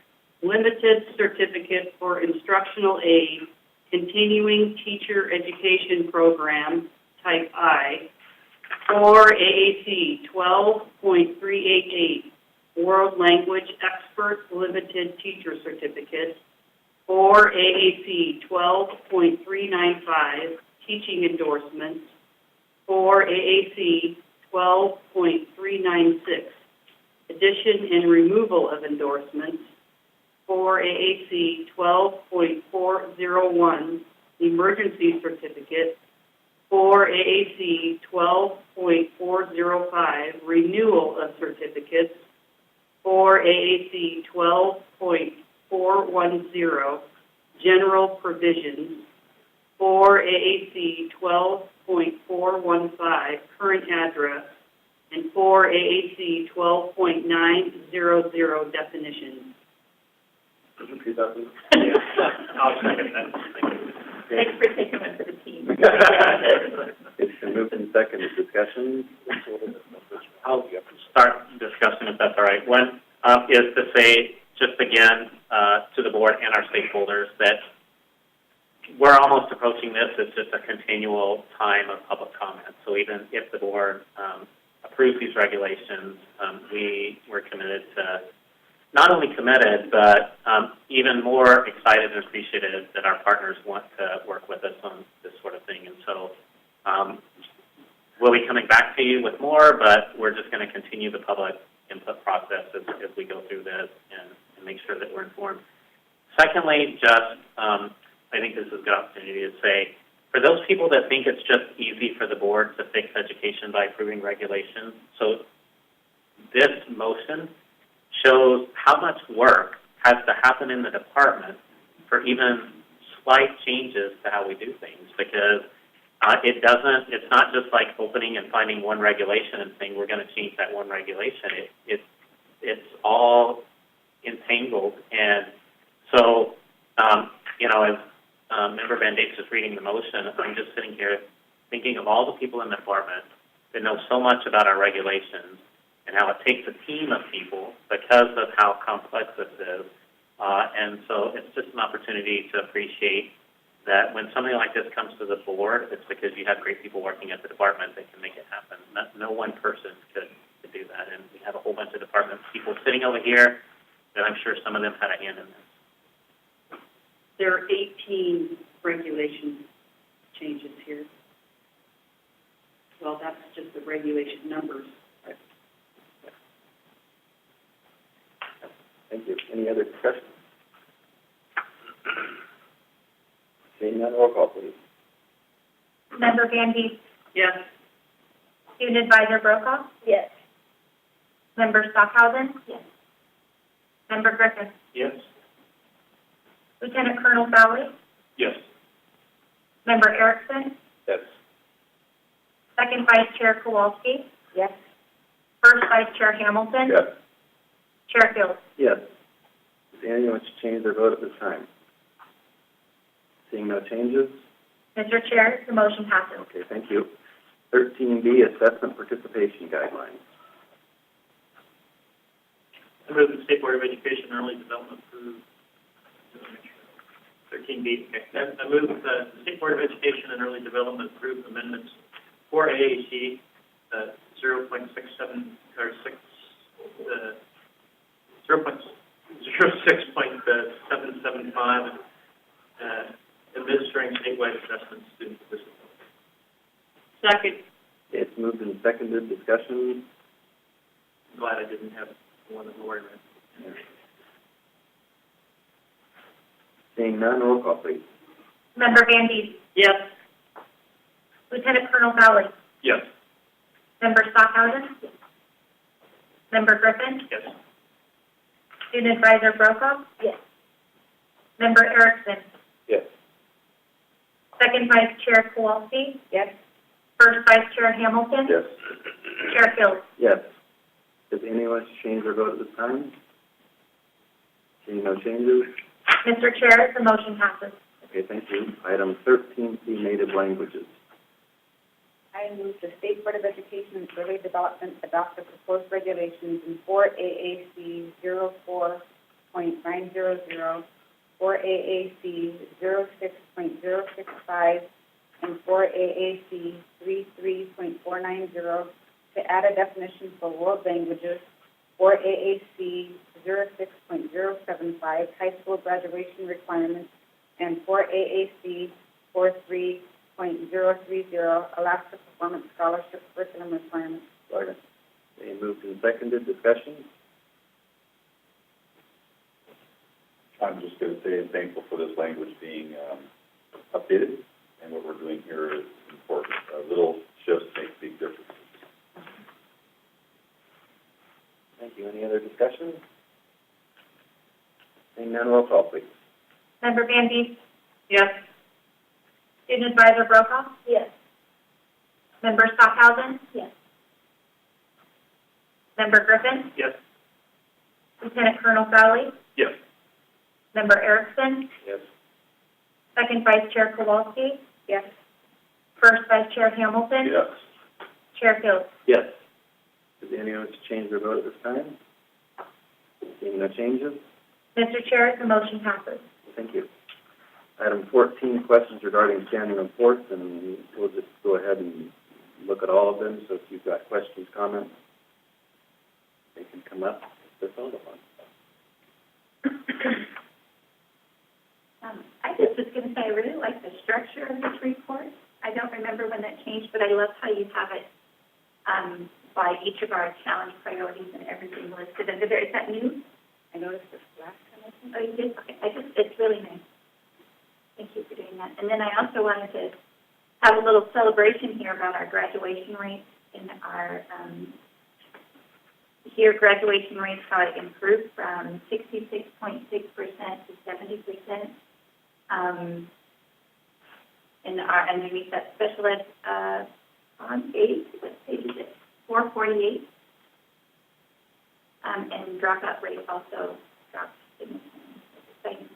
limited certificate for instructional aid, continuing teacher education program, type I. For AAC 12.388, world language expert, limited teacher certificate. For AAC 12.395, teaching endorsements. For AAC 12.396, addition and removal of endorsements. For AAC 12.401, emergency certificate. For AAC 12.405, renewal of certificates. For AAC 12.410, general provisions. For AAC 12.415, current address, and 4 AAC 12.900 definitions. Repeat that, please. I'll second that. Thanks for taking one for the team. It's been moved in second. Discussion. I'll start discussing if that's all right. One is to say, just again, to the board and our stakeholders that we're almost approaching this. It's just a continual time of public comment. So even if the board approves these regulations, we're committed to, not only committed, but even more excited and appreciative that our partners want to work with us on this sort of thing. And so we'll be coming back to you with more, but we're just going to continue the public input process as we go through this and make sure that we're informed. Secondly, just I think this is a good opportunity to say, for those people that think it's just easy for the board to fix education by approving regulations, so this motion shows how much work has to happen in the department for even slight changes to how we do things, because it's not just like opening and finding one regulation and saying we're going to change that one regulation. It's all entangled. And so, as Member Van Dates is reading the motion, I'm just sitting here thinking of all the people in the department that know so much about our regulations and how it takes a team of people because of how complex this is. And so it's just an opportunity to appreciate that when something like this comes to the board, it's because you have great people working at the department that can make it happen. No one person could do that. And we have a whole bunch of department people sitting over here that I'm sure some of them had a hand in this. There are 18 regulation changes here. Well, that's just the regulation numbers. Thank you. Any other discussion? Seeing none, roll call, please. Member Van Deep, Yes. Student Advisor Brokaw, Yes. Member Stockhausen, Yes. Member Griffin, Yes. Lieutenant Colonel Fowley, Yes. Member Erickson, Yes. Second Vice Chair Kowalski, Yes. First Vice Chair Hamilton, Yes. Chair Fields. Yes. Does anyone wish to change their vote at this time? Seeing no changes? Mr. Chair, the motion passes. Okay, thank you. 13B, Assessment Participation Guidelines. I move the State Board of Education Early Development approve 13B. Okay. I move the State Board of Education and Early Development approve amendments for AAC 0.67 or 0.06.775 administering statewide assessments to student discipline. Second. It's moved and seconded. Discussion. I'm glad I didn't have one that Lori read. Seeing none, roll call, please. Member Van Deep, Yes. Lieutenant Colonel Fowley, Yes. Member Stockhausen, Member Griffin, Yes. Student Advisor Brokaw, Yes. Member Erickson, Yes. Second Vice Chair Kowalski, Yes. First Vice Chair Hamilton, Yes. Chair Fields. Yes. Does anyone wish to change their vote at this time? Seeing no changes? Mr. Chair, the motion passes. Okay, thank you. Item 13C, Native Languages. I move the State Board of Education and Early Development adopt the proposed regulations in 4 AAC 04.900, 4 AAC 06.065, and 4 AAC 33.490 to add a definition for world languages, 4 AAC 06.075, high school graduation requirements, and 4 AAC 43.030, Alaska Performance Scholarship curriculum requirements. They moved and seconded. Discussion? I'm just going to say I'm thankful for this language being updated, and what we're doing here is important. Little shifts make big differences. Thank you. Any other discussion? Seeing none, roll call, please. Member Van Deep, Yes. Student Advisor Brokaw, Yes. Member Stockhausen? Yes. Member Griffin? Yes. Lieutenant Colonel Fowley? Yes. Member Erickson? Yes. Second Vice Chair Kowalski? Yes. First Vice Chair Hamilton? Yes. Chair Fields? Yes. Does anyone wish to change their vote at this time? Seeing no changes? Mr. Chair, the motion passes. Thank you. Item 14, questions regarding standing reports, and we'll just go ahead and look at all of them. So if you've got questions, comments, they can come up. They're called upon. I just was going to say, I really like the structure of this report. I don't remember when that changed, but I love how you have it by each of our challenge priorities and everything listed under there. Is that new? I noticed this last time. Oh, you did? Okay. It's really nice. Thank you for doing that. And then I also wanted to have a little celebration here about our graduation rates in our here graduation rates have improved from 66.6% to 70%. And our underneath that special ed on page, what page is it? 448. And dropout rate also dropped significantly. Thank you.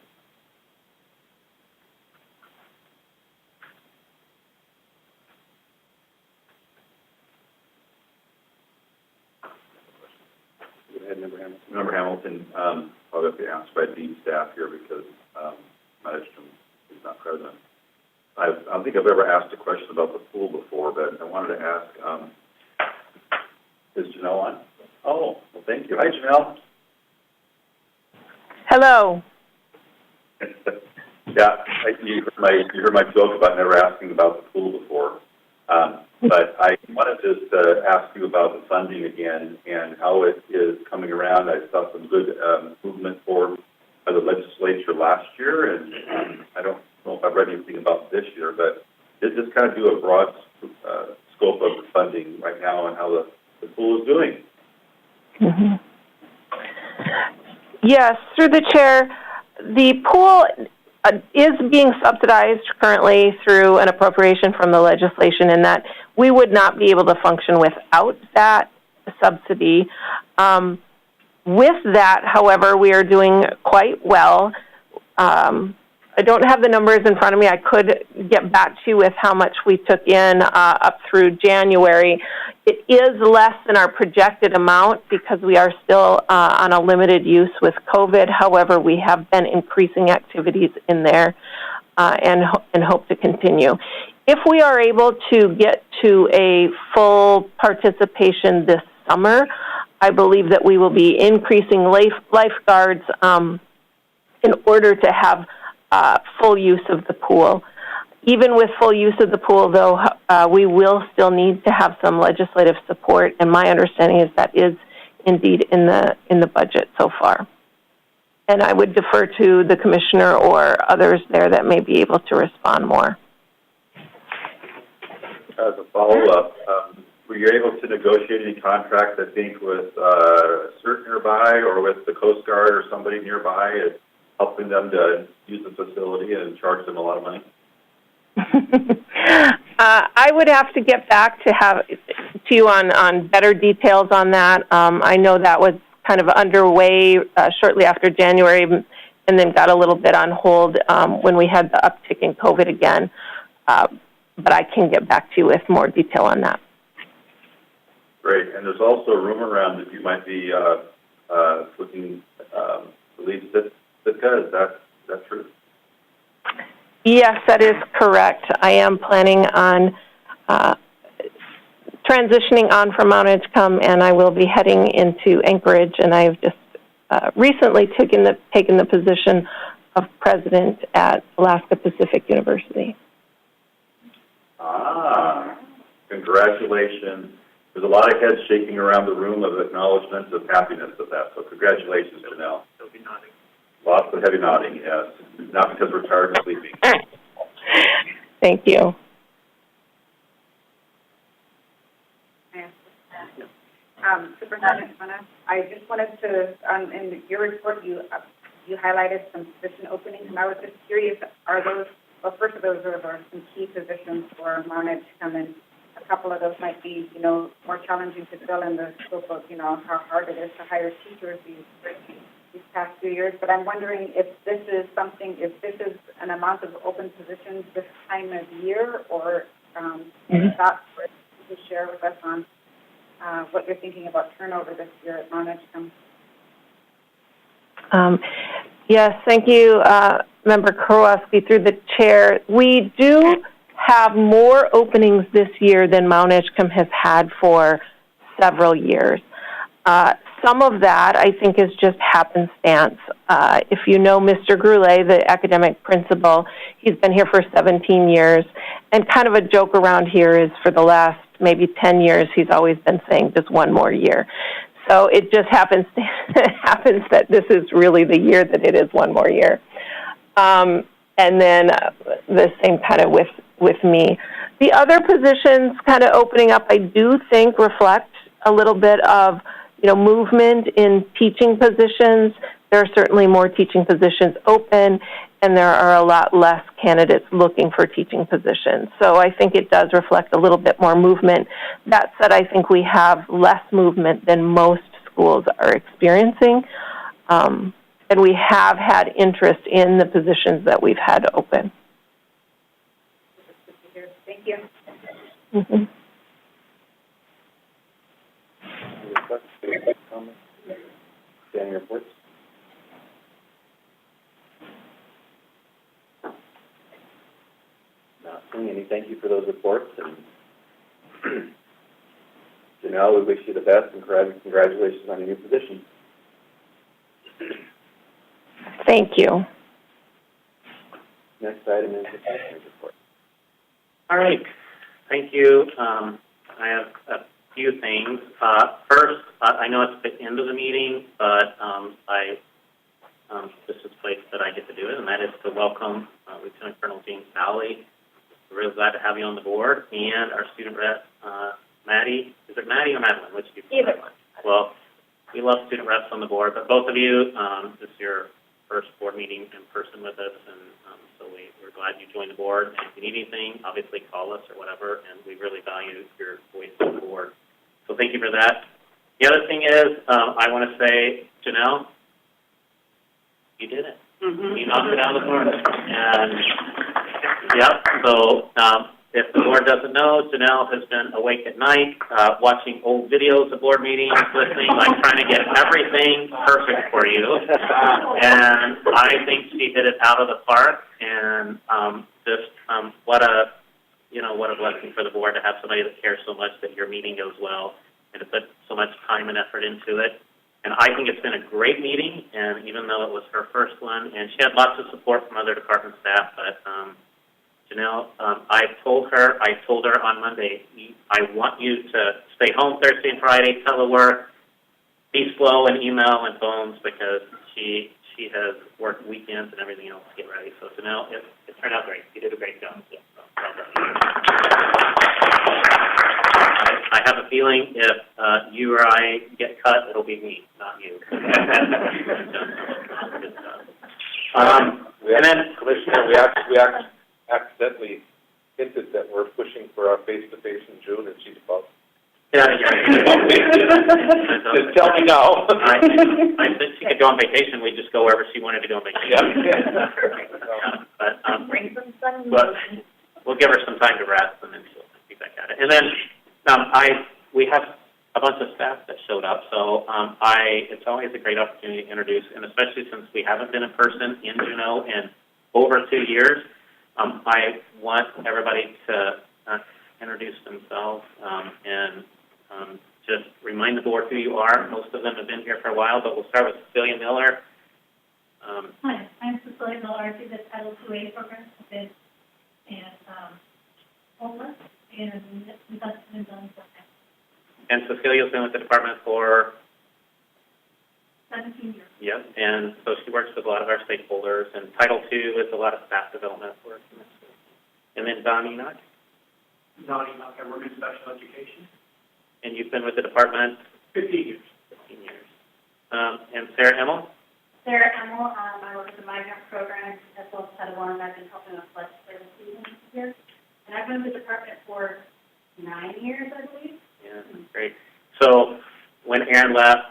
Go ahead, Member Hamilton. Member Hamilton, I'll have to ask by dean staff here because Management is not present. I don't think I've ever asked a question about the pool before, but I wanted to ask, is Janelle on? Oh, well, thank you. Hi, Janelle. Hello. Yeah, you heard my joke about never asking about the pool before. But I wanted to ask you about the funding again and how it is coming around. I saw some good movement for the legislature last year, and I don't know if I've read anything about this year, but just kind of do a broad scope of the funding right now and how the pool is doing. Mm-hmm. Yes, through the chair, the pool is being subsidized currently through an appropriation from the legislation, in that we would not be able to function without that subsidy. With that, however, we are doing quite well. I don't have the numbers in front of me. I could get back to you with how much we took in up through January. It is less than our projected amount because we are still on a limited use with COVID. However, we have been increasing activities in there and hope to continue. If we are able to get to a full participation this summer, I believe that we will be increasing lifeguards in order to have full use of the pool. Even with full use of the pool, though, we will still need to have some legislative support, and my understanding is that is indeed in the budget so far. And I would defer to the commissioner or others there that may be able to respond more. As a follow-up, were you able to negotiate any contracts, I think, with CERT nearby or with the Coast Guard or somebody nearby, helping them to use the facility and charge them a lot of money? I would have to get back to you on better details on that. I know that was kind of underway shortly after January and then got a little bit on hold when we had the uptick in COVID again. But I can get back to you with more detail on that. Great. And there's also a rumor around that you might be looking to leave Sitka. Is that true? Yes, that is correct. I am planning on transitioning on from Mount Edgecombe, and I will be heading into Anchorage. And I've just recently taken the position of president at Alaska Pacific University. Congratulations. There's a lot of heads shaking around the room of acknowledgement of happiness of that. So congratulations, Janelle. They'll be nodding. Lots of heavy nodding, yes. Not because we're tired of sleeping. Thank you. Superintendent Mona, I just wanted to, in your report, you highlighted some position openings, and I was just curious, are those, well, first of those are some key positions for Mount Edgecombe, and a couple of those might be, you know, more challenging to fill in the scope of, you know, how hard it is to hire teachers these past few years. But I'm wondering if this is an amount of open positions this time of year, or if that's what you could share with us on what you're thinking about turnover this year at Mount Edgecombe. Yes, thank you, Member Kowalski, through the chair. We do have more openings this year than Mount Edgecombe has had for several years. Some of that, I think, is just happenstance. If you know Mr. Groulet, the academic principal, he's been here for 17 years, and kind of a joke around here is for the last maybe 10 years, he's always been saying just one more year. So it just happens that this is really the year that it is one more year. And then the same kind of with me. The other positions kind of opening up, I do think, reflect a little bit of, you know, movement in teaching positions. There are certainly more teaching positions open, and there are a lot less candidates looking for teaching positions. So I think it does reflect a little bit more movement. That said, I think we have less movement than most schools are experiencing. And we have had interest in the positions that we've had open. Thank you. Mm-hmm. Any questions, comments? Standing reports? Not seeing any. Thank you for those reports. And Janelle, we wish you the best and congratulations on your new position. Thank you. Next item is the commissioner's report. All right. Thank you. I have a few things. First, I know it's the end of the meeting, but this is the place that I get to do it, and that is to welcome Lieutenant Colonel James Bowley. We're really glad to have you on the board, and our student rep, Maddie. Is it Maddie or Madeline? Which do you Either one. Well, we love student reps on the board, but both of you, this is your first board meeting in person with us, and so we're glad you joined the board. And if you need anything, obviously call us or whatever, and we really value your voice on the board. So thank you for that. The other thing is, I want to say, Janelle, you did it. Mm-hmm. You knocked it out of the park. And, yep, so if the board doesn't know, Janelle has been awake at night, watching old videos of board meetings, listening, like trying to get everything perfect for you. And I think she hit it out of the park. And what a blessing for the board to have somebody that cares so much that your meeting goes well and to put so much time and effort into it. And I think it's been a great meeting, and even though it was her first one, and she had lots of support from other department staff, but Janelle, I told her on Monday, I want you to stay home Thursday and Friday, telework, be slow in email and phones, because she has worked weekends and everything else to get ready. So Janelle, it turned out great. You did a great job. So, I have a feeling if you or I get cut, it'll be me, not you. And then, Commissioner, we accidentally hinted that we're pushing for our face-to-face in June, and she's about. Yeah. Just tell me now. I said she could go on vacation. We'd just go wherever she wanted to go on vacation. Bring some sun. But we'll give her some time to rest, and then she'll be back at it. And then we have a bunch of staff that showed up, so it's always a great opportunity to introduce, and especially since we haven't been in person in Juneau in over 2 years, I want everybody to introduce themselves and just remind the board who you are. Most of them have been here for a while, but we'll start with Cecilia Miller. Hi, I'm Cecilia Miller. I do the Title II-A program. I've been homeless and invested in zones. And Cecilia's been with the department for 17 years. Yep, and so she works with a lot of our stakeholders, and Title II is a lot of staff development work. And then Don Enoch. Don Enoch, I work in special education. And you've been with the department? 15 years. 15 years. And Sarah Emmel? Sarah Emmel, I work with the migrant program as well as Title I. I've been helping with legislative season here. And I've been with the department for 9 years, I believe. Yeah, great. So when Aaron left,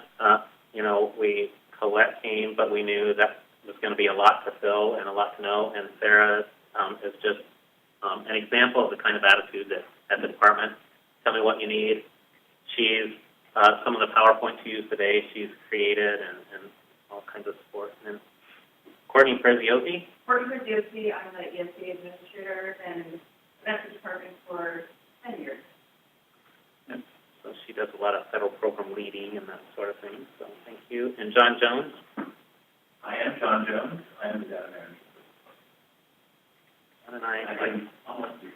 Colette came, but we knew that was going to be a lot to fill and a lot to know. And Sarah is just an example of the kind of attitude that at the department. Tell me what you need. She's some of the PowerPoints you used today. She's created and all kinds of support. And then Courtney Preziosi. Courtney Preziosi, I'm the ESC administrator and events department for 10 years. And so she does a lot of federal program leading and that sort of thing. So thank you. And John Jones. I am John Jones. I am the data manager. John and I almost 3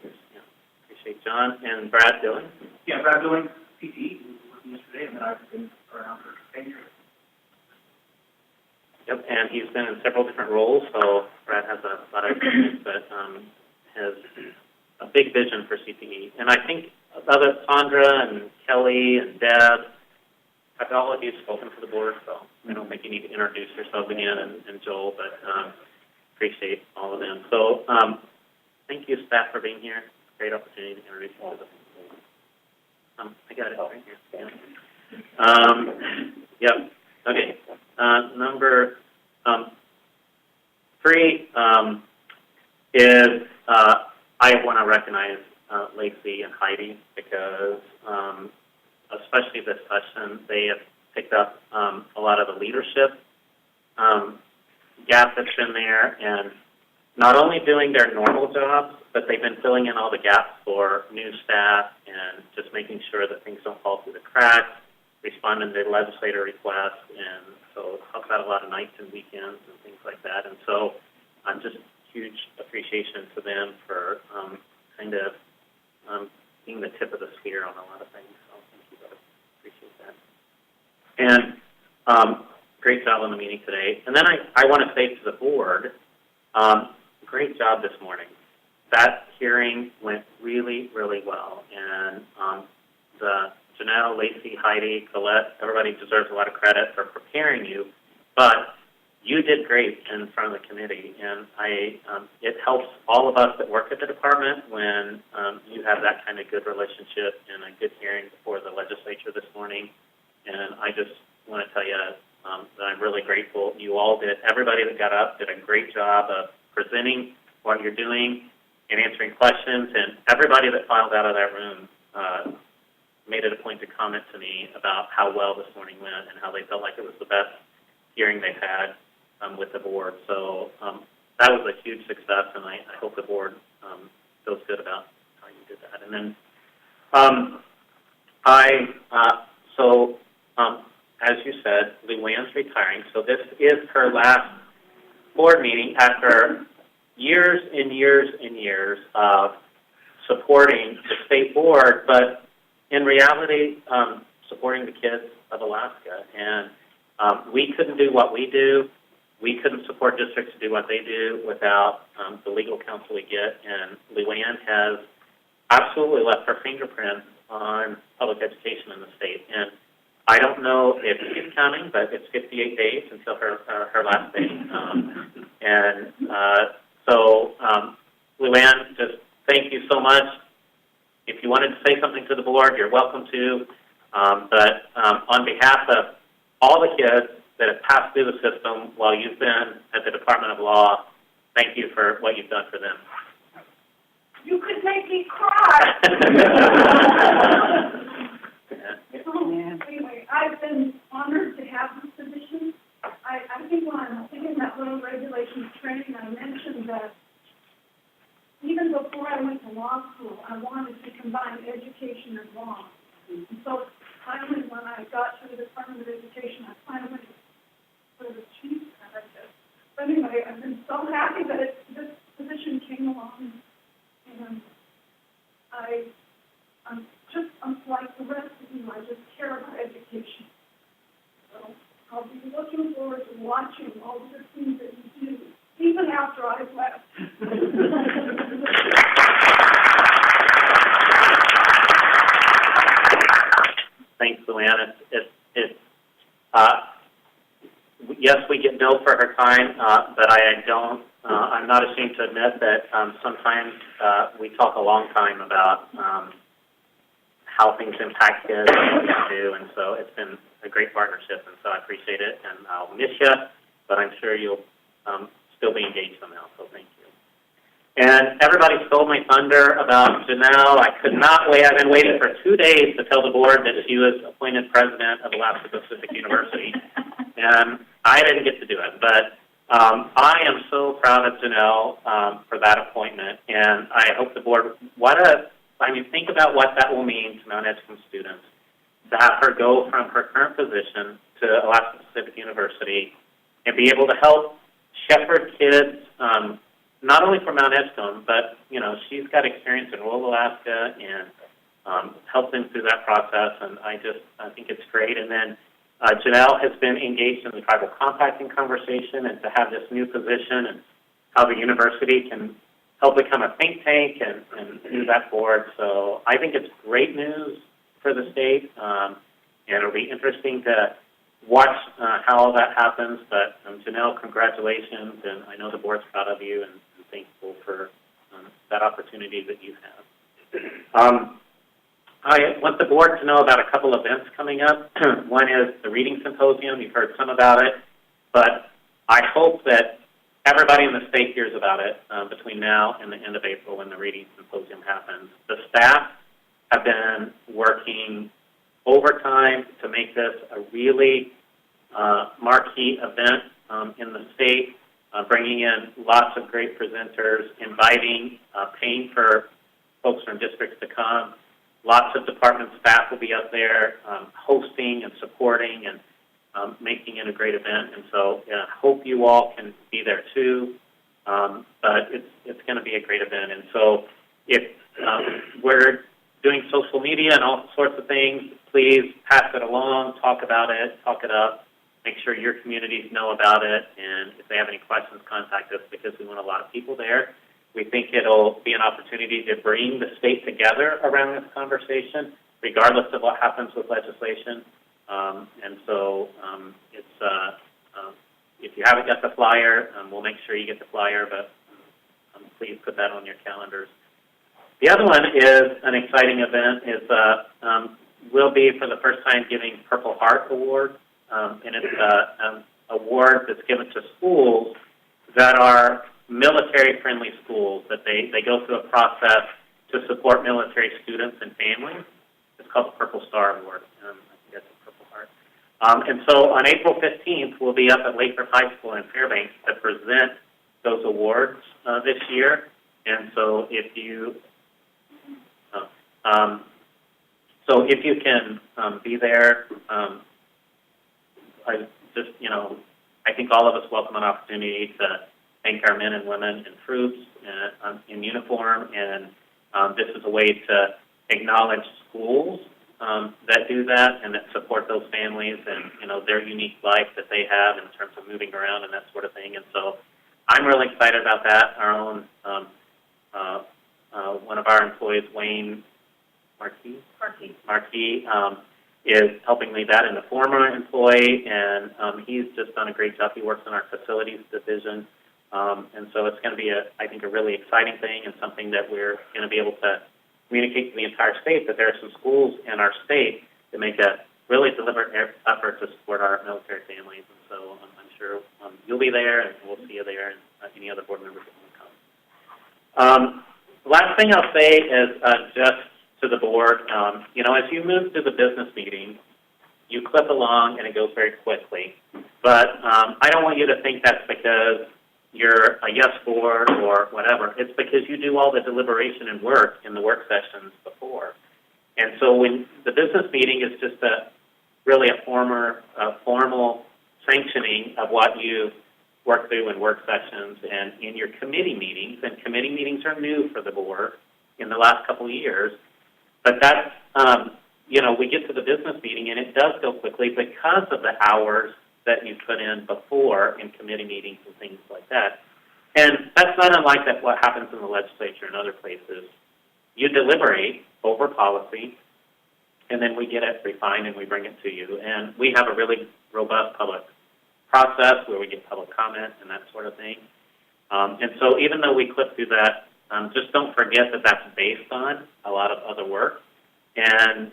years. Yeah, appreciate John. And Brad Dillon. Yeah, Brad Dillon, PTE, who was working yesterday, and then I've been around for 10 years. Yep, and he's been in several different roles, so Brad has a lot of experience, but has a big vision for CPE. And I think other Sandra and Kelly and Deb, have all of you spoken to the board, so I don't think you need to introduce yourself again, and Joel, but appreciate all of them. So thank you, staff, for being here. Great opportunity to introduce you to the I got it right here. Yeah. Yep. Okay. Number 3 is I want to recognize Lacey and Heidi because especially this session, they have picked up a lot of the leadership gap that's been there, and not only doing their normal jobs, but they've been filling in all the gaps for new staff and just making sure that things don't fall through the cracks, responding to legislator requests, and so talk about a lot of nights and weekends and things like that. And so just huge appreciation to them for kind of being the tip of the spear on a lot of things. So thank you both. Appreciate that. And great job on the meeting today. And then I want to say to the board, great job this morning. That hearing went really, really well. And the Janelle, Lacey, Heidi, Colette, everybody deserves a lot of credit for preparing you, but you did great in front of the committee, and it helps all of us that work at the department when you have that kind of good relationship and a good hearing before the legislature this morning. And I just want to tell you that I'm really grateful. You all did, everybody that got up did a great job of presenting what you're doing and answering questions, and everybody that filed out of that room made it a point to comment to me about how well this morning went and how they felt like it was the best hearing they've had with the board. So that was a huge success, and I hope the board feels good about how you did that. And then as you said, Luann's retiring, so this is her last board meeting after years and years and years of supporting the state board, but in reality, supporting the kids of Alaska. And we couldn't do what we do. We couldn't support districts to do what they do without the legal counsel we get. And Luann has absolutely left her fingerprints on public education in the state. And I don't know if she's counting, but it's 58 days until her last day. So Luann, just thank you so much. If you wanted to say something to the board, you're welcome to. But on behalf of all the kids that have passed through the system while you've been at the Department of Law, thank you for what you've done for them. You could make me cry. Anyway, I've been honored to have this position. I think when I'm thinking that little regulations training, I mentioned that even before I went to law school, I wanted to combine education and law. And so finally, when I got to the Department of Education, I finally went for the chief emeritus. But anyway, I've been so happy that this position came along, and I'm like the rest of you. I just care about education. So I'll be looking forward to watching all the good things that you do, even after I've left. Thanks, Luann. Yes, we get billed for her time, but I don't I'm not ashamed to admit that sometimes we talk a long time about how things impact kids and what we can do, and so it's been a great partnership, and so I appreciate it, and I'll miss you, but I'm sure you'll still be engaged somehow, so thank you. And everybody stole my thunder about Janelle. I could not wait. I've been waiting for 2 days to tell the board that she was appointed president of Alaska Pacific University, and I didn't get to do it, but I am so proud of Janelle for that appointment, and I hope the board, think about what that will mean to Mount Edgecombe students, to have her go from her current position to Alaska Pacific University and be able to help shepherd kids, not only for Mount Edgecombe, but, she's got experience in rural Alaska and help them through that process, and I think it's great. And then Janelle has been engaged in the tribal compacting conversation, and to have this new position and how the university can help become a think tank and move that forward. So I think it's great news for the state, and it'll be interesting to watch how that happens. But Janelle, congratulations, and I know the board's proud of you and thankful for that opportunity that you have. I want the board to know about a couple events coming up. One is the Reading Symposium. You've heard some about it, but I hope that everybody in the state hears about it between now and the end of April when the Reading Symposium happens. The staff have been working overtime to make this a really marquee event in the state, bringing in lots of great presenters, inviting, paying for folks from districts to come. Lots of department staff will be up there hosting and supporting and making it a great event. And so I hope you all can be there too. But it's going to be a great event. And so if we're doing social media and all sorts of things, please pass it along, talk about it, talk it up, make sure your communities know about it. And if they have any questions, contact us because we want a lot of people there. We think it'll be an opportunity to bring the state together around this conversation, regardless of what happens with legislation. And so if you haven't got the flyer, we'll make sure you get the flyer, but please put that on your calendars. The other one is an exciting event. We'll be, for the first time, giving Purple Heart Award, and it's an award that's given to schools that are military-friendly schools, that they go through a process to support military students and families. It's called the Purple Star Award. I think that's a Purple Heart. And so on April 15th, we'll be up at Lathrop High School in Fairbanks to present those awards this year. And so if you can be there, I think all of us welcome an opportunity to thank our men and women in troops in uniform, and this is a way to acknowledge schools that do that and that support those families and their unique life that they have in terms of moving around and that sort of thing. And so I'm really excited about that. Our own one of our employees, Wayne Marquis, is helping lead that, and a former employee, and he's just done a great job. He works in our facilities division. And so it's going to be, I think, a really exciting thing and something that we're going to be able to communicate to the entire state that there are some schools in our state that make a really deliberate effort to support our military families. And so I'm sure you'll be there, and we'll see you there, and any other board members that want to come. The last thing I'll say is just to the board, as you move through the business meeting, you clip along and it goes very quickly. But I don't want you to think that's because you're a yes board or whatever. It's because you do all the deliberation and work in the work sessions before. And so when the business meeting is just really a formal sanctioning of what you work through in work sessions and in your committee meetings, and committee meetings are new for the board in the last couple of years. But that's, we get to the business meeting and it does go quickly because of the hours that you put in before in committee meetings and things like that. And that's not unlike what happens in the legislature and other places. You deliberate over policy, and then we get it refined and we bring it to you. And we have a really robust public process where we get public comment and that sort of thing. And so even though we clip through that, just don't forget that that's based on a lot of other work. And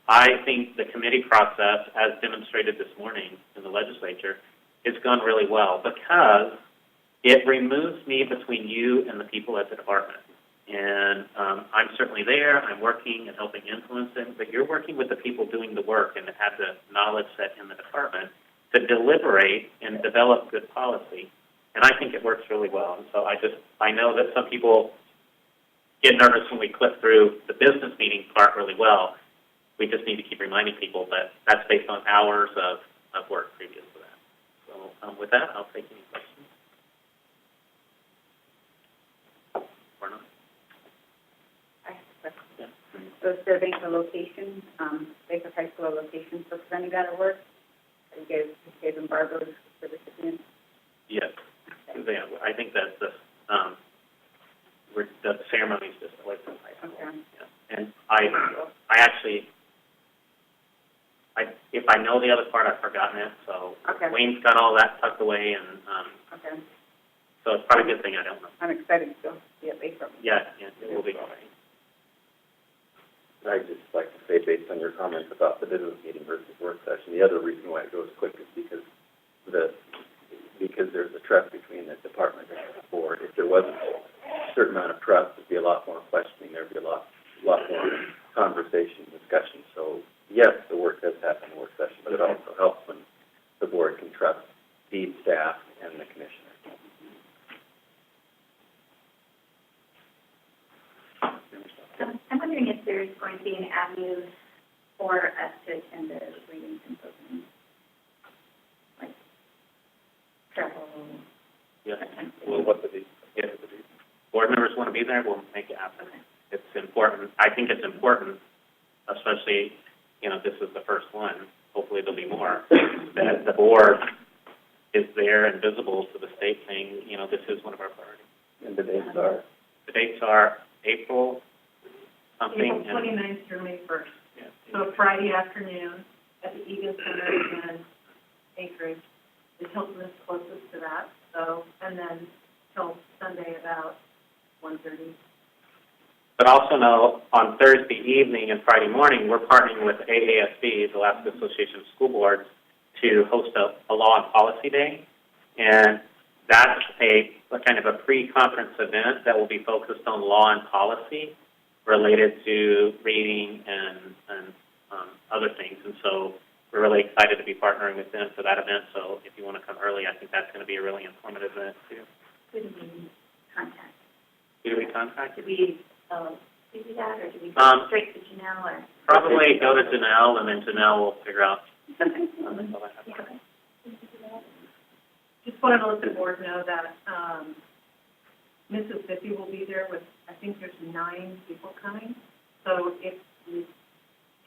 I think the committee process, as demonstrated this morning in the legislature, has gone really well because it removes me between you and the people at the department. And I'm certainly there, I'm working and helping influence them, but you're working with the people doing the work and that have the knowledge set in the department to deliberate and develop good policy. And I think it works really well. And so I know that some people get nervous when we clip through the business meeting part really well. We just need to keep reminding people that that's based on hours of work previous to that. So with that, I'll take any questions. Or not? I have a question. So surveying the location, Baker High School location for presenting that work, you gave them Barbara's for the recipients? Yes. Yeah, I think that the ceremony is just away from high school. Okay. Yeah. And I actually, if I know the other part, I've forgotten it. So okay. Wayne's got all that tucked away, and okay. So it's probably a good thing I don't know. I'm excited to see it later. Yeah, it will be great. I'd just like to say, based on your comments about the business meeting versus work session, the other reason why it goes quick is because there's a trust between the department and the board. If there wasn't a certain amount of trust, there'd be a lot more questioning. There'd be a lot more conversation, discussion. So yes, the work does happen in work session, but it also helps when the board can trust the staff and the commissioner. I'm wondering if there's going to be an avenue for us to attend the reading symposium, like travel. Yes. Well, if board members want to be there, we'll make it happen. It's important. I think it's important, especially, this is the first one. Hopefully there'll be more. That the board is there and visible to the state saying, this is one of our priorities. And the dates are? The dates are April something. April 29th through May 1st. Yeah. So Friday afternoon at the Egan Center in Anchorage. The Hilton is closest to that. So, and then till Sunday about 1:30. But also know on Thursday evening and Friday morning, we're partnering with AASB, the Alaska Association of School Boards, to host a law and policy day. And that's a kind of a pre-conference event that will be focused on law and policy related to reading and other things. And so we're really excited to be partnering with them for that event. So if you want to come early, I think that's going to be a really informative event too. Who do we contact? Who do we contact? Do we do that, or do we go straight to Janelle? Or? Probably go to Janelle, and then Janelle will figure out. Just wanted to let the board know that Mississippi will be there with, I think there's 9 people coming. So if you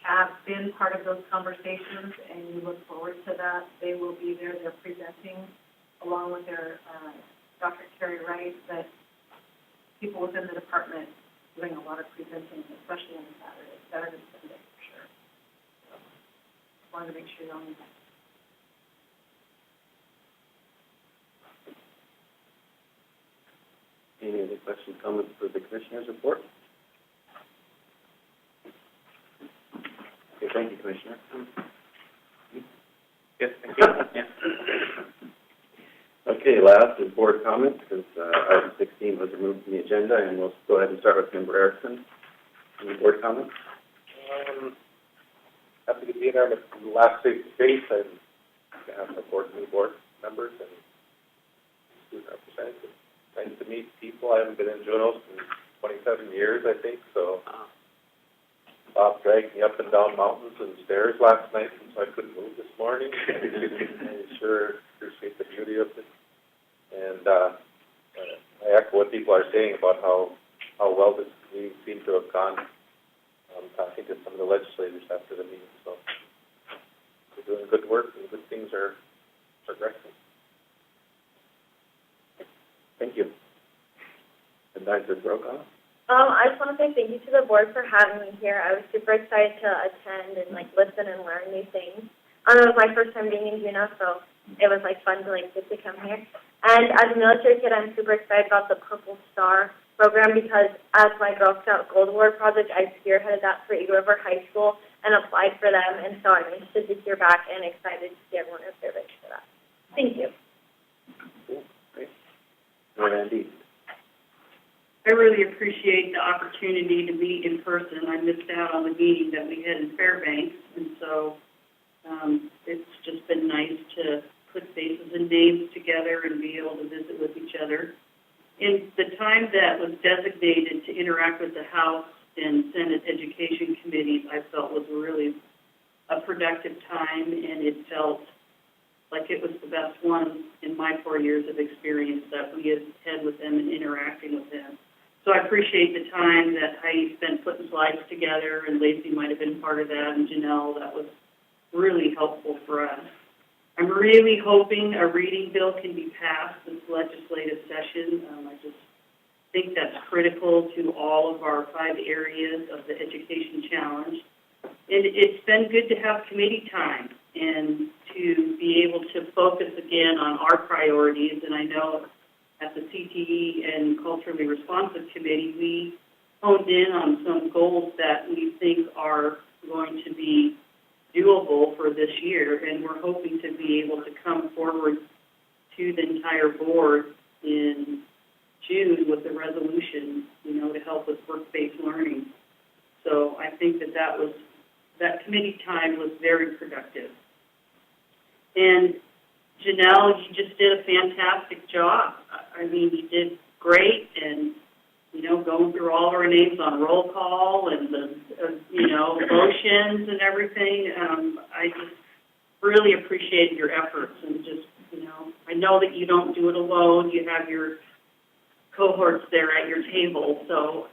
have been part of those conversations and you look forward to that, they will be there. They're presenting along with their Dr. Carrie Wright, but people within the department doing a lot of presenting, especially on Saturday and Sunday for sure. So just wanted to make sure you're on that. Any other questions, comments for the commissioner's report? Okay, thank you, Commissioner. Yes, thank you. Yeah. Okay, last is board comments, because item 16 was removed from the agenda, and we'll go ahead and start with Member Erickson. Any board comments? Happy to be there with the last face-to-face and to have support from the board members and student representatives. Nice to meet people. I haven't been in Juneau in 27 years, I think, so Bob dragged me up and down mountains and stairs last night, and so I couldn't move this morning. I sure appreciate the beauty of it. And I echo what people are saying about how well this meeting seemed to have gone. Talking to some of the legislators after the meeting, so we're doing good work and good things are progressing. Thank you. And Dr. Brokaw? I just want to say thank you to the board for having me here. I was super excited to attend and listen and learn new things. It was my first time being in Juneau, so it was like fun to like get to come here. And as a military kid, I'm super excited about the Purple Star program because as my Girl Scout Gold Award project, I spearheaded that for Eagle River High School and applied for them. And so I'm interested to hear back and excited to see everyone if they're ready for that. Thank you. Cool. Great. Randy. I really appreciate the opportunity to meet in person. I missed out on the meeting that we had in Fairbanks, and so it's just been nice to put faces and names together and be able to visit with each other. In the time that was designated to interact with the House and Senate Education Committees, I felt was really a productive time, and it felt like it was the best one in my 4 years of experience that we have had with them and interacting with them. So I appreciate the time that Heidi spent putting slides together, and Lacey might have been part of that, and Janelle. That was really helpful for us. I'm really hoping a reading bill can be passed this legislative session. I just think that's critical to all of our 5 areas of the education challenge. And it's been good to have committee time and to be able to focus again on our priorities. And I know at the CTE and Culturally Responsive Committee, we honed in on some goals that we think are going to be doable for this year, and we're hoping to be able to come forward to the entire board in June with a resolution, to help with work-based learning. So I think that committee time was very productive. And Janelle, you just did a fantastic job. I mean, you did great, and going through all of our names on roll call and the motions and everything. I just really appreciate your efforts, and just I know that you don't do it alone. You have your cohorts there at your table, so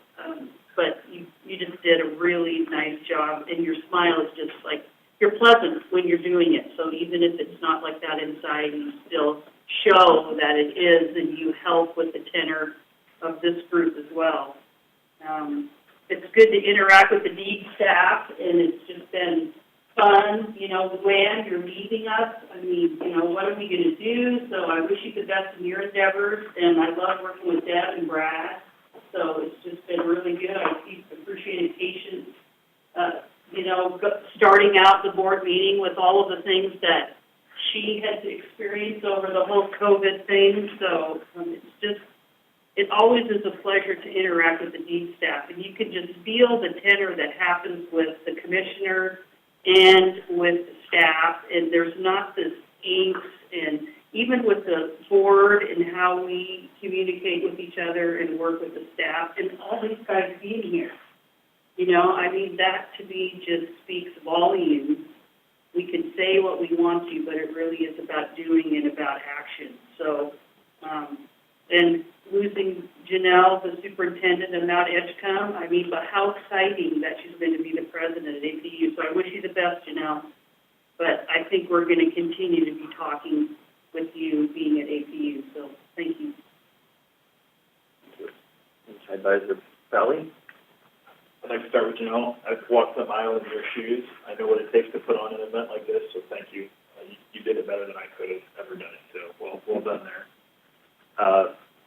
but you just did a really nice job, and your smile is just like, you're pleasant when you're doing it. So even if it's not like that inside, you still show that it is, and you help with the tenor of this group as well. It's good to interact with the DEED staff, and it's just been fun. Luann, you're leaving us. I mean, what are we going to do? So I wish you the best in your endeavors, and I love working with Deb and Brad. So it's just been really good. I appreciated patience, starting out the board meeting with all of the things that she had experienced over the whole COVID thing. So it always is a pleasure to interact with the DEED staff, and you can just feel the tenor that happens with the commissioner and with the staff, and there's not this angst, and even with the board and how we communicate with each other and work with the staff, and all these guys being here. That to me just speaks volumes. We can say what we want to, but it really is about doing and about action. So, and losing Janelle, the superintendent of Mount Edgecombe, but how exciting that she's going to be the president at APU. So I wish you the best, Janelle. But I think we're going to continue to be talking with you being at APU. So thank you. Advisor Valley. I'd like to start with Janelle. I've walked the mile in your shoes. I know what it takes to put on an event like this, so thank you. You did it better than I could have ever done it, so well done there.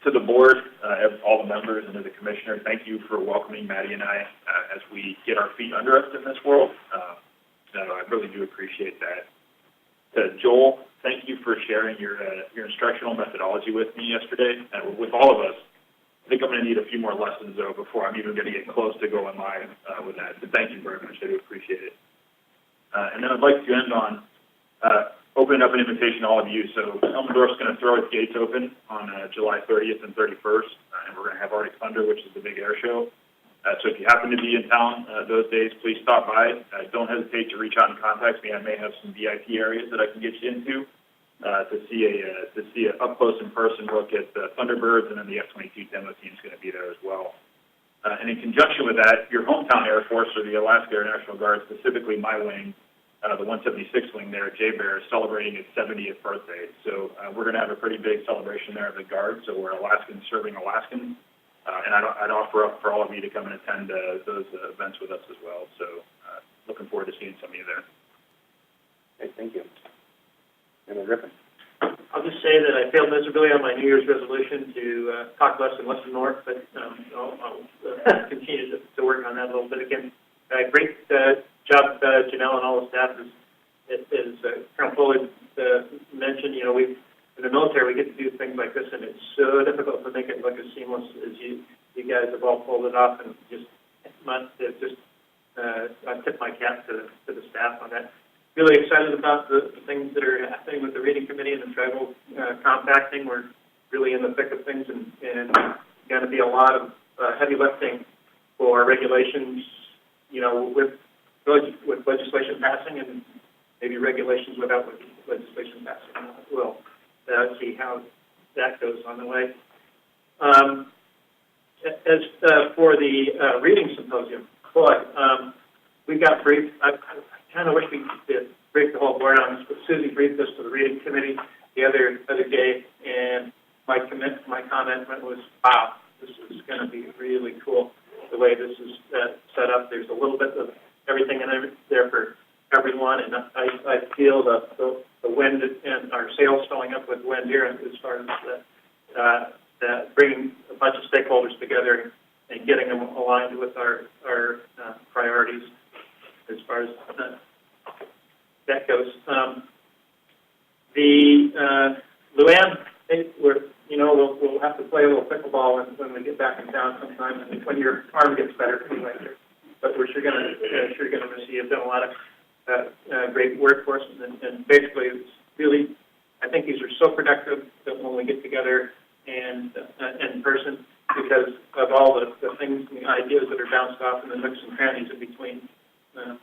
To the board, all the members, and to the commissioner, thank you for welcoming Maddie and I as we get our feet under us in this world. I really do appreciate that. To Joel, thank you for sharing your instructional methodology with me yesterday, and with all of us. I think I'm going to need a few more lessons, though, before I'm even going to get close to going live with that. So thank you very much. I do appreciate it. And then I'd like to end on opening up an invitation to all of you. So Elmendorf's going to throw its gates open on July 30th and 31st, and we're going to have Arctic Thunder, which is the big air show. So if you happen to be in town those days, please stop by. Don't hesitate to reach out and contact me. I may have some VIP areas that I can get you into. To see a up close and person look at the Thunderbirds, and then the F-22 demo team is going to be there as well. And in conjunction with that, your hometown Air Force, or the Alaska Air National Guard, specifically my wing, the 176 wing there at J-Bear, is celebrating its 70th birthday. So we're going to have a pretty big celebration there of the Guard. So we're Alaskans serving Alaskans, and I'd offer up for all of you to come and attend those events with us as well. So looking forward to seeing some of you there. Okay, thank you. And then Griffin. say that I failed miserably on my New Year's resolution to talk less and listen more, but I'll continue to work on that a little bit again. Great job, Janelle and all the staff. As Colonel Foley mentioned, we in the military we get to do things like this, and it's so difficult to make it look as seamless as you guys have all pulled it off, and I tip my cap to the staff on that. Really excited about the things that are happening with the reading committee and the tribal compacting. We're really in the thick of things, and going to be a lot of heavy lifting for regulations, with legislation passing, and maybe regulations without legislation passing. We'll see how that goes on the way. As for the reading symposium, we got briefed. I kind of wish we could break the whole board on this, but Susie briefed us to the reading committee the other day, and my comment was, wow, this is going to be really cool the way this is set up. There's a little bit of everything in there for everyone, and I feel the wind and our sails filling up with wind here as far as bringing a bunch of stakeholders together and getting them aligned with our priorities as far as that goes. Luann, we'll have to play a little pickleball when we get back in town sometime, and when your arm gets better, anyway. But we're sure going to miss you. You've done a lot of great work for us, and basically, it's really, I think these are so productive that when we get together and in person, because of all the things and the ideas that are bounced off in the nooks and crannies in between the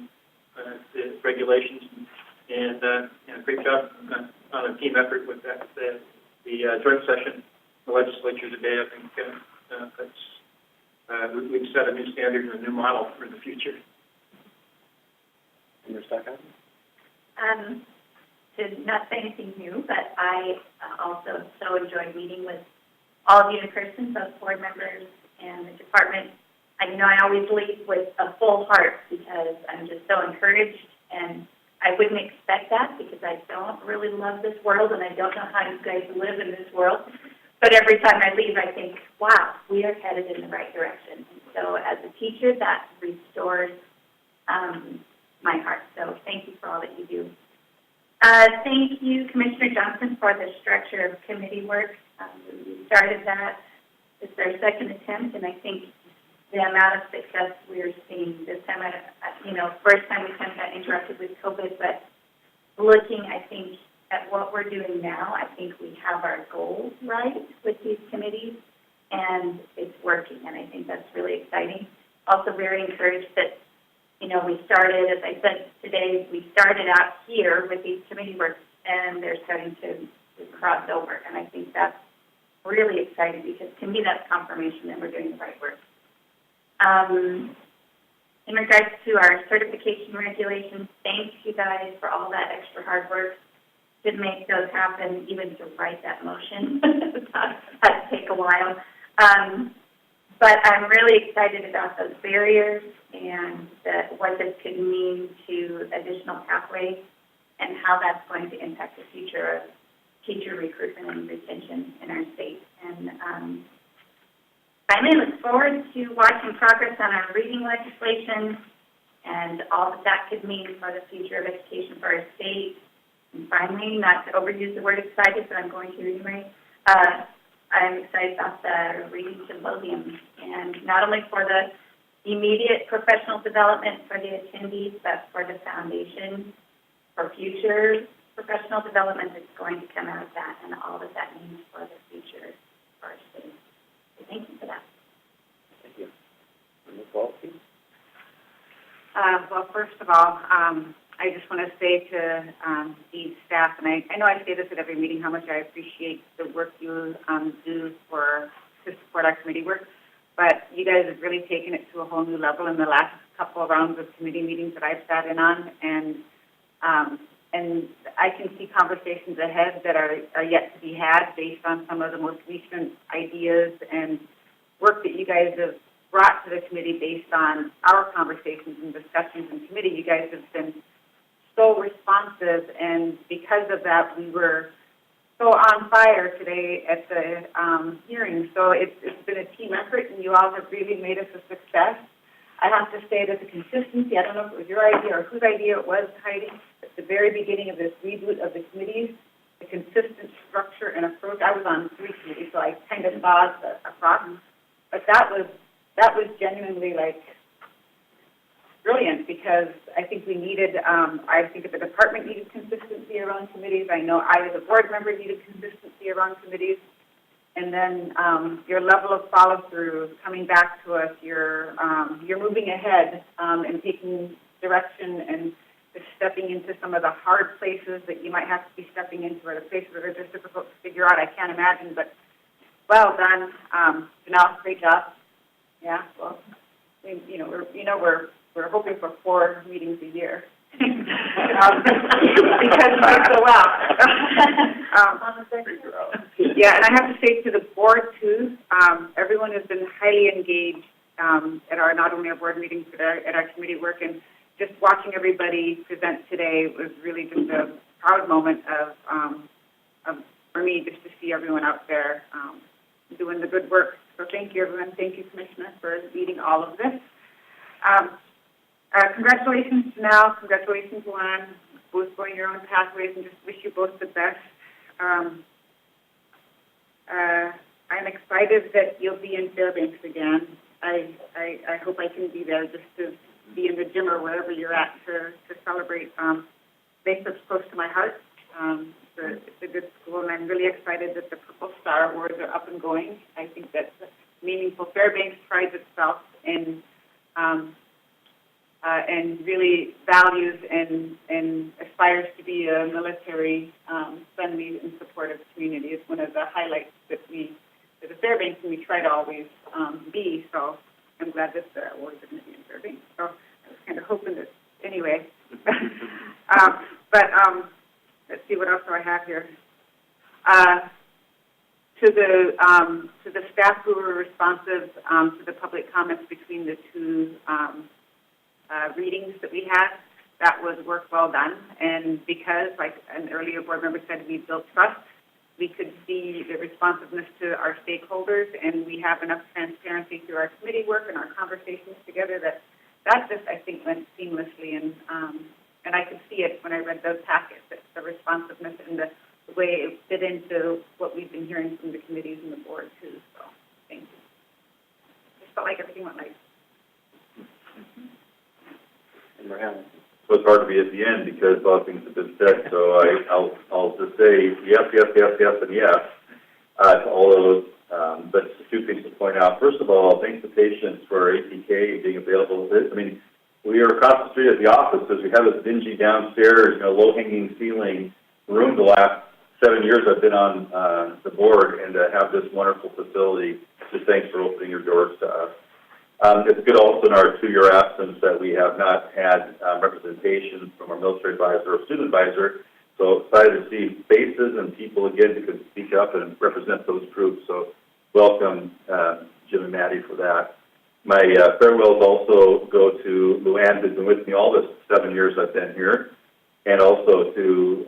regulations, and great job on a team effort with that. The joint session, the legislature today, I think we've set a new standard and a new model for the future. In your second? To not say anything new, but I also so enjoyed meeting with all of you in person, both board members and the department. I always leave with a full heart because I'm just so encouraged, and I wouldn't expect that because I don't really love this world, and I don't know how you guys live in this world. But every time I leave, I think, wow, we are headed in the right direction. And so as a teacher, that restores my heart. So thank you for all that you do. Thank you, Commissioner Johnson, for the structure of committee work. We started that. It's our second attempt, and I think the amount of success we're seeing this time, first time we kind of got interrupted with COVID, but looking, I think, at what we're doing now, I think we have our goals right with these committees, and it's working, and I think that's really exciting. Also very encouraged that, we started, as I said today, we started out here with these committee works, and they're starting to cross over, and I think that's really exciting because to me that's confirmation that we're doing the right work. In regards to our certification regulations, thanks you guys for all that extra hard work to make those happen, even to write that motion. That had to take a while. But I'm really excited about those barriers and what this could mean to additional pathways and how that's going to impact the future of teacher recruitment and retention in our state. And finally, look forward to watching progress on our reading legislation and all that could mean for the future of education for our state. And finally, not to overuse the word excited, but I'm going to anyway, I'm excited about the reading symposium, and not only for the immediate professional development for the attendees, but for the foundation for future professional development that's going to come out of that and all that that means for the future for our state. So thank you for that. Thank you. Ms. Walke? Well, first of all, I just want to say to the staff, and I know I say this at every meeting, how much I appreciate the work you do to support our committee work, but you guys have really taken it to a whole new level in the last couple of rounds of committee meetings that I've sat in on, and I can see conversations ahead that are yet to be had based on some of the most recent ideas and work that you guys have brought to the committee based on our conversations and discussions in committee. You guys have been so responsive, and because of that, we were so on fire today at the hearing. So it's been a team effort, and you all have really made us a success. I have to say that the consistency, I don't know if it was your idea or whose idea it was, Heidi, at the very beginning of this reboot of the committees, the consistent structure and approach. I was on 3 committees, so I kind of saw the approach. But that was genuinely, like, brilliant, because I think we needed, I think the department needed consistency around committees. I know I, as a board member, needed consistency around committees. And then your level of follow-through, coming back to us, you're moving ahead and taking direction and just stepping into some of the hard places that you might have to be stepping into, or the places that are just difficult to figure out. I can't imagine, but well done. Janelle, great job. Yeah, well, we're hoping for 4 meetings a year. Because you did so well. Yeah, and I have to say to the board too, everyone has been highly engaged at our, not only our board meetings, but at our committee work, and just watching everybody present today was really just a proud moment of for me, just to see everyone out there doing the good work. So thank you, everyone. Thank you, Commissioner, for leading all of this. Congratulations, Janelle. Congratulations, Juan. Both going your own pathways, and just wish you both the best. I'm excited that you'll be in Fairbanks again. I hope I can be there just to be in the gym or wherever you're at to celebrate. Bakeup's close to my heart. It's a good school, and I'm really excited that the Purple Star Awards are up and going. I think that's meaningful. Fairbanks prides itself in and really values and aspires to be a military-friendly and supportive community. It's one of the highlights that we, as a Fairbanks, and we try to always be. So I'm glad that the awards are going to be in Fairbanks. So I was kind of hoping that, anyway. But let's see, what else do I have here? To the staff who were responsive to the public comments between the 2 readings that we had, that was work well done. And because, like an earlier board member said, we built trust, we could see the responsiveness to our stakeholders, and we have enough transparency through our committee work and our conversations together that just, I think, went seamlessly. And I could see it when I read those packets, the responsiveness and the way it fit into what we've been hearing from the committees and the board, too. So thank you. Just felt like everything went right. So it's hard to be at the end because a lot of things have been said. So I'll just say yes, and yes to all of those. But just 2 things to point out. First of all, thanks to patients for APK being available. I mean, we are across the street at the office because we have this dingy downstairs, low-hanging ceiling room. The last 7 years I've been on the board, and to have this wonderful facility. Just thanks for opening your doors to us. It's good also in our 2-year absence that we have not had representation from our military advisor or student advisor. So excited to see faces and people again who can speak up and represent those groups. So welcome, Jim and Maddie, for that. My farewells also go to Luann, who's been with me all the 7 years I've been here, and also to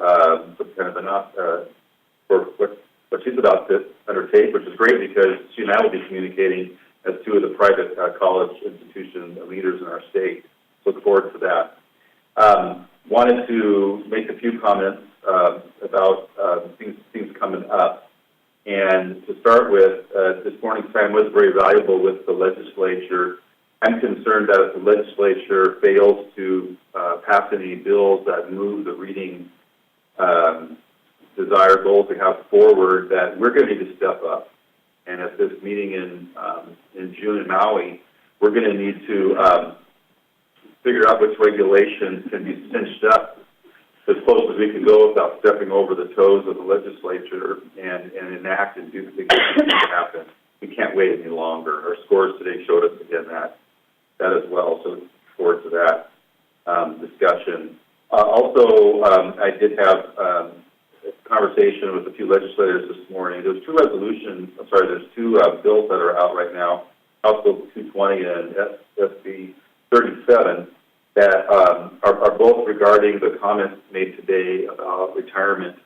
for what she's about to undertake, which is great because she and I will be communicating as 2 of the private college institution leaders in our state. Look forward to that. Wanted to make a few comments about things coming up. And to start with, this morning's time was very valuable with the legislature. I'm concerned that if the legislature fails to pass any bills that move the reading desired goals we have forward, that we're going to need to step up. And at this meeting in June in Maui, we're going to need to figure out which regulations can be cinched up as close as we can go without stepping over the toes of the legislature and enact and do things that happen. We can't wait any longer. Our scores today showed us again that as well. So look forward to that discussion. Also, I did have a conversation with a few legislators this morning. There's 2 bills that are out right now, House Bill 220 and SB 37, that are both regarding the comments made today about retirement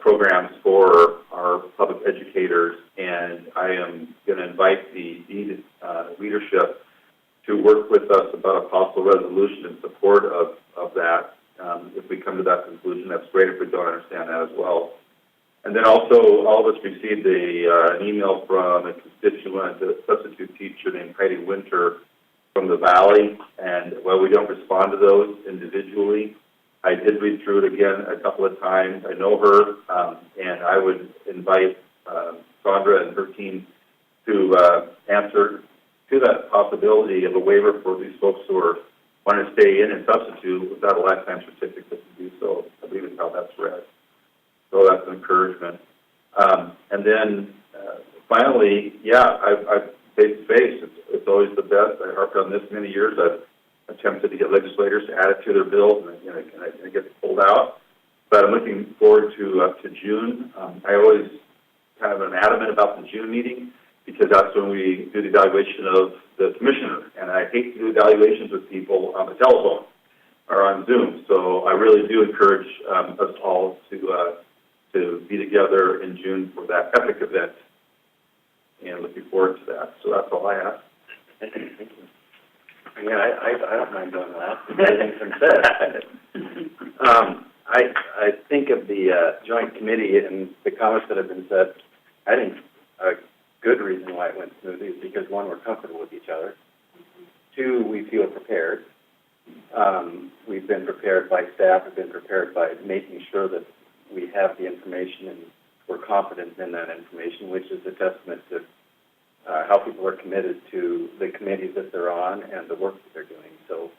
programs for our public educators, and I am going to invite the leadership to work with us about a possible resolution in support of that. If we come to that conclusion, that's great. If we don't understand that as well. And then also, all of us received an email from a constituent, a substitute teacher named Heidi Winter from the Valley, and while we don't respond to those individually, I did read through it again a couple of times. I know her, and I would invite Sandra and her team to answer to that possibility of a waiver for these folks who are want to stay in and substitute without a lifetime certificate to do so. I believe is how that's read. So that's an encouragement. And then finally, I've face-to-face, it's always the best. I harped on this many years. I've attempted to get legislators to add it to their bills, and it gets pulled out. But I'm looking forward to June. I always kind of am adamant about the June meeting because that's when we do the evaluation of the commissioner. And I hate to do evaluations with people on the telephone or on Zoom. So I really do encourage us all to be together in June for that epic event. And looking forward to that. So that's all I have. Thank you. Yeah, I don't mind doing that. Everything's been said. I think of the joint committee and the comments that have been said. I think a good reason why it went smoothly is because, one, we're comfortable with each other. Two, we feel prepared. We've been prepared by staff. We've been prepared by making sure that we have the information and we're confident in that information, which is a testament to how people are committed to the committees that they're on and the work that they're doing. So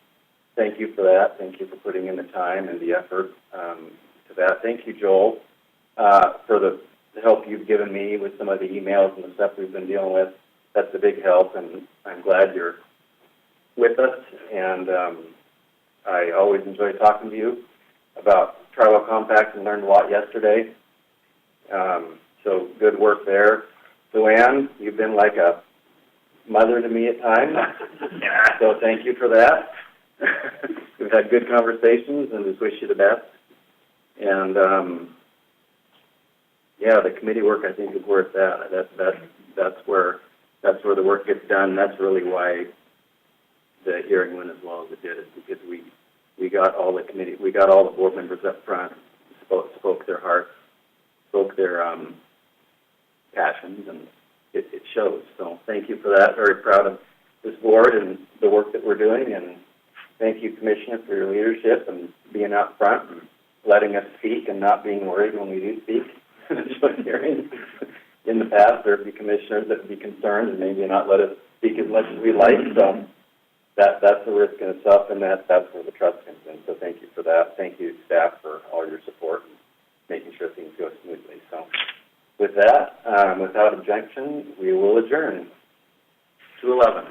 thank you for that. Thank you for putting in the time and the effort to that. Thank you, Joel, for the help you've given me with some of the emails and the stuff we've been dealing with. That's a big help, and I'm glad you're with us. And I always enjoy talking to you about Tribal Compact and learned a lot yesterday. So good work there. Luann, you've been like a mother to me at times. So thank you for that. We've had good conversations and just wish you the best. And the committee work I think is where it's at. That's where the work gets done. That's really why the hearing went as well as it did, is because we got all the board members up front, spoke their hearts, spoke their passions, and it shows. So thank you for that. Very proud of this board and the work that we're doing, and thank you, Commissioner, for your leadership and being out front and letting us speak and not being worried when we do speak. In the past, there would be commissioners that would be concerned and maybe not let us speak as much as we like. So that's the risk in itself, and that's where the trust comes in. So thank you for that. Thank you, staff, for all your support and making sure things go smoothly. So with that, without objection, we will adjourn to 11.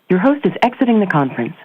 Your host is exiting the conference.